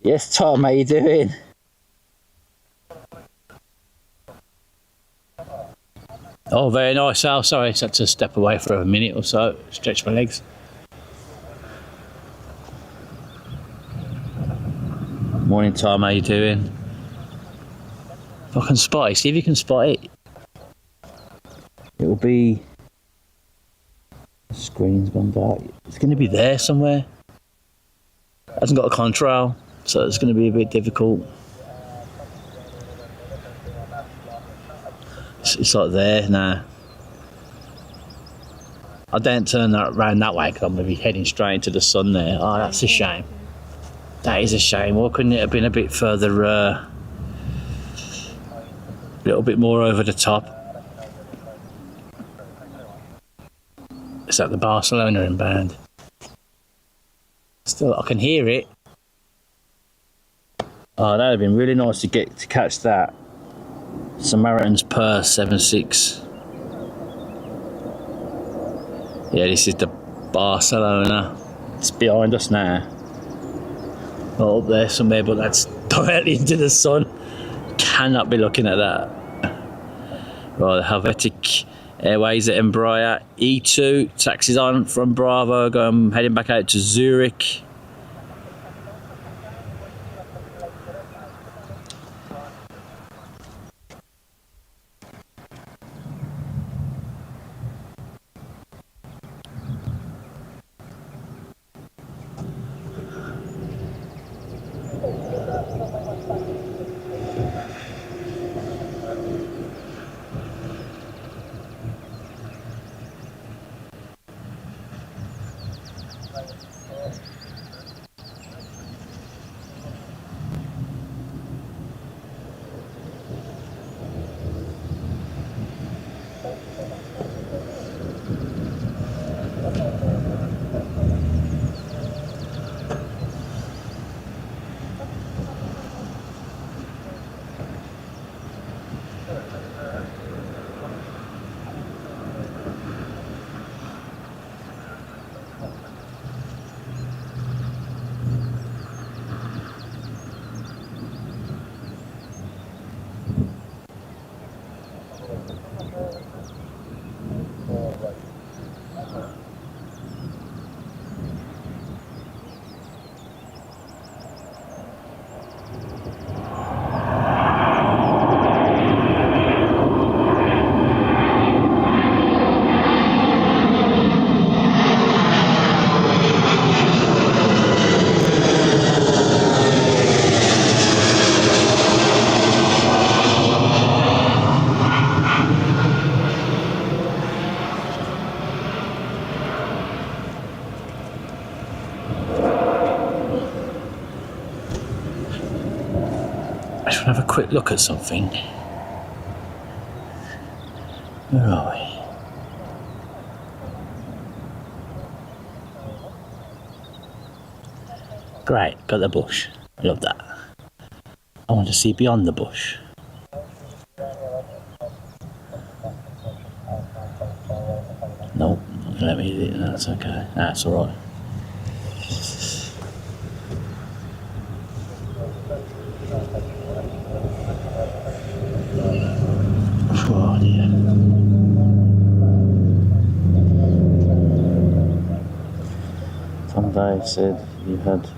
Yes, Tom, how you doing? Oh, very nice, Al. Sorry, I just had to step away for a minute or so, stretch my legs. Morning, Tom, how you doing? If I can spot it, see if you can spot it. It will be... The screen's gone dark. It's going to be there somewhere. It hasn't got a contrail, so it's going to be a bit difficult. It's like there now. I don't turn that round that way because I'm going to be heading straight into the sun there. Oh, that's a shame. That is a shame. Why couldn't it have been a bit further, a little bit more over the top? Is that the Barcelona inbound? Still, I can hear it. Oh, that would have been really nice to catch that. Samaritan's Purse 76. Yeah, this is the Barcelona. It's behind us now. Not up there somewhere, but that's directly into the sun. Cannot be looking at that. Right, Helvetic Airways at Embraer E2 taxis on from Bravo. I'm heading back out to Zurich. quick look at something. Where are we? Great, got the bush. I love that. I want to see beyond the bush. Nope, not gonna let me do it. That's okay. That's alright. Oh dear. Tom Dave said you had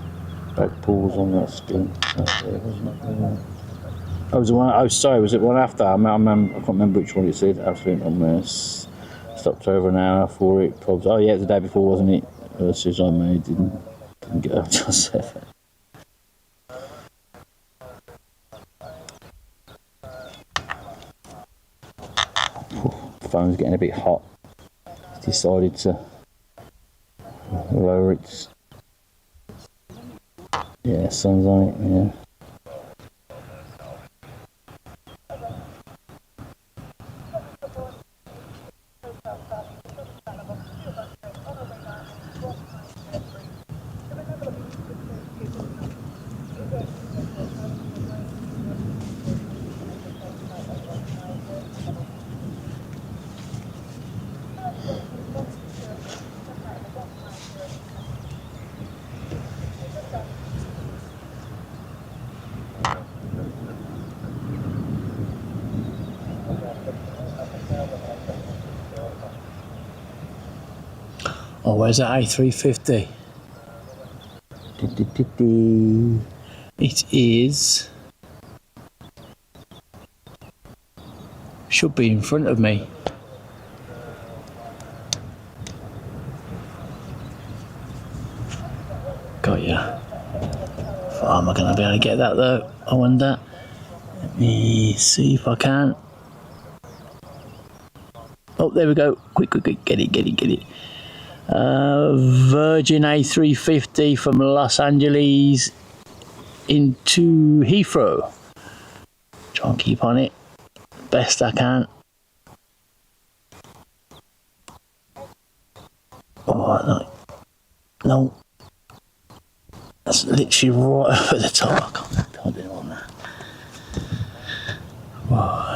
back pulls on that screen. Oh, was it one? Oh, sorry, was it one after? I can't remember which one it said. Absolutely on this. Stopped over an hour for it. Probably. Oh yeah, it was the day before, wasn't it? Versus I made didn't get up till 7. The phone's getting a bit hot. It's decided to lower its. Yeah, sun's on it. Yeah. Oh, where's that A350? It is. Should be in front of me. Got ya. Oh, am I going to be able to get that though? I wonder. Let me see if I can. Oh, there we go. Quick, get it. Virgin A350 from Los Angeles into Heathrow. Try and keep on it best I can. Oh no, that's literally right over the top. I can't do it on that. Whoa.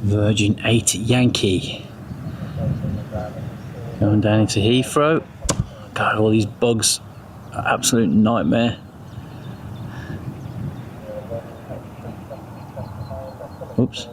Virgin 8 Yankee. Going down into Heathrow. God, all these bugs. Absolute nightmare. Oops.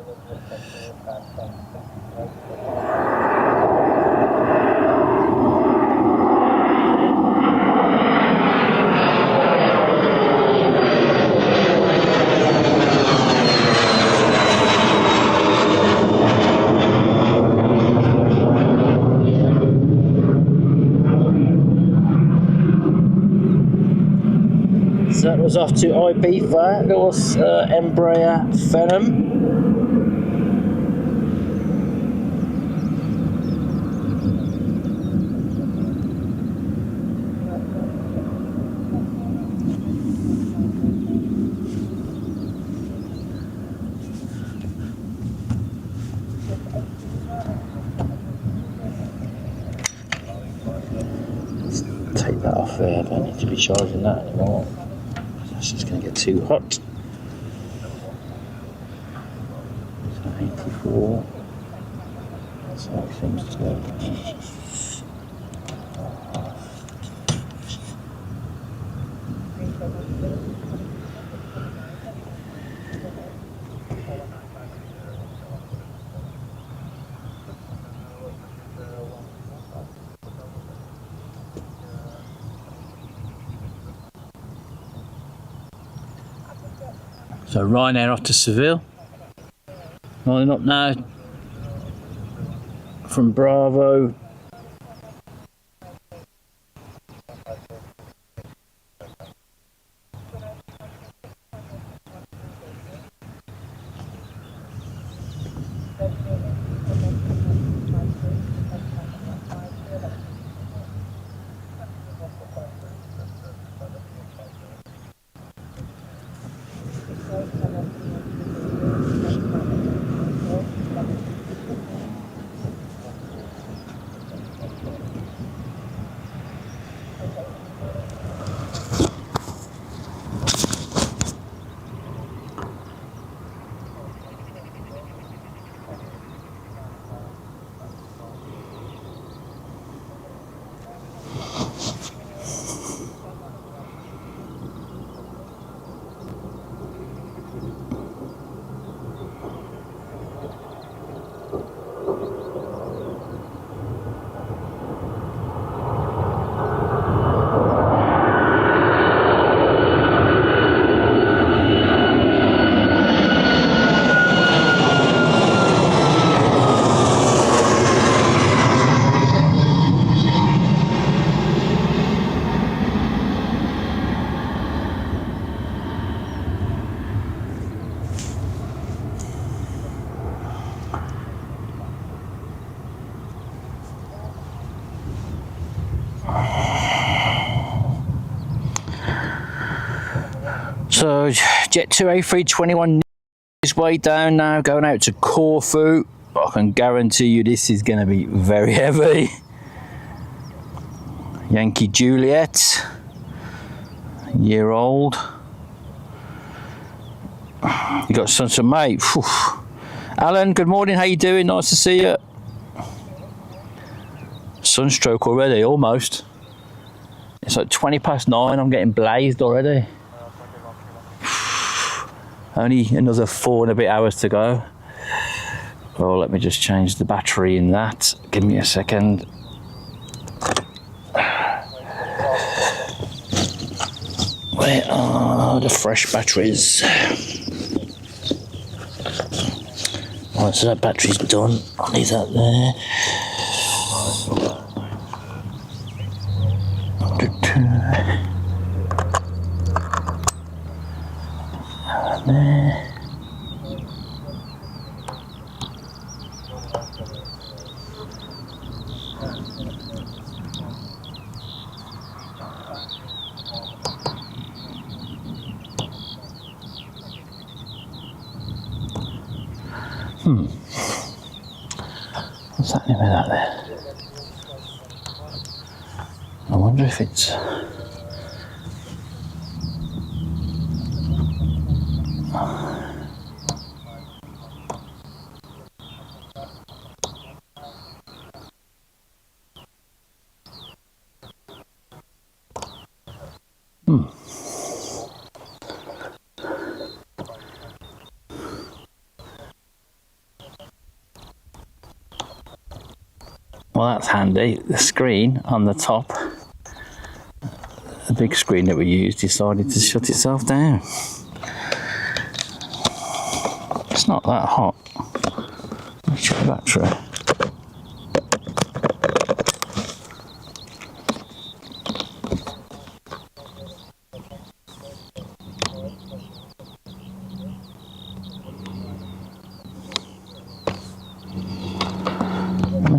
So that was off to Ibiza, little Embraer Phenom. Let's take that off there, I don't need to be charging that anymore. It's just going to get too hot. So 84. That's how it seems to go. So Ryanair off to Seville. Lining up now from Bravo. So Jet 2 A321 is way down now, going out to Corfu. I can guarantee you this is going to be very heavy. Yankee Juliet, year old. You got some mate. Whew. Alan, good morning. How you doing? Nice to see you. Sunstroke already, almost. It's like 9:20. I'm getting blazed already. Only another 4 and a bit hours to go. Oh, let me just change the battery in that. Give me a second. Where are the fresh batteries? Right, so that battery's done. I'll leave that there. There. What's happening with that there? I wonder if it's... Well, that's handy. The screen on the top, the big screen that we used, decided to shut itself down. It's not that hot. Let's check the battery.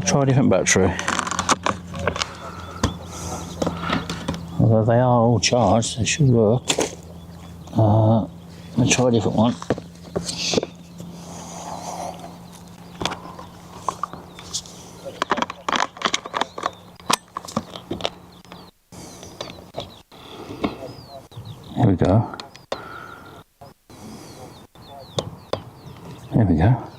Try a different battery. Although they are all charged, they should work. Let's try a different one. Here we go. There we go.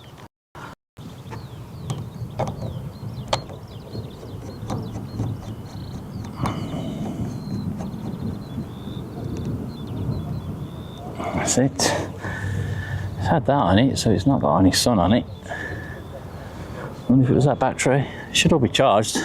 That's it. It's had that on it, so it's not got any sun on it. I wonder if it was that battery. It should all be charged.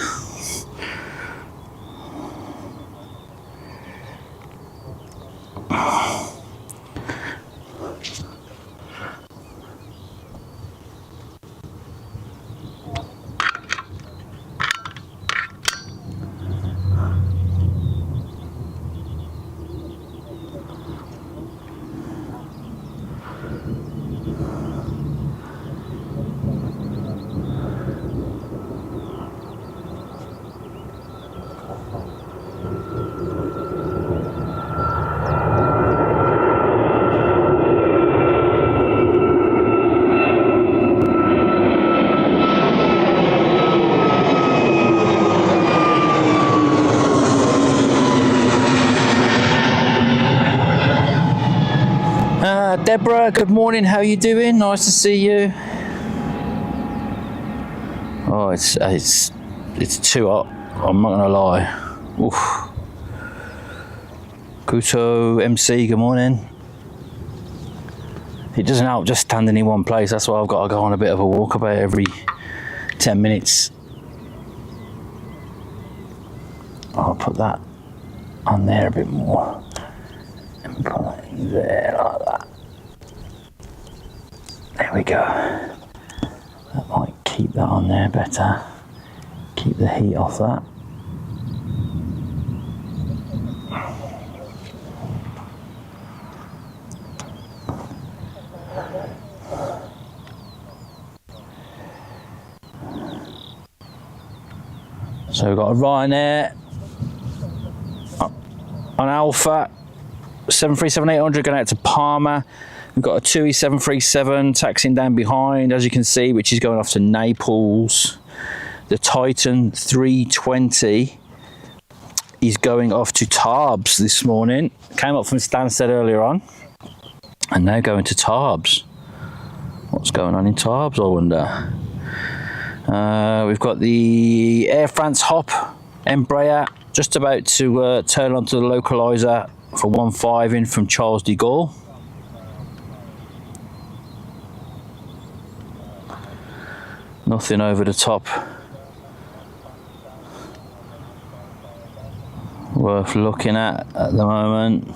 Deborah, good morning. How are you doing? Nice to see you. Oh, it's too hot. I'm not gonna lie. Oof. Kuto MC, good morning. It doesn't help just standing in one place. That's why I've got to go on a bit of a walk about every 10 minutes. I'll put that on there a bit more. And put that in there like that. There we go. That might keep that on there better. Keep the heat off that. So we've got a Ryanair on Alpha 737-800 going out to Palma. We've got a TUI 737 taxiing down behind, as you can see, which is going off to Naples. The Titan 320 is going off to Tarbes this morning. Came up from Stansted earlier on, and now going to Tarbes. What's going on in Tarbes, I wonder? We've got the Air France Hop Embraer just about to turn onto the localizer for 1.5 in from Charles de Gaulle. Nothing over the top worth looking at the moment.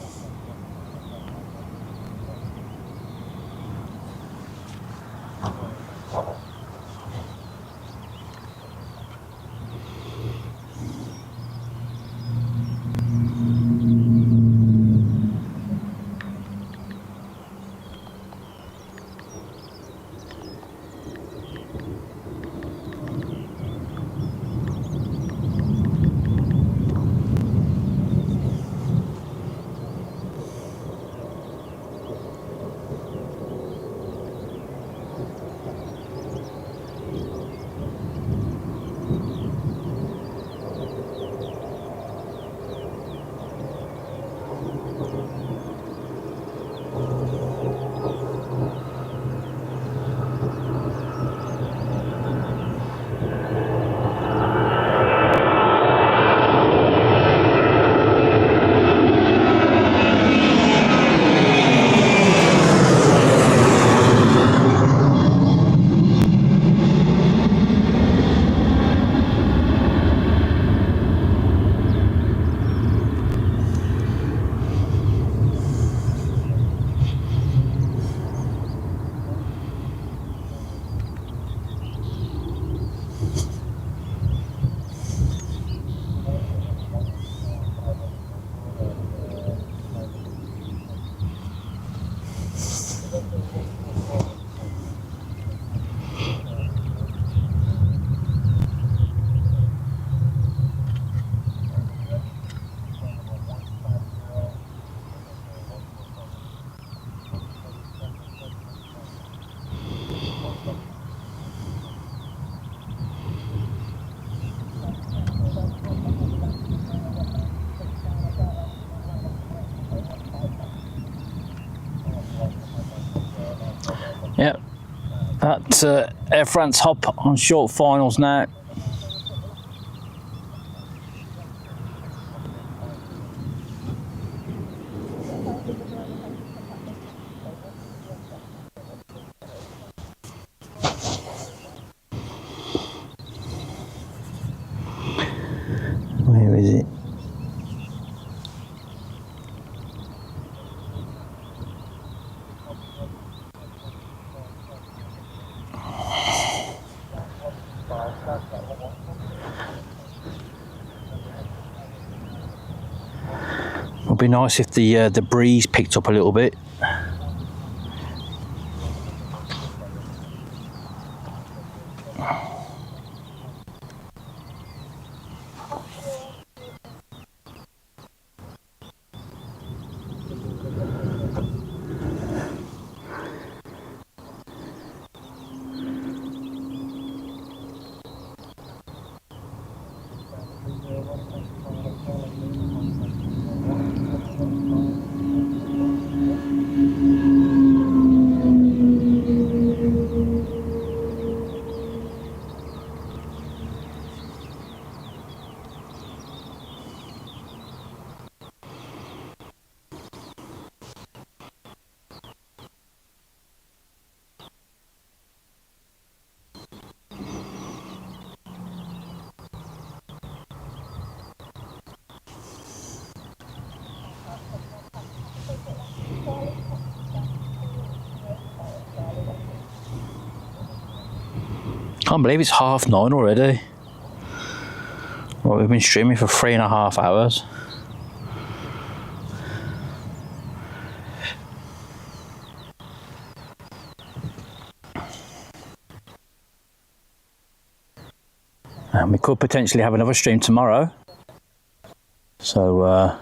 Yep, that Air France Hop on short finals now. Where is it? Would be nice if the breeze picked up a little bit. Can't believe it's 9:30 already. Well, we've been streaming for 3.5 hours. And we could potentially have another stream tomorrow. So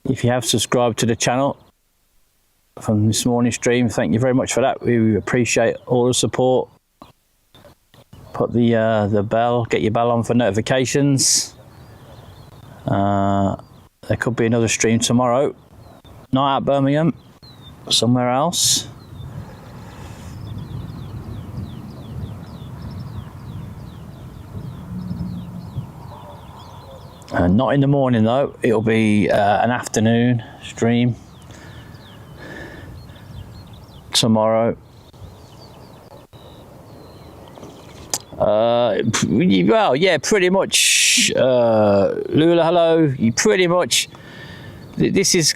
if you have subscribed to the channel from this morning's stream, thank you very much for that. We appreciate all the support. Put the bell, get your bell on for notifications. There could be another stream tomorrow. Not at Birmingham, somewhere else. Not in the morning though, it'll be an afternoon stream tomorrow. Well, yeah, pretty much. Lula, hello. You pretty much. This is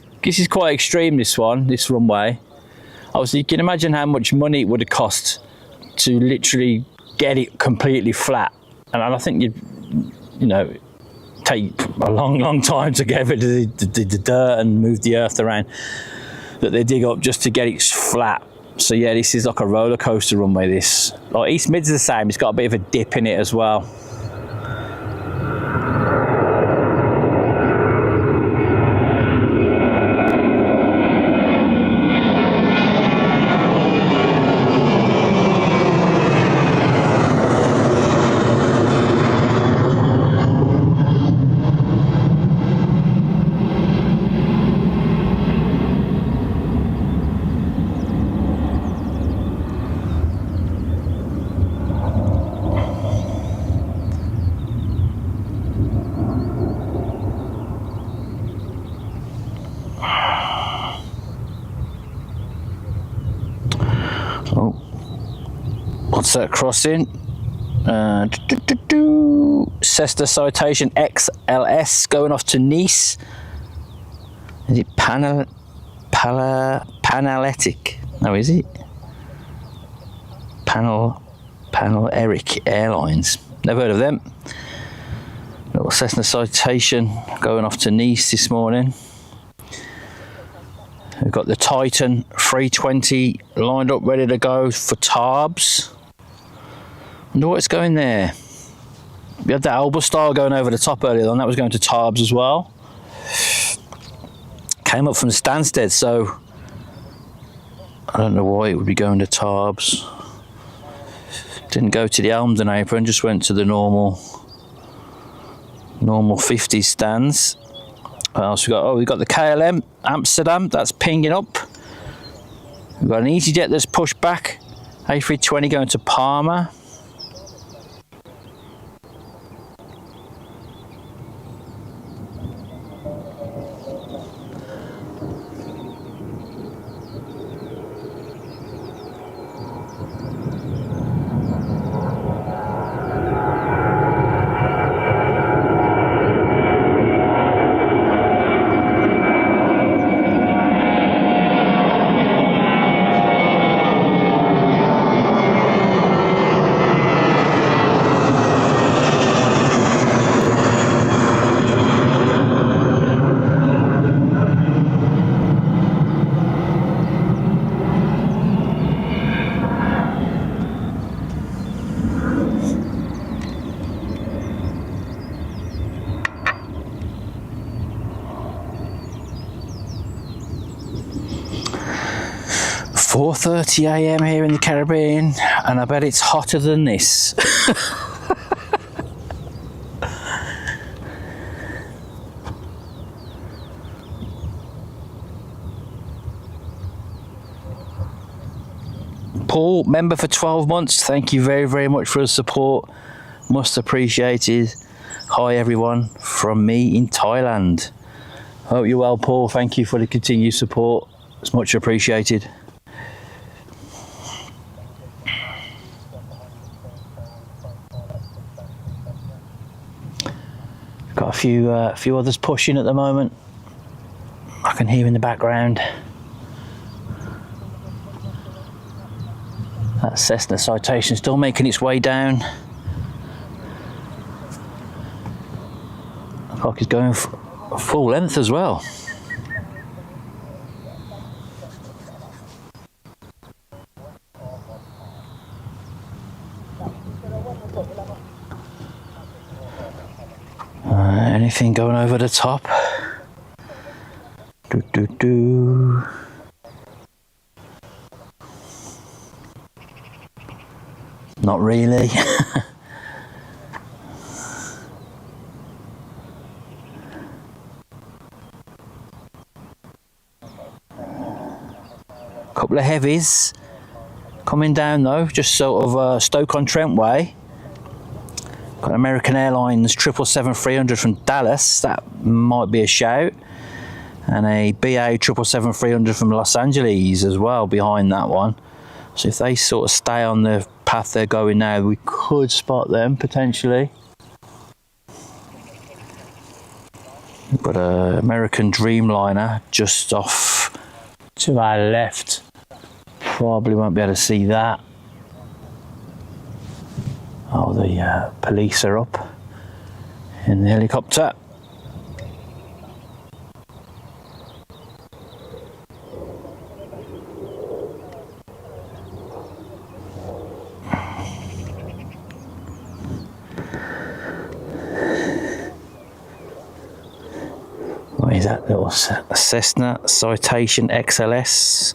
quite extreme. This runway. Obviously, you can imagine how much money it would have cost to literally get it completely flat, and I think you know. Take a long time to get rid of the dirt and move the earth around that they dig up just to get it flat. So yeah, this is like a roller coaster runway. This, like East Mid's the same. It's got a bit of a dip in it as well. What's that crossing? Cessna Citation XLS going off to Nice. Is it Panaletic? No, is it? Panel Eric Airlines. Never heard of them. Little Cessna Citation going off to Nice this morning. We've got the Titan 320 lined up, ready to go for Tarbes. Wonder what's going there. We had that Alba Star going over the top earlier on. That was going to Tarbes as well. Came up from Stansted, so I don't know why it would be going to Tarbes. Didn't go to the Elmsden apron, just went to the normal 50s stands. What else we got? Oh, we got the KLM Amsterdam, that's pinging up. We've got an EasyJet that's pushed back. A320 going to Parma. .30 AM here in the Caribbean, and I bet it's hotter than this. Paul, member for 12 months, thank you very, very much for the support. Much appreciated. Hi everyone from me in Thailand. Hope you're well, Paul. Thank you for the continued support. It's much appreciated. Got a few others pushing at the moment. I can hear in the background. That Cessna Citation still making its way down. Looks like he's going full length as well. Anything going over the top? Not really. Couple of heavies coming down though, just sort of Stoke-on-Trent way. Got American Airlines 777-300 from Dallas, that might be a shout. And a BA 777-300 from Los Angeles as well behind that one. So if they sort of stay on the path they're going now, we could spot them potentially. But American Dreamliner just off to our left. Probably won't be able to see that. Oh, the police are up in the helicopter. What is that little Cessna Citation XLS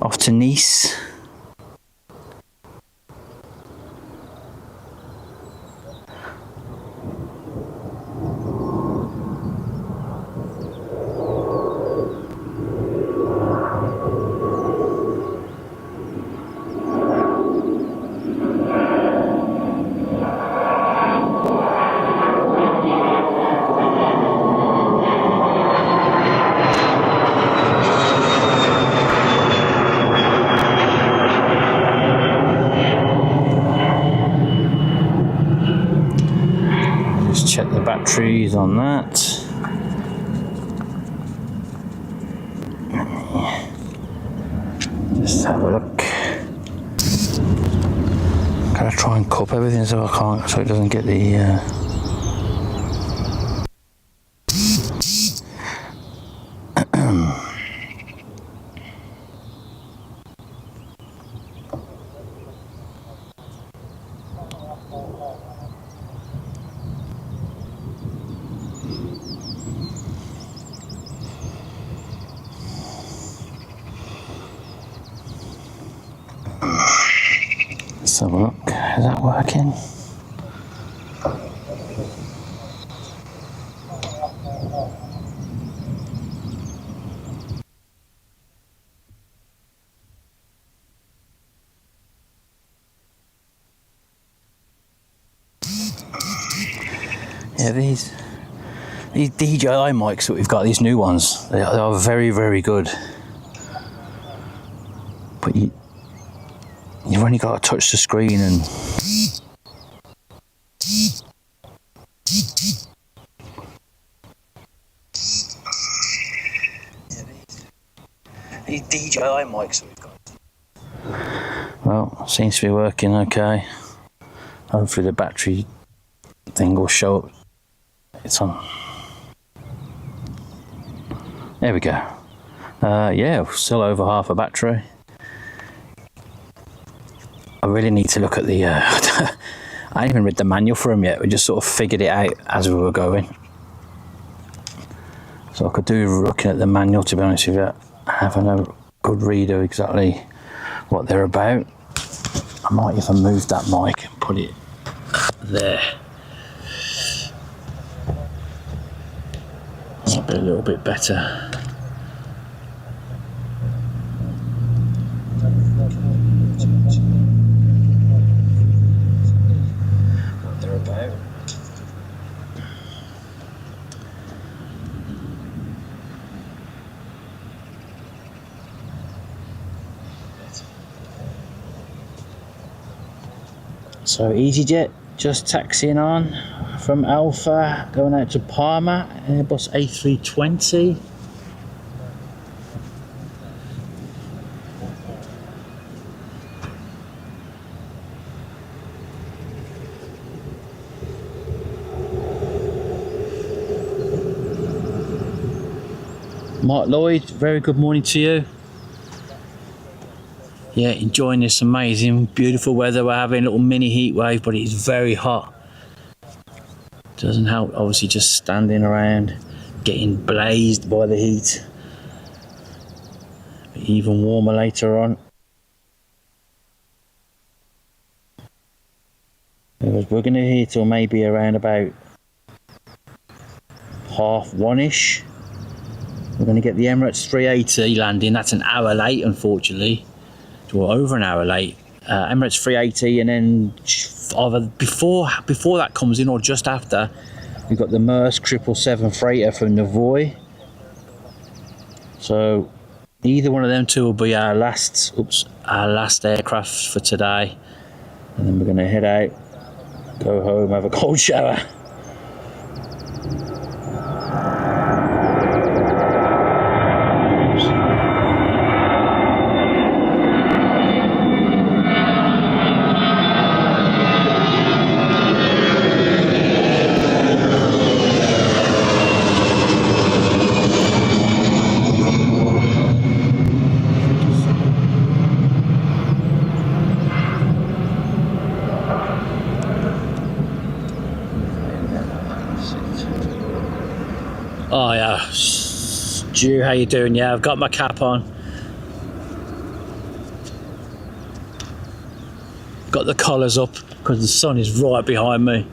off to Nice? Check the batteries on that. Just have a look. Gotta try and cup everything so I can't, so it doesn't get the Let's have a look. Is that working? Yeah, these DJI mics that we've got, these new ones, they are very, very good. But you've only got to touch the screen and these DJI mics that we've got. Well, seems to be working okay. Hopefully the battery thing will show up. It's on. There we go. Yeah, still over half a battery. I really need to look at the I ain't even read the manual for them yet. We just sort of figured it out as we were going, so I could do looking at the manual, to be honest with you, having a good read of exactly what they're about. I might even move that mic and put it there. Might be a little bit better. So EasyJet just taxiing on from Alpha, going out to Parma, Airbus A320. Mark Lloyd, very good morning to you. Yeah, enjoying this amazing, beautiful weather. We're having a little mini heat wave, but it's very hot. Doesn't help, obviously, just standing around, getting blazed by the heat. Even warmer later on. We're going to heat till maybe around about 1:30ish. We're going to get the Emirates 380 landing. That's an hour late, unfortunately. Well, over an hour late. Emirates 380, and then either before that comes in or just after, we've got the Maersk 777 freighter from Navoy. So either one of them two will be our last aircraft for today, and then we're going to head out, go home, have a cold shower. Oh yeah, Stu, how you doing? Yeah, I've got my cap on. Got the collars up because the sun is right behind me.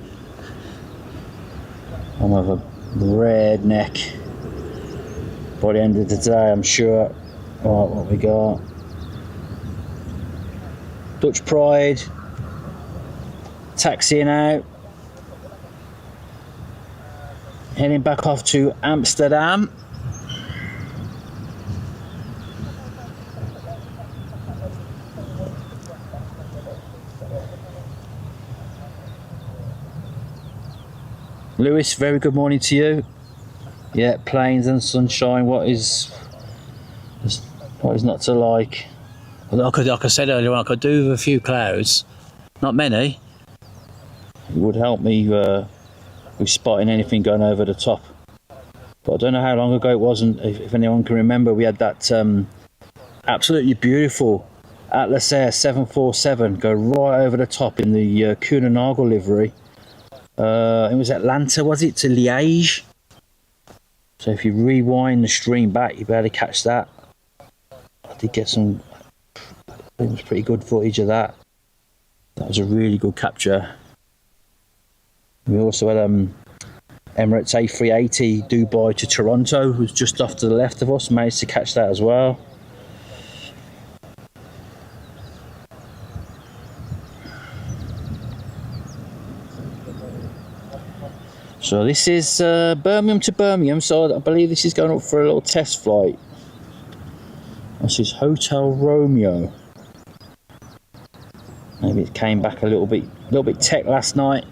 I'm of a red neck by the end of the day, I'm sure. Right, what we got? Dutch Pride, taxiing out. Heading back off to Amsterdam. Lewis, very good morning to you. Yeah, plains and sunshine. What is not to like? Like I said earlier, I could do with a few clouds, not many. It would help me with spotting anything going over the top. But I don't know how long ago it was, and if anyone can remember, we had that absolutely beautiful Atlas Air 747 go right over the top in the Kuehne+Nagel livery. It was Atlanta, was it, to Liège? So if you rewind the stream back, you'll be able to catch that. I did get some, it was pretty good footage of that. That was a really good capture. We also had Emirates A380 Dubai to Toronto, who's just off to the left of us. Managed to catch that as well. So this is Birmingham to Birmingham, so I believe this is going up for a little test flight. This is Hotel Romeo. Maybe it came back a little bit tech last night.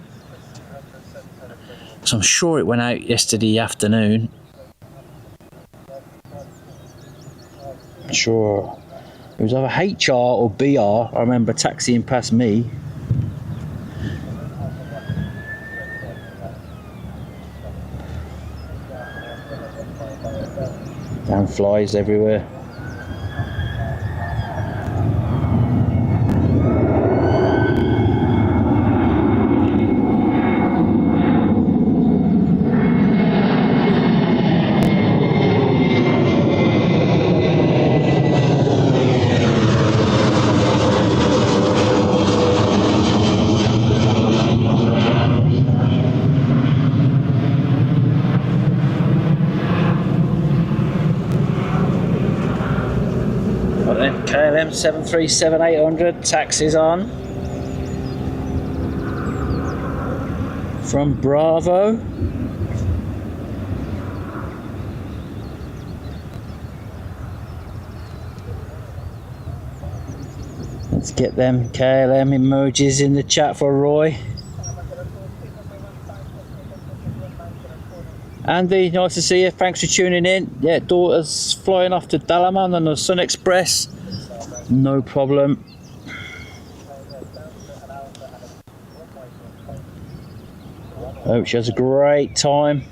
So I'm sure it went out yesterday afternoon. I'm sure it was either HR or BR. I remember taxiing past me. Damn flies everywhere. KLM 737-800 taxis on from Bravo. Let's get them KLM emojis in the chat for Roy. Andy, nice to see you. Thanks for tuning in. Yeah, daughter's flying off to Dalaman on the Sun Express. No problem. Hope she has a great time.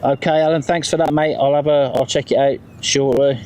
Okay, Alan, thanks for that, mate. I'll check it out shortly.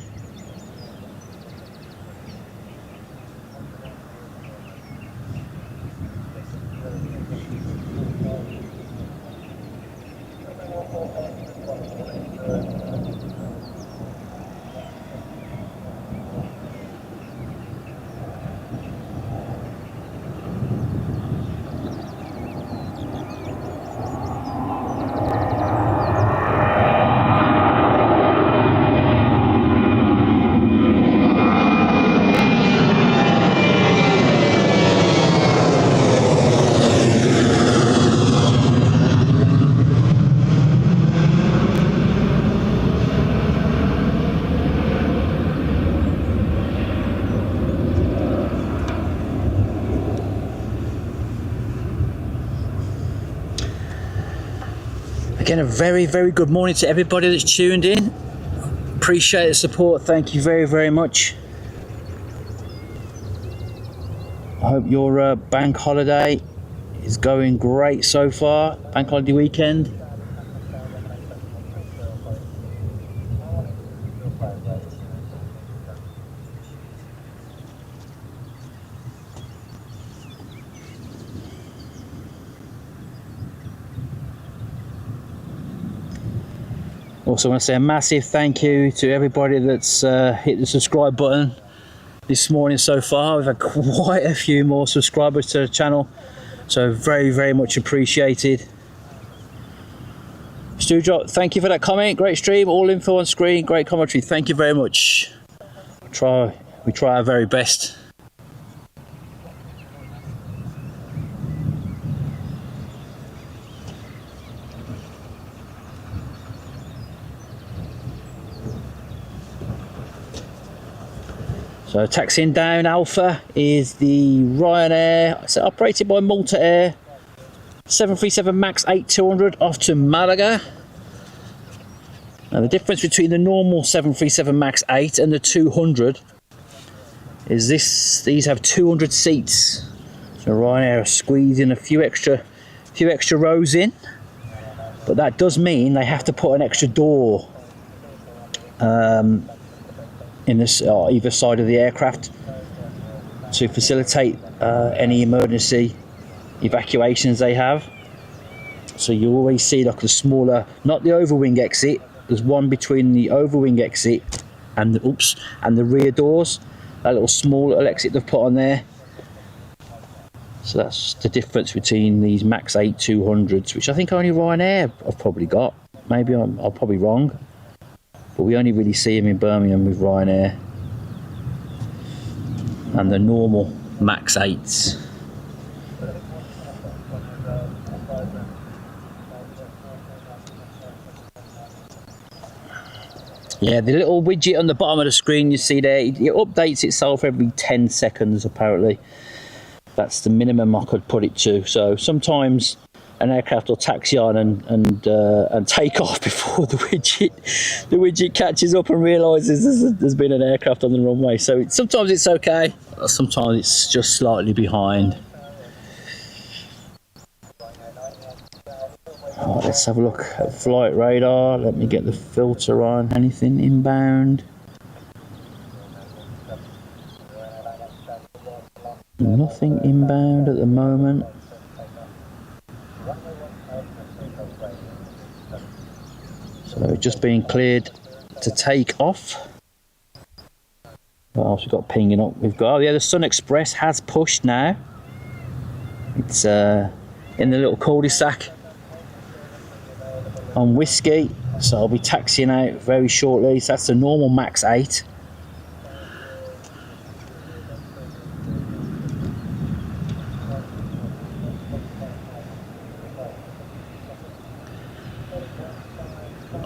Again, a very, very good morning to everybody that's tuned in. Appreciate the support. Thank you very, very much. I hope your bank holiday is going great so far. Bank holiday weekend. Also want to say a massive thank you to everybody that's hit the subscribe button this morning so far. We've had quite a few more subscribers to the channel, so very, very much appreciated. Stewdrop, thank you for that comment. Great stream, all info on screen, great commentary. Thank you very much. We try our very best. So taxiing down Alpha is the Ryanair, it's operated by Malta Air, 737 MAX 8-200 off to Malaga. Now the difference between the normal 737 MAX 8 and the 200 is these have 200 seats. So Ryanair are squeezing a few extra rows in, but that does mean they have to put an extra door in this either side of the aircraft to facilitate any emergency evacuations they have. So you always see like the smaller, not the overwing exit, there's one between the overwing exit and the rear doors, that little small little exit they've put on there. So that's the difference between these MAX 8-200s, which I think only Ryanair have probably got. Maybe I'm probably wrong, but we only really see them in Birmingham with Ryanair and the normal MAX 8s. Yeah, the little widget on the bottom of the screen you see there, it updates itself every 10 seconds apparently. That's the minimum I could put it to. So sometimes an aircraft will taxi on and take off before the widget catches up and realises there's been an aircraft on the runway. So sometimes it's okay, sometimes it's just slightly behind. Right, let's have a look at flight radar. Let me get the filter on. Anything inbound? Nothing inbound at the moment. So just being cleared to take off. What else we've got pinging up? We've got, oh yeah, the Sun Express has pushed now. It's in the little cul-de-sac on Whiskey, so I'll be taxiing out very shortly. So that's the normal MAX 8.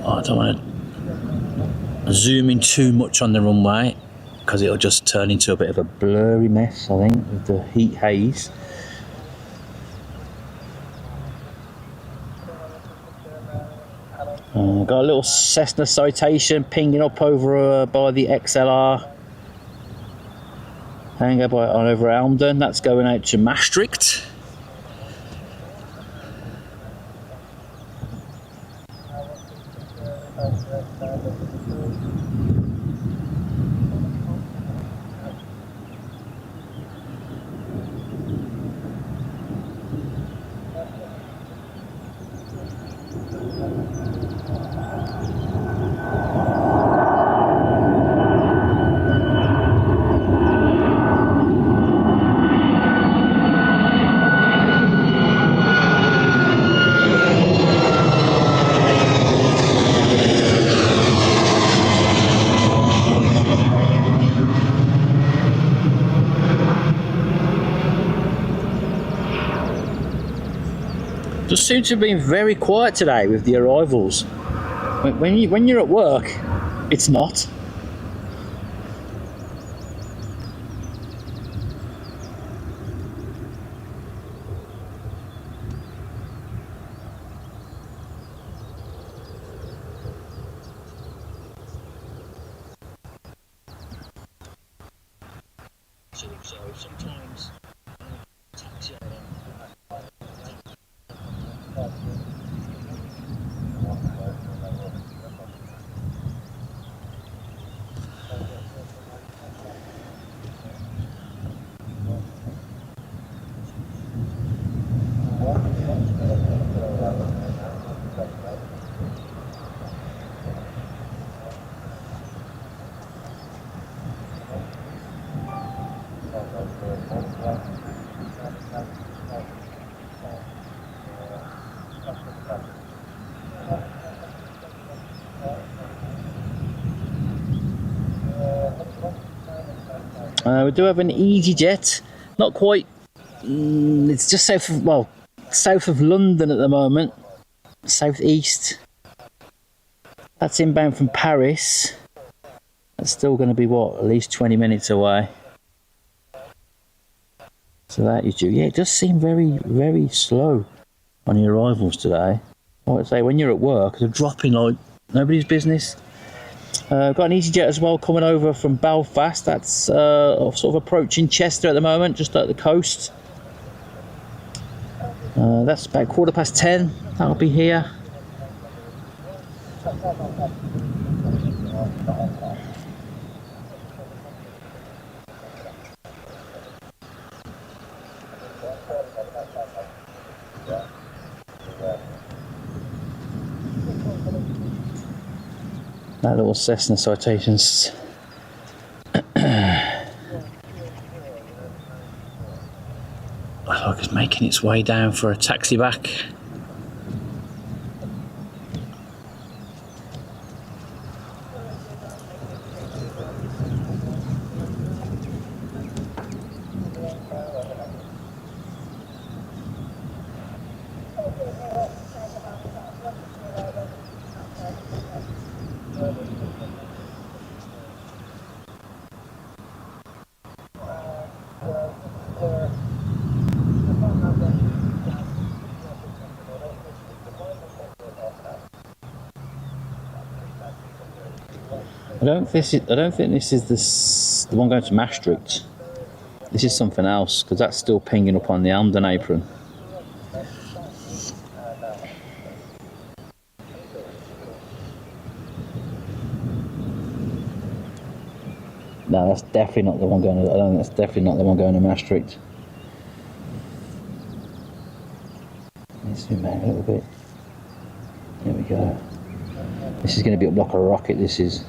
I don't want to zoom in too much on the runway because it'll just turn into a bit of a blurry mess, I think, with the heat haze. Got a little Cessna Citation pinging up over by the XLR hangar on over Elmden. That's going out to Maastricht. Just seems to have been very quiet today with the arrivals. When you're at work, it's not. So sometimes taxi. We do have an EasyJet, not quite, it's just south of London at the moment, southeast. That's inbound from Paris. That's still going to be, what, at least 20 minutes away. So that is due. Yeah, it does seem very, very slow on the arrivals today. I would say when you're at work, they're dropping like nobody's business. Got an EasyJet as well coming over from Belfast. That's sort of approaching Chester at the moment, just at the coast. That's about 10:15. That'll be here. That little Cessna Citations. Like it's making its way down for a taxi back. I don't think this is the one going to Maastricht. This is something else, because that's still pinging up on the Amden apron. No, that's definitely not the one going to. I don't think that's definitely not the one going to Maastricht. Let's zoom back a little bit. There we go. This is going to be up like a rocket. This is.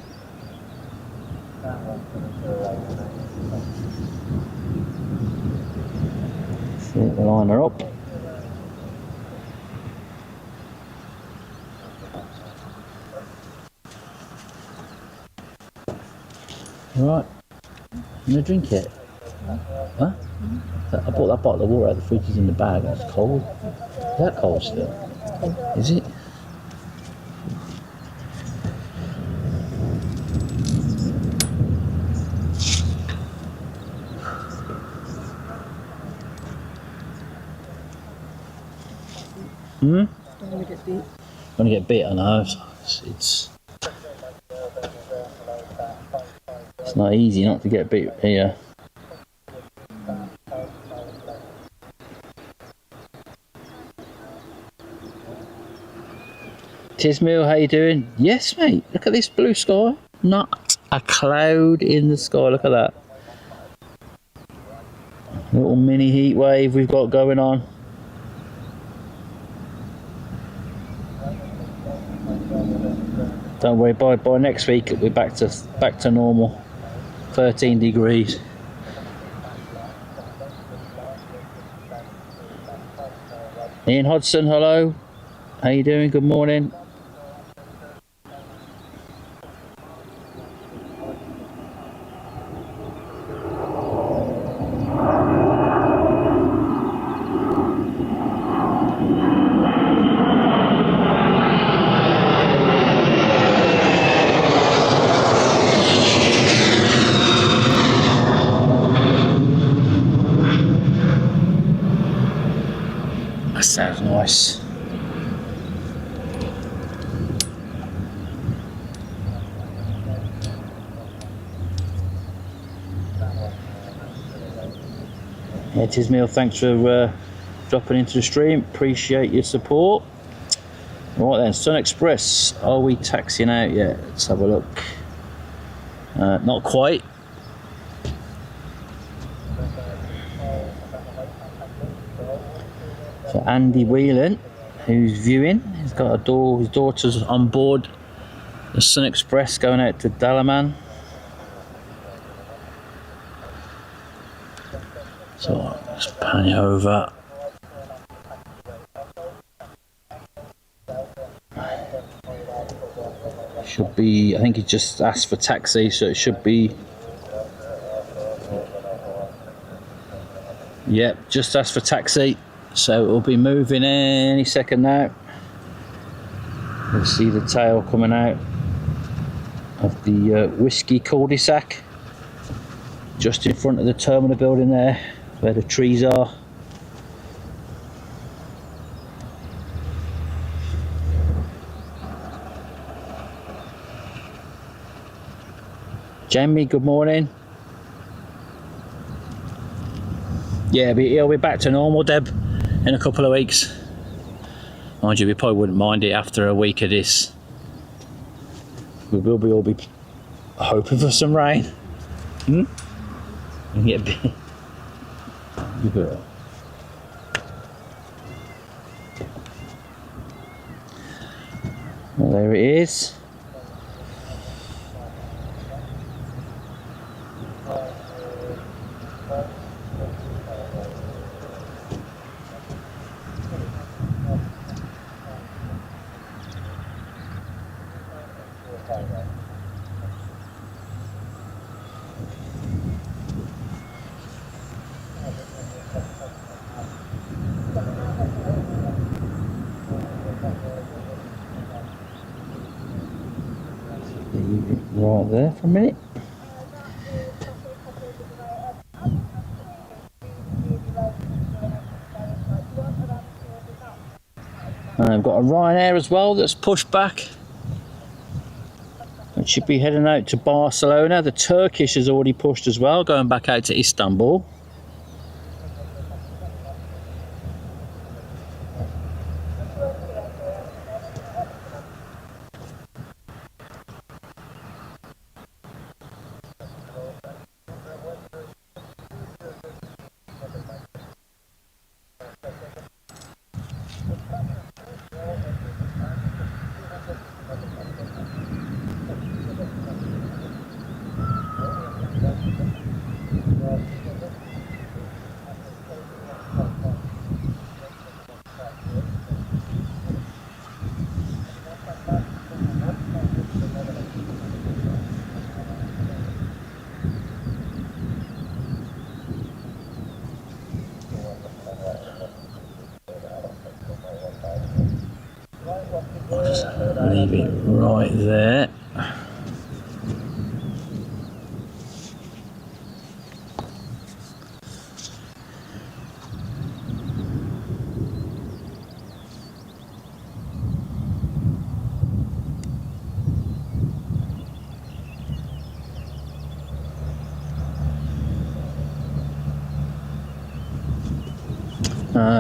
Set the liner up. Right, I'm gonna drink it. Huh? I bought that bottle of water out of the fridge is in the bag. That's cold. Is that cold still? Is it? Gonna get beat, I know. It's not easy not to get beat here. Tismill, how you doing? Yes, mate. Look at this blue sky. Not a cloud in the sky. Look at that. Little mini heat wave we've got going on. Don't worry. By next week we're back to normal. 13 degrees. Ian Hodgson, hello. How you doing? Good morning. That sounds nice. Yeah, Tismill, thanks for dropping into the stream. Appreciate your support. Right then, Sun Express. Are we taxiing out yet? Let's have a look. Not quite. So Andy Whelan, who's viewing, he's got his daughter's on board the Sun Express going out to Dalaman. So let's pan it over. Should be, I think he just asked for taxi, so it should be. Yep, just asked for taxi, so it'll be moving any second now. We'll see the tail coming out of the Whiskey cul-de-sac, just in front of the terminal building there, where the trees are. Jamie, good morning. Yeah, he'll be back to normal, Deb, in a couple of weeks. Mind you, we probably wouldn't mind it after a week of this. We will all be hoping for some rain. And get a bit. Well, there it is. Right there for a minute. And I've got a Ryanair as well that's pushed back. It should be heading out to Barcelona. The Turkish has already pushed as well, going back out to Istanbul. Leave it right there.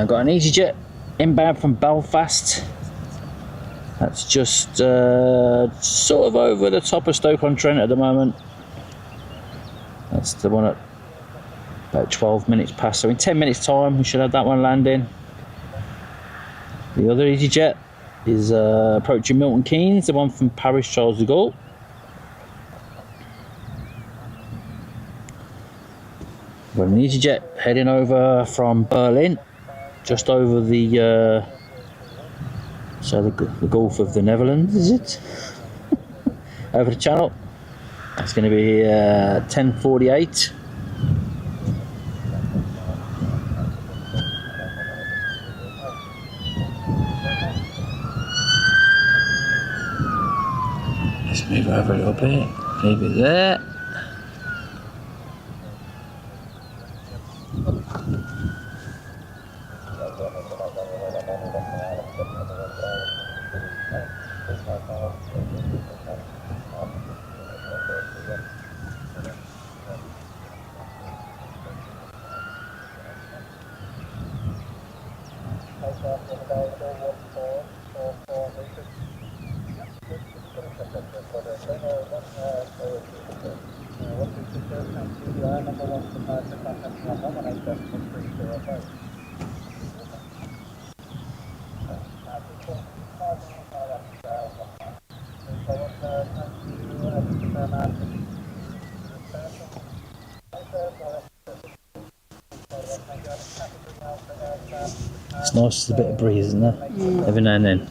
Got an EasyJet inbound from Belfast. That's just sort of over the top of Stoke-on-Trent at the moment. That's the one at about 12 minutes past. So in 10 minutes time we should have that one landing. The other EasyJet is approaching Milton Keynes, the one from Paris Charles de Gaulle. We've got an EasyJet heading over from Berlin, just over the the Gulf of the Netherlands, is it? Over the channel. It's going to be 10:48. Let's move over a little bit. Leave it there. It's nice, there's a bit of breeze, isn't there? Every now and then.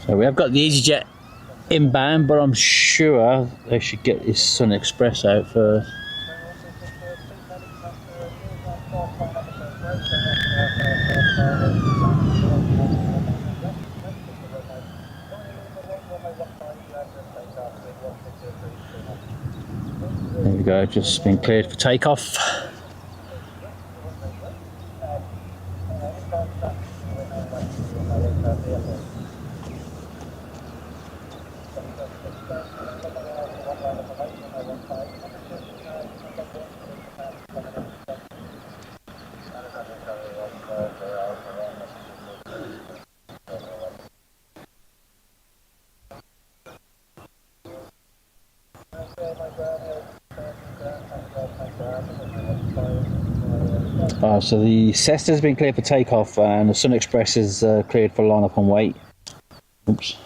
So we have got the EasyJet inbound, but I'm sure they should get this Sun Express out first. There we go, just been cleared for takeoff. So the Cessna's been cleared for takeoff and the Sun Express is cleared for line up and wait. Oops.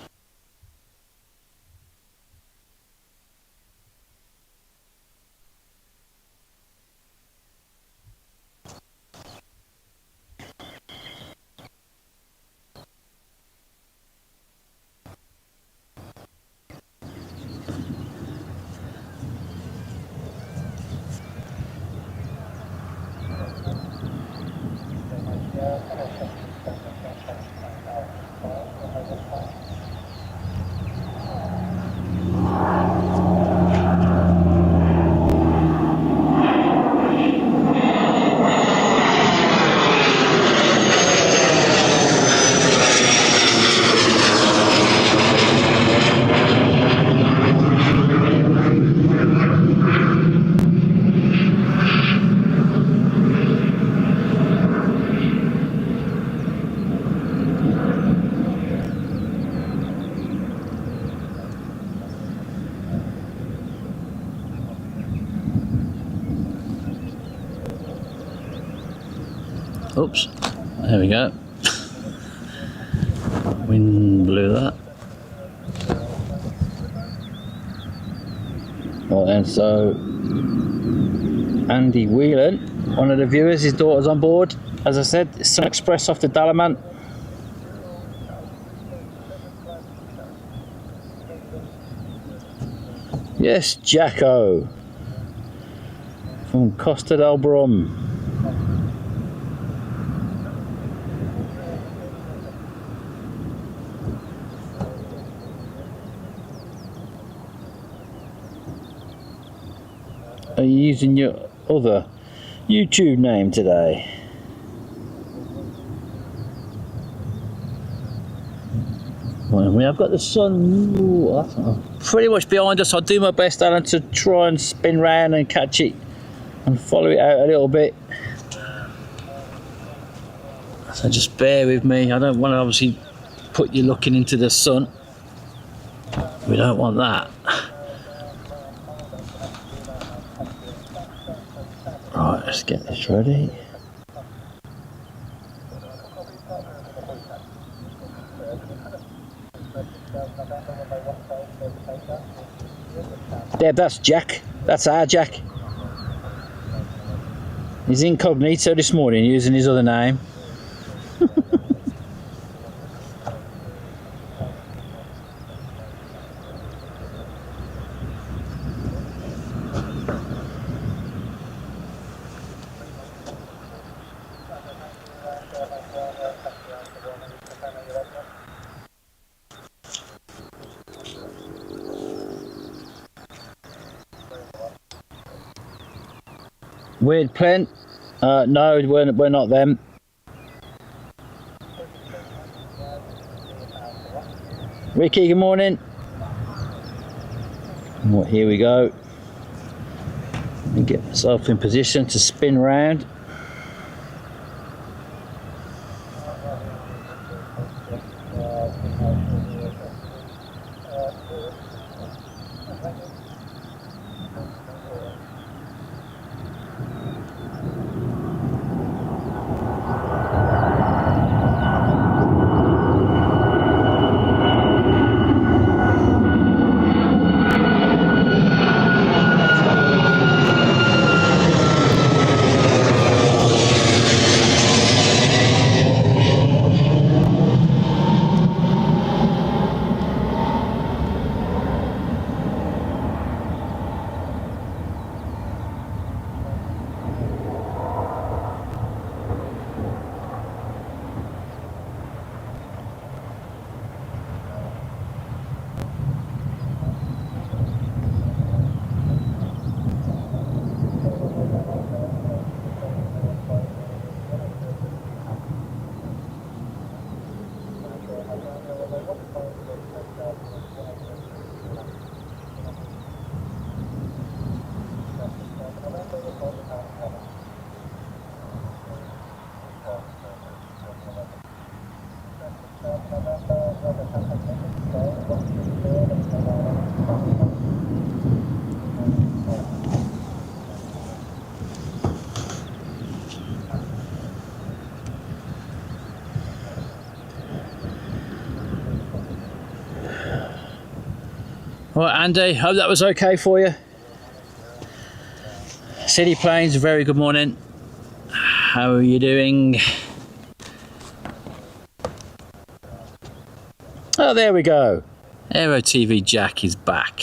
Oops, there we go. Wind blew that. Right then, so Andy Whelan, one of the viewers, his daughter's on board. As I said, Sun Express off to Dalaman. Yes, Jacko from Costa del Brum. Are you using your other YouTube name today? Well, we have got the sun. Ooh, that's pretty much behind us. I'll do my best, Alan, to try and spin round and catch it and follow it out a little bit. So just bear with me. I don't want to obviously put you looking into the sun. We don't want that. Right, let's get this ready. Deb, that's Jack. That's our Jack. He's incognito this morning using his other name. Weird plant? No, we're not them. Ricky, good morning. Well, here we go. Let me get myself in position to spin round. Right, Andy, hope that was okay for you. City Plains, very good morning. How are you doing? Oh, there we go. Aero TV Jack is back.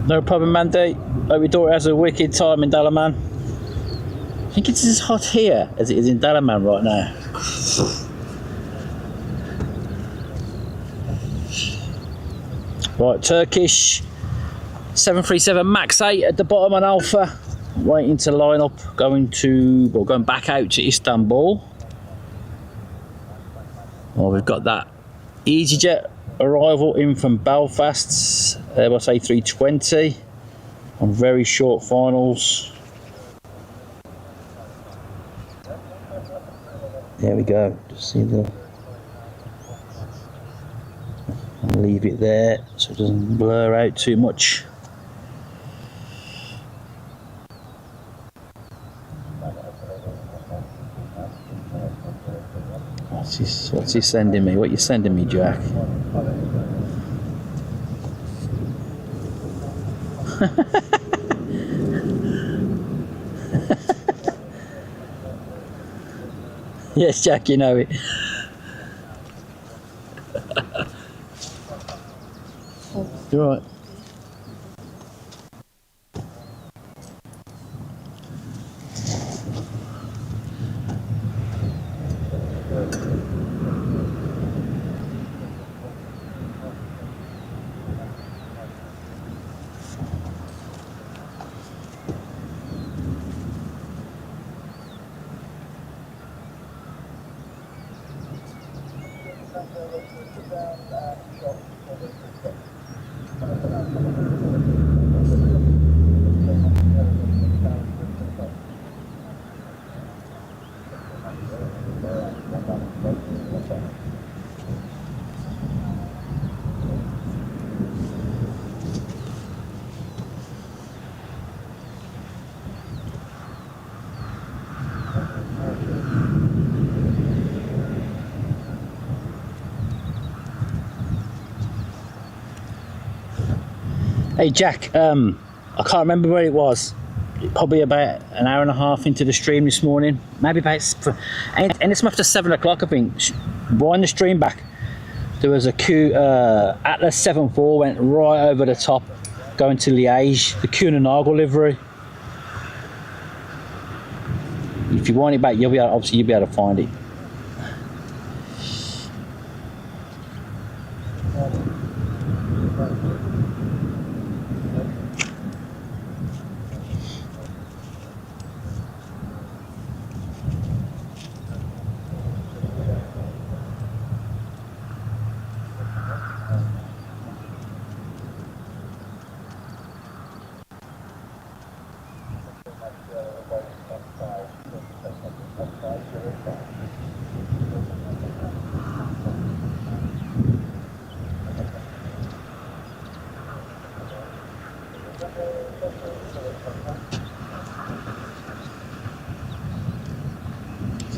No problem, Mandy. Hope your daughter has a wicked time in Dalaman. I think it's as hot here as it is in Dalaman right now. Right, Turkish 737 Max 8 at the bottom on Alpha. Waiting to line up, going back out to Istanbul. Well, we've got that EasyJet arrival in from Belfast, Airbus A320 on very short finals. There we go, just see the, I'll leave it there so it doesn't blur out too much. What's he sending me? What are you sending me, Jack? Yes, Jack, you know it. You're right. Hey Jack, I can't remember where it was. Probably about an hour and a half into the stream this morning. Maybe about, and it's after 7 o'clock, I think. Wind the stream back. There was a Atlas 7.4 went right over the top, going to Liège, the Kuehne+Nagel livery. If you want it back, you'll be able to find it.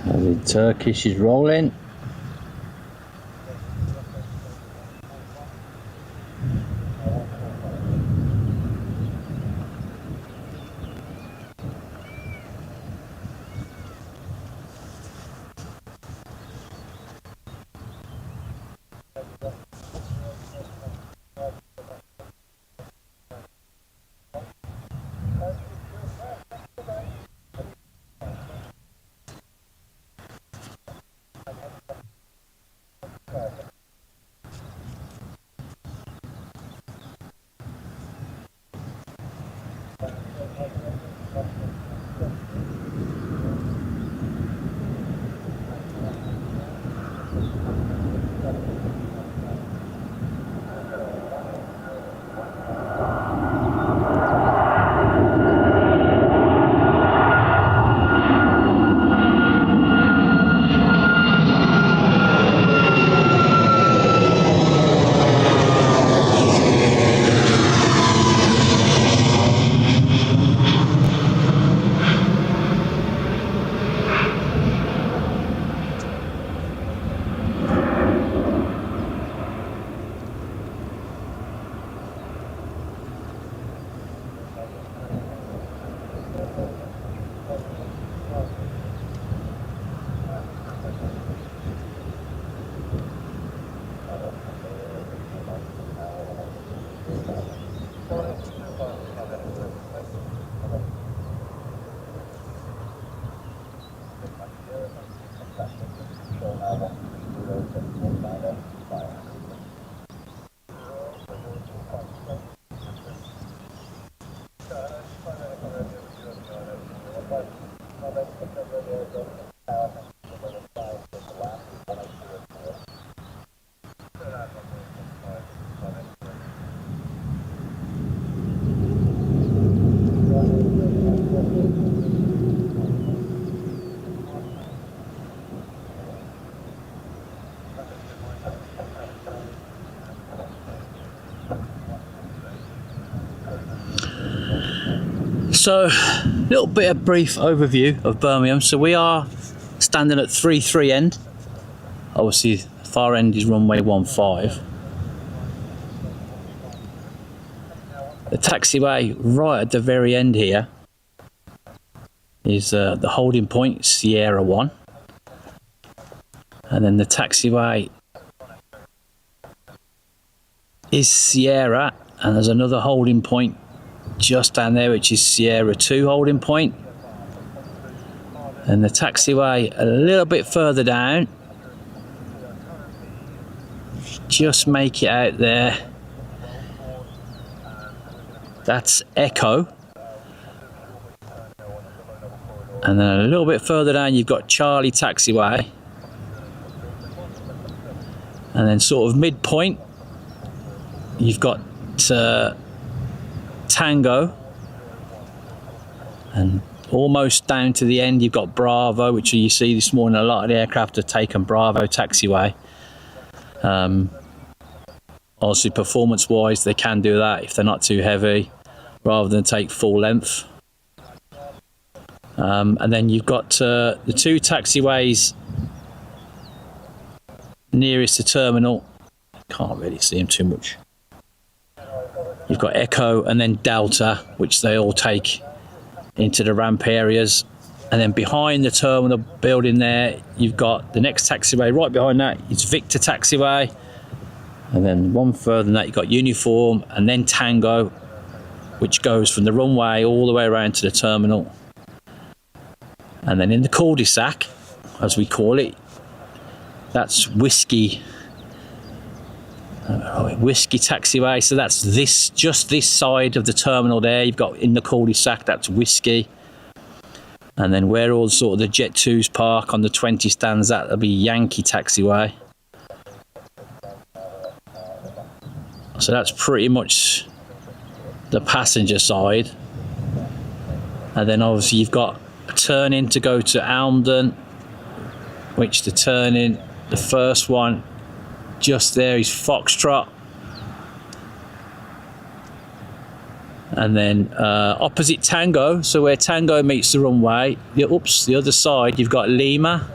The Turkish is rolling. So, a little bit of brief overview of Birmingham. So we are standing at 3-3 end. Obviously, far end is runway 15. The taxiway right at the very end here is the holding point, Sierra 1. And then the taxiway is Sierra, and there's another holding point just down there, which is Sierra 2 holding point. And the taxiway a little bit further down, just make it out there, that's Echo. And then a little bit further down you've got Charlie taxiway, and then sort of midpoint you've got Tango, and almost down to the end you've got Bravo, which you see this morning a lot of the aircraft have taken Bravo taxiway. Obviously performance wise they can do that if they're not too heavy, rather than take full length. And then you've got the two taxiways nearest the terminal, can't really see them too much. You've got Echo and then Delta, which they all take into the ramp areas. And then behind the terminal building there, you've got the next taxiway. Right behind that, it's Victor taxiway. And then one further than that, you've got Uniform and then Tango, which goes from the runway all the way around to the terminal. And then in the cul-de-sac, as we call it, that's Whiskey taxiway. So that's just this side of the terminal there. You've got in the cul-de-sac, that's Whiskey. And then where all sort of the Jet 2s park on the 20 stands, that'll be Yankee taxiway. So that's pretty much the passenger side. And then obviously you've got a turn in to go to Almden, which the turn in, the first one just there is Foxtrot. And then opposite Tango, so where Tango meets the runway, the other side you've got Lima.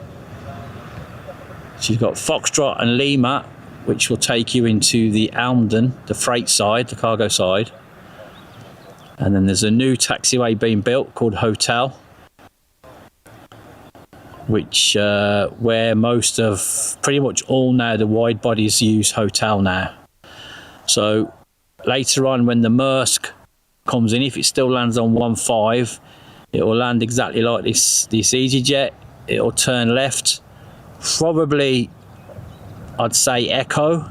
So you've got Foxtrot and Lima, which will take you into the Almden, the freight side, the cargo side. And then there's a new taxiway being built called Hotel, which where most of, pretty much all now, the wide bodies use Hotel now. So later on when the Maersk comes in, if it still lands on 15, it will land exactly like this EasyJet. It will turn left, probably I'd say Echo,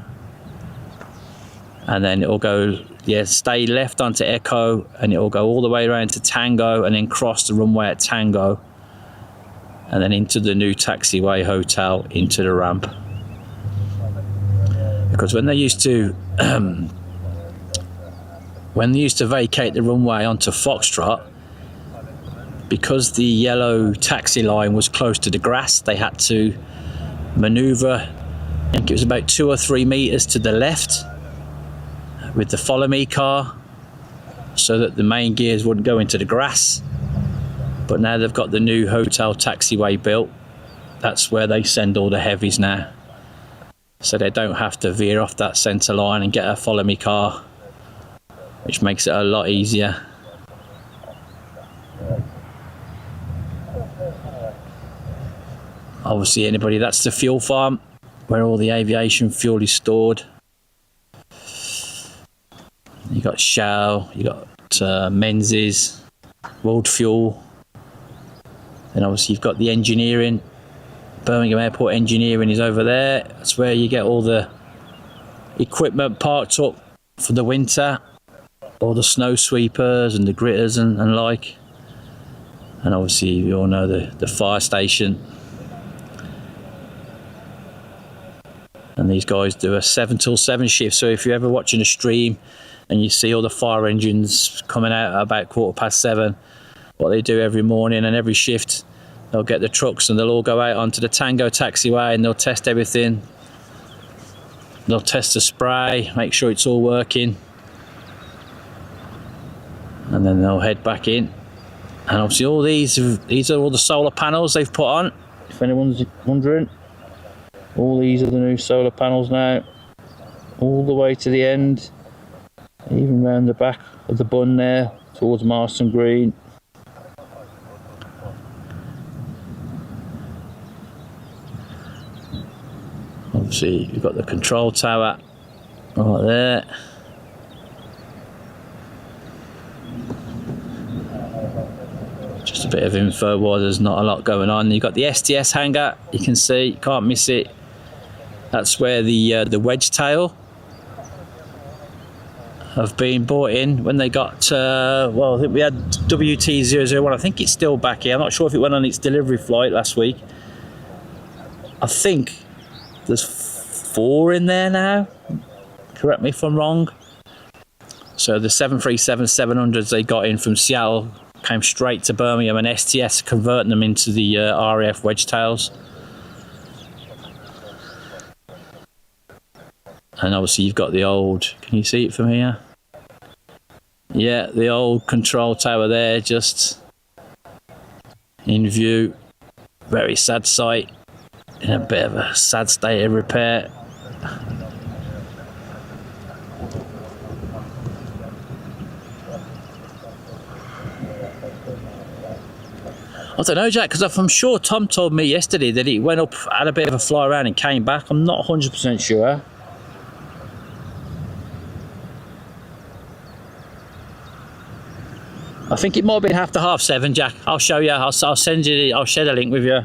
and then it will go, stay left onto Echo, and it will go all the way around to Tango, and then cross the runway at Tango, and then into the new taxiway Hotel, into the ramp. Because when they used to vacate the runway onto Foxtrot, because the yellow taxi line was close to the grass, they had to manoeuvre, I think it was about 2 or 3 meters to the left with the follow me car, so that the main gears wouldn't go into the grass. But now they've got the new Hotel taxiway built, that's where they send all the heavies now, so they don't have to veer off that centre line and get a follow me car, which makes it a lot easier. Obviously anybody, that's the fuel farm where all the aviation fuel is stored. You got Shell, you got Menzies, World Fuel. Then obviously you've got the engineering. Birmingham Airport engineering is over there. That's where you get all the equipment parked up for the winter, all the snow sweepers and the gritters and like. And obviously you all know the fire station. And these guys do a 7 till 7 shift. So if you're ever watching a stream and you see all the fire engines coming out at about 7:15, what they do every morning and every shift, they'll get the trucks and they'll all go out onto the Tango taxiway and they'll test everything. They'll test the spray, make sure it's all working, and then they'll head back in And obviously all these are all the solar panels they've put on, if anyone's wondering. All these are the new solar panels now, all the way to the end, even round the back of the bun there, towards Marston Green. Obviously you've got the control tower right there. Just a bit of info while there's not a lot going on. You've got the STS hangar, you can see, you can't miss it. That's where the wedge tail have been brought in when they got, well, I think we had WT001, I think it's still back here. I'm not sure if it went on its delivery flight last week. I think there's 4 in there now, correct me if I'm wrong. So the 737-700s they got in from Seattle came straight to Birmingham, and STS converting them into the RAF wedge tails. And obviously you've got the old, can you see it from here? Yeah, the old control tower there, just in view. Very sad sight, in a bit of a sad state of repair. I don't know, Jack, because I'm sure Tom told me yesterday that he went up, had a bit of a fly around and came back. I'm not 100% sure. I think it might have been after 7:30, Jack. I'll show you. I'll send you. I'll share the link with you.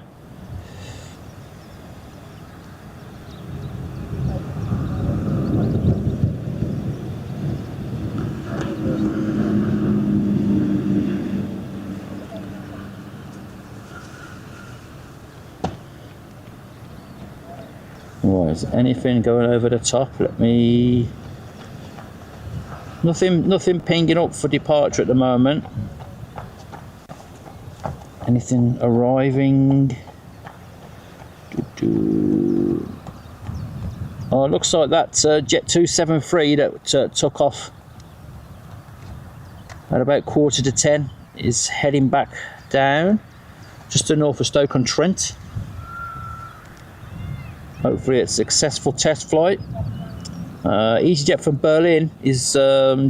Right, is there anything going over the top? Let me... Nothing pinging up for departure at the moment. Anything arriving? Oh, it looks like that Jet 273 that took off at about 9:45 is heading back down just to north of Stoke-on-Trent. Hopefully it's a successful test flight. EasyJet from Berlin is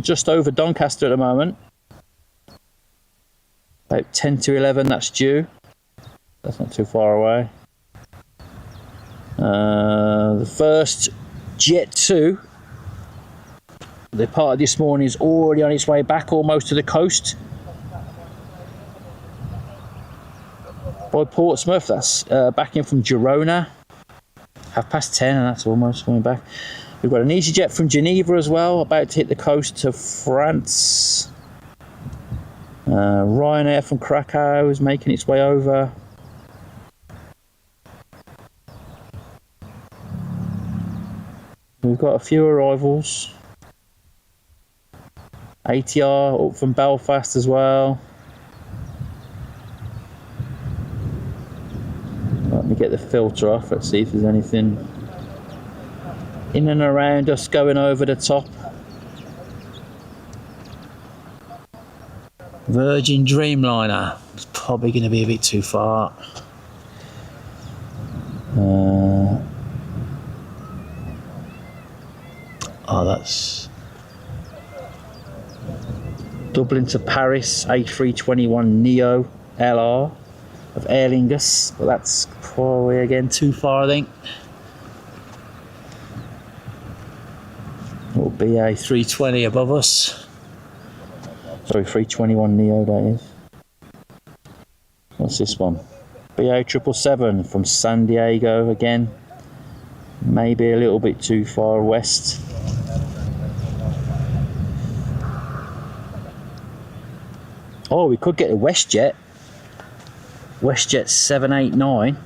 just over Doncaster at the moment. About 10 to 11, that's due. That's not too far away. The first Jet 2, the part of this morning, is already on its way back almost to the coast. By Portsmouth, that's back in from Girona. 10:30 and that's almost coming back. We've got an EasyJet from Geneva as well, about to hit the coast of France. Ryanair from Krakow is making its way over. We've got a few arrivals. ATR up from Belfast as well. Let me get the filter off, let's see if there's anything in and around us going over the top. Virgin Dreamliner, it's probably going to be a bit too far. Oh, that's Dublin to Paris, A321neo LR of Aer Lingus, but that's probably again too far, I think. It'll be a 320 above us. Sorry, 321neo that is. What's this one? BA 777 from San Diego again. Maybe a little bit too far west. Oh, we could get a WestJet. WestJet 789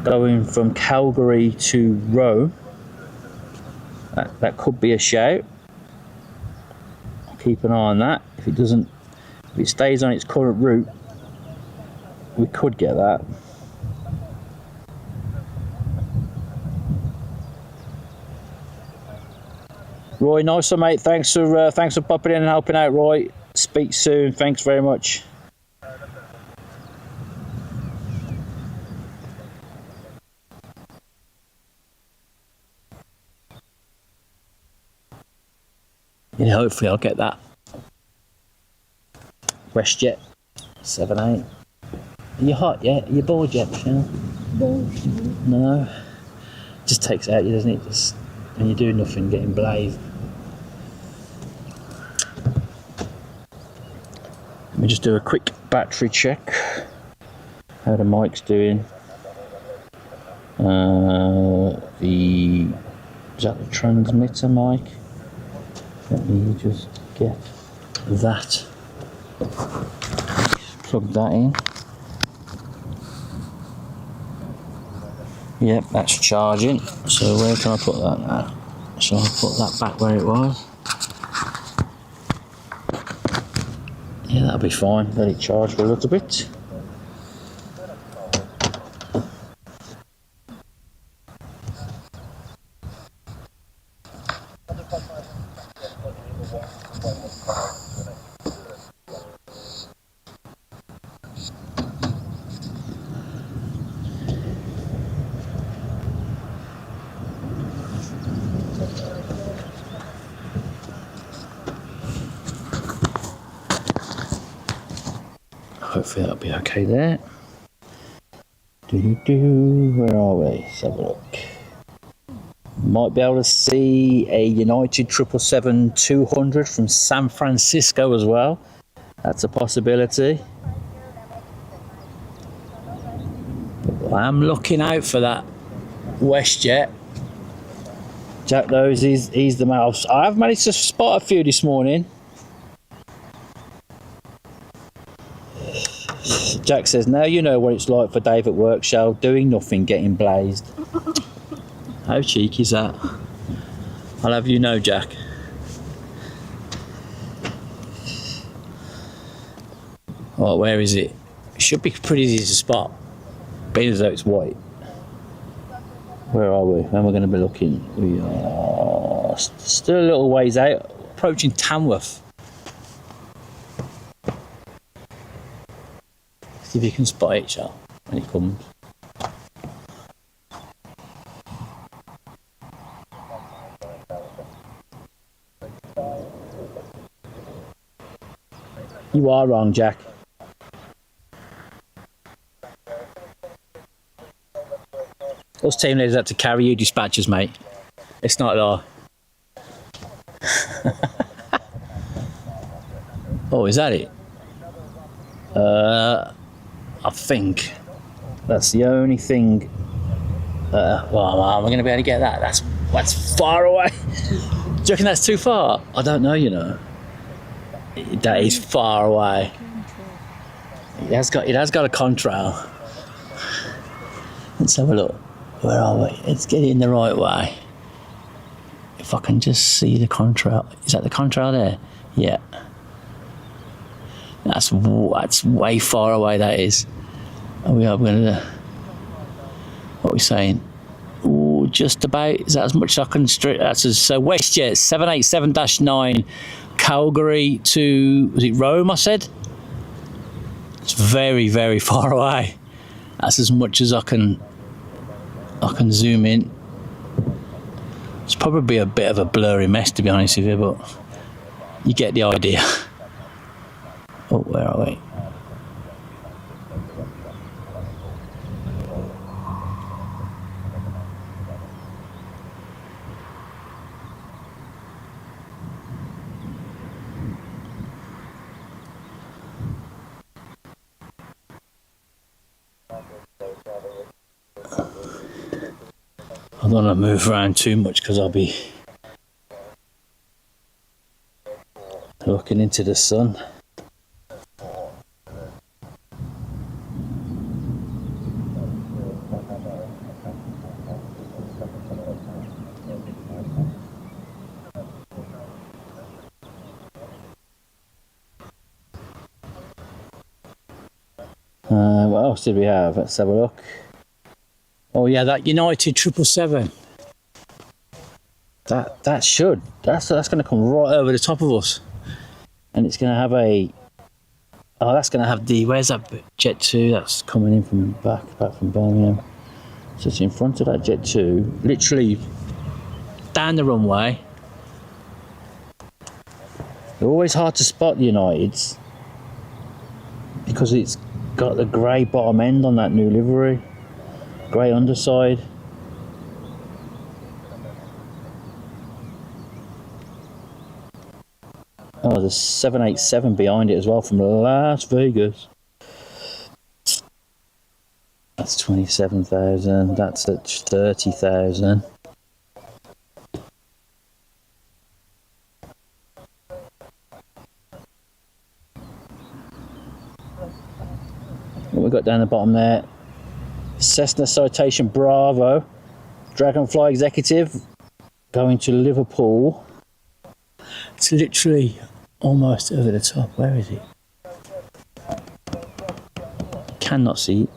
going from Calgary to Rome. That could be a shout. I'll keep an eye on that. If it stays on its current route, we could get that. Roy, nice one, mate. Thanks for popping in and helping out, Roy. Speak soon. Thanks very much. And hopefully I'll get that WestJet 78. Are you hot yet? Are you bored yet, Michelle? No. Just takes out you, doesn't it? Just when you do nothing, getting blazed. Let me just do a quick battery check. How the mic's doing. Is that the transmitter mic? Let me just get that. Plug that in. Yep, that's charging. So where can I put that now? Shall I put that back where it was? Yeah, that'll be fine. Let it charge for a little bit. Hopefully that'll be okay there. Where are we? Let's have a look. Might be able to see a United 777-200 from San Francisco as well. That's a possibility. I'm looking out for that WestJet. Jack knows he's the mouse. I've managed to spot a few this morning. Jack says, now you know what it's like for Dave at work, Shell, doing nothing, getting blazed. How cheeky is that? I'll have you know, Jack. Oh, where is it? It should be pretty easy to spot, being as though it's white. Where are we? When we're going to be looking? We are still a little ways out, approaching Tamworth. See if you can spot it, Shell, when it comes. You are wrong, Jack. Us team leaders have to carry you dispatches, mate. It's not law. Oh, is that it? I think that's the only thing. Well, am I going to be able to get that? That's far away. Do you reckon that's too far? I don't know, you know. That is far away. It has got a contrail. Let's have a look. Where are we? Let's get it in the right way. If I can just see the contrail. Is that the contrail there? Yeah. That's way far away, that is. And we are going to... What are we saying? Ooh, just about. Is that as much as I can... So WestJet 787-9 Calgary to... Was it Rome, I said? It's very, very far away. That's as much as I can zoom in. It's probably a bit of a blurry mess, to be honest with you, but you get the idea. Oh, where are we? I don't want to move around too much because I'll be looking into the sun. What else did we have? Let's have a look. Oh yeah, that United 777. That's going to come right over the top of us, and it's going to have that's going to have where's that Jet 2 that's coming in from back from Birmingham. So it's in front of that Jet 2, literally down the runway. They're always hard to spot, the Uniteds, because it's got the grey bottom end on that new livery, grey underside. Oh, there's a 787 behind it as well from Las Vegas. That's 27,000. That's at 30,000. What we got down the bottom there? Cessna Citation Bravo, Dragonfly Executive, going to Liverpool. It's literally almost over the top. Where is it? Cannot see it.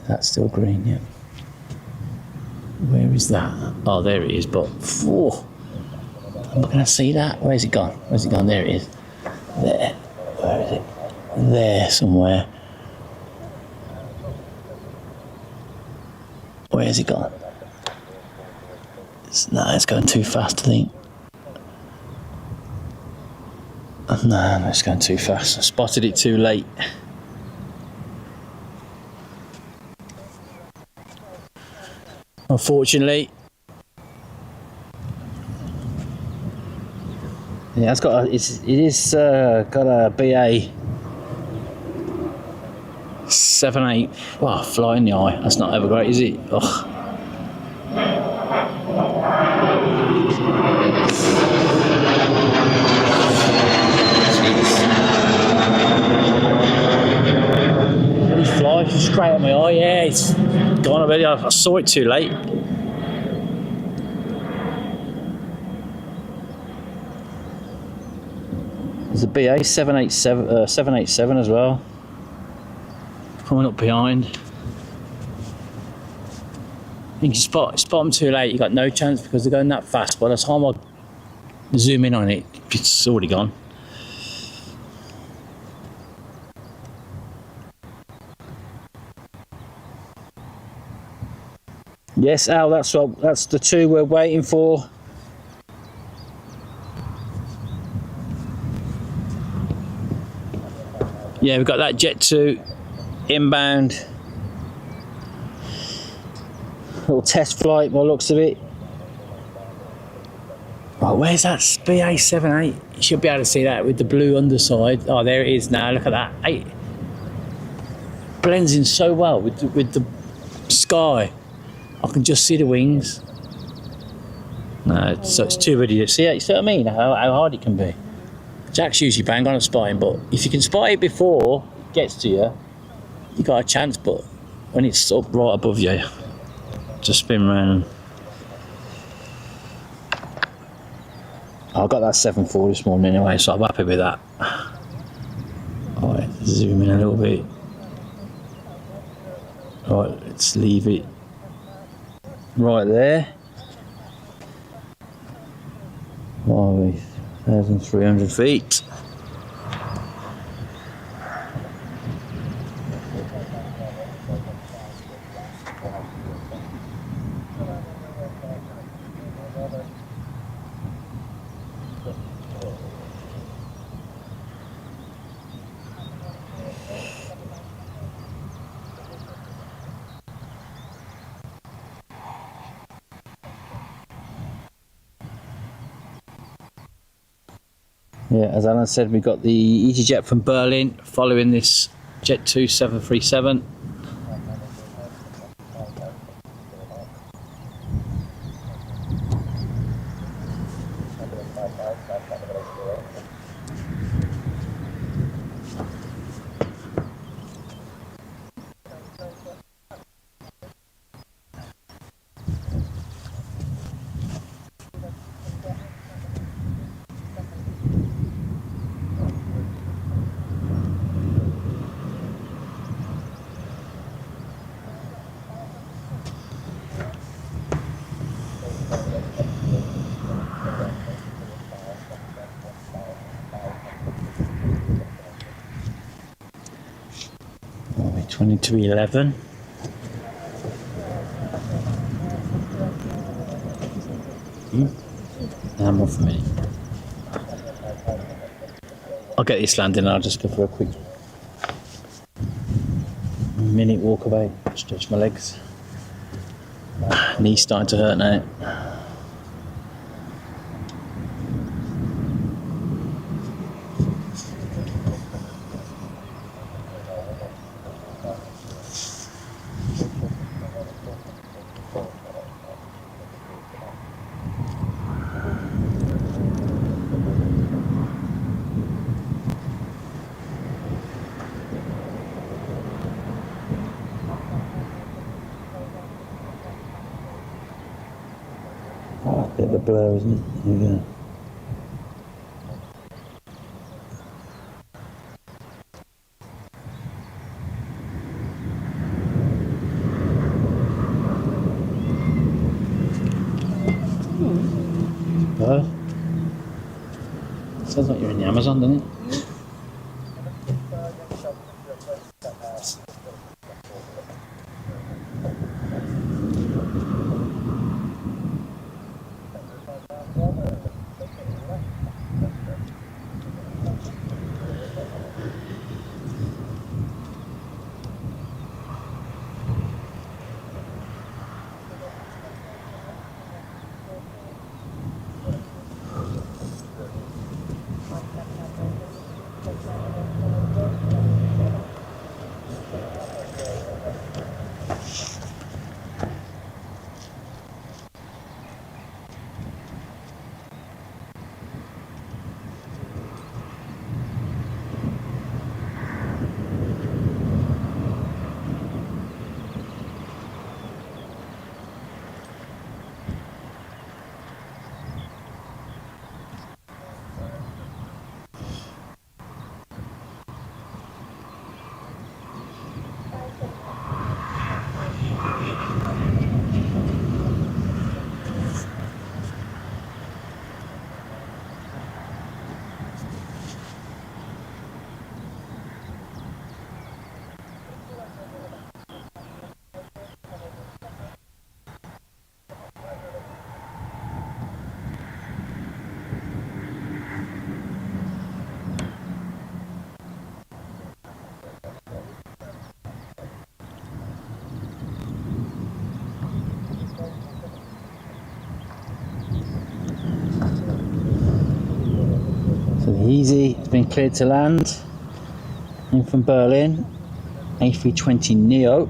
That's still green, yeah. Where is that? Oh, there it is, but I'm not going to see that. Where's it gone? Where's it gone? There it is. There. Where is it? There somewhere. Where's it gone? It's going too fast, I think. No, it's going too fast. I spotted it too late. Unfortunately. Yeah, it's got got a BA 7.8. Wow, fly in the eye. That's not ever great, is it? Ugh. Really fly straight at my eye. Yeah, it's gone already. I saw it too late. There's a BA 787 as well. Coming up behind. I think you spot them too late. You got no chance because they're going that fast. By the time I zoom in on it, it's already gone. Yes, Al, that's the two we're waiting for. Yeah, we've got that Jet 2 inbound. Little test flight by the looks of it. Right, where's that BA 7.8? You should be able to see that with the blue underside. Oh, there it is now. Look at that. It blends in so well with the sky. I can just see the wings. No, so it's too ready to see it. You see what I mean? How hard it can be. Jack's usually bang on at spotting, but if you can spot it before it gets to you, you got a chance. But when it's up right above you, just spin round. I got that 7.4 this morning anyway, so I'm happy with that. Alright, zoom in a little bit. Alright, let's leave it right there. 1,300 feet. Yeah, as Alan said, we got the EasyJet from Berlin following this Jet 2 737. 20 to 11. Now more for me. I'll get this landing and I'll just go for a quick minute walk away, stretch my legs. Knees starting to hurt now. Bit of a blur, isn't it? Here we go. Bird? Sounds like you're in the Amazon, doesn't it? So the Easy has been cleared to land. In from Berlin, A320 Neo.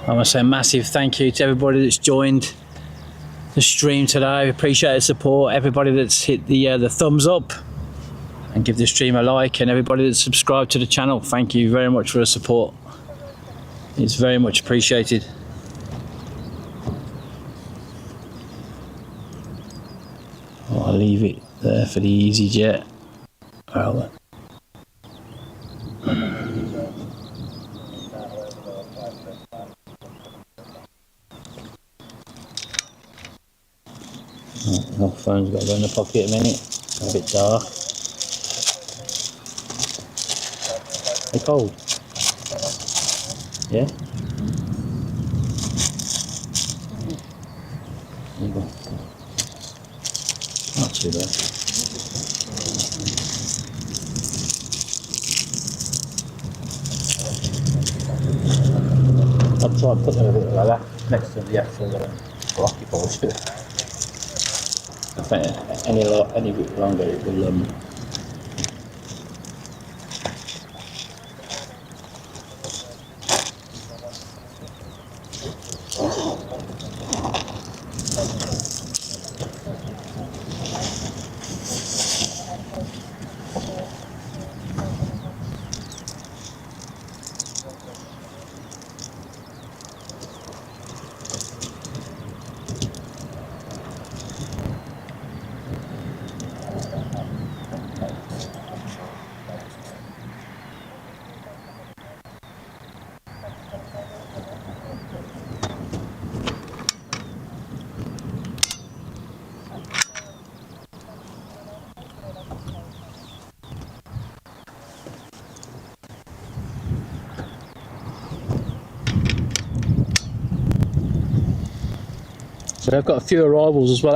I want to say a massive thank you to everybody that's joined the stream today. Appreciate the support. Everybody that's hit the thumbs up and give the stream a like, and everybody that's subscribed to the channel. Thank you very much for the support. It's very much appreciated. Oh, I'll leave it there for the EasyJet. Well, my phone's got to go in the pocket a minute. It's a bit dark. They're cold. Yeah? There you go. Not too bad. I'll try and put them a bit like that next to the actual rocky polish. I think any bit longer it will They've got a few arrivals as well.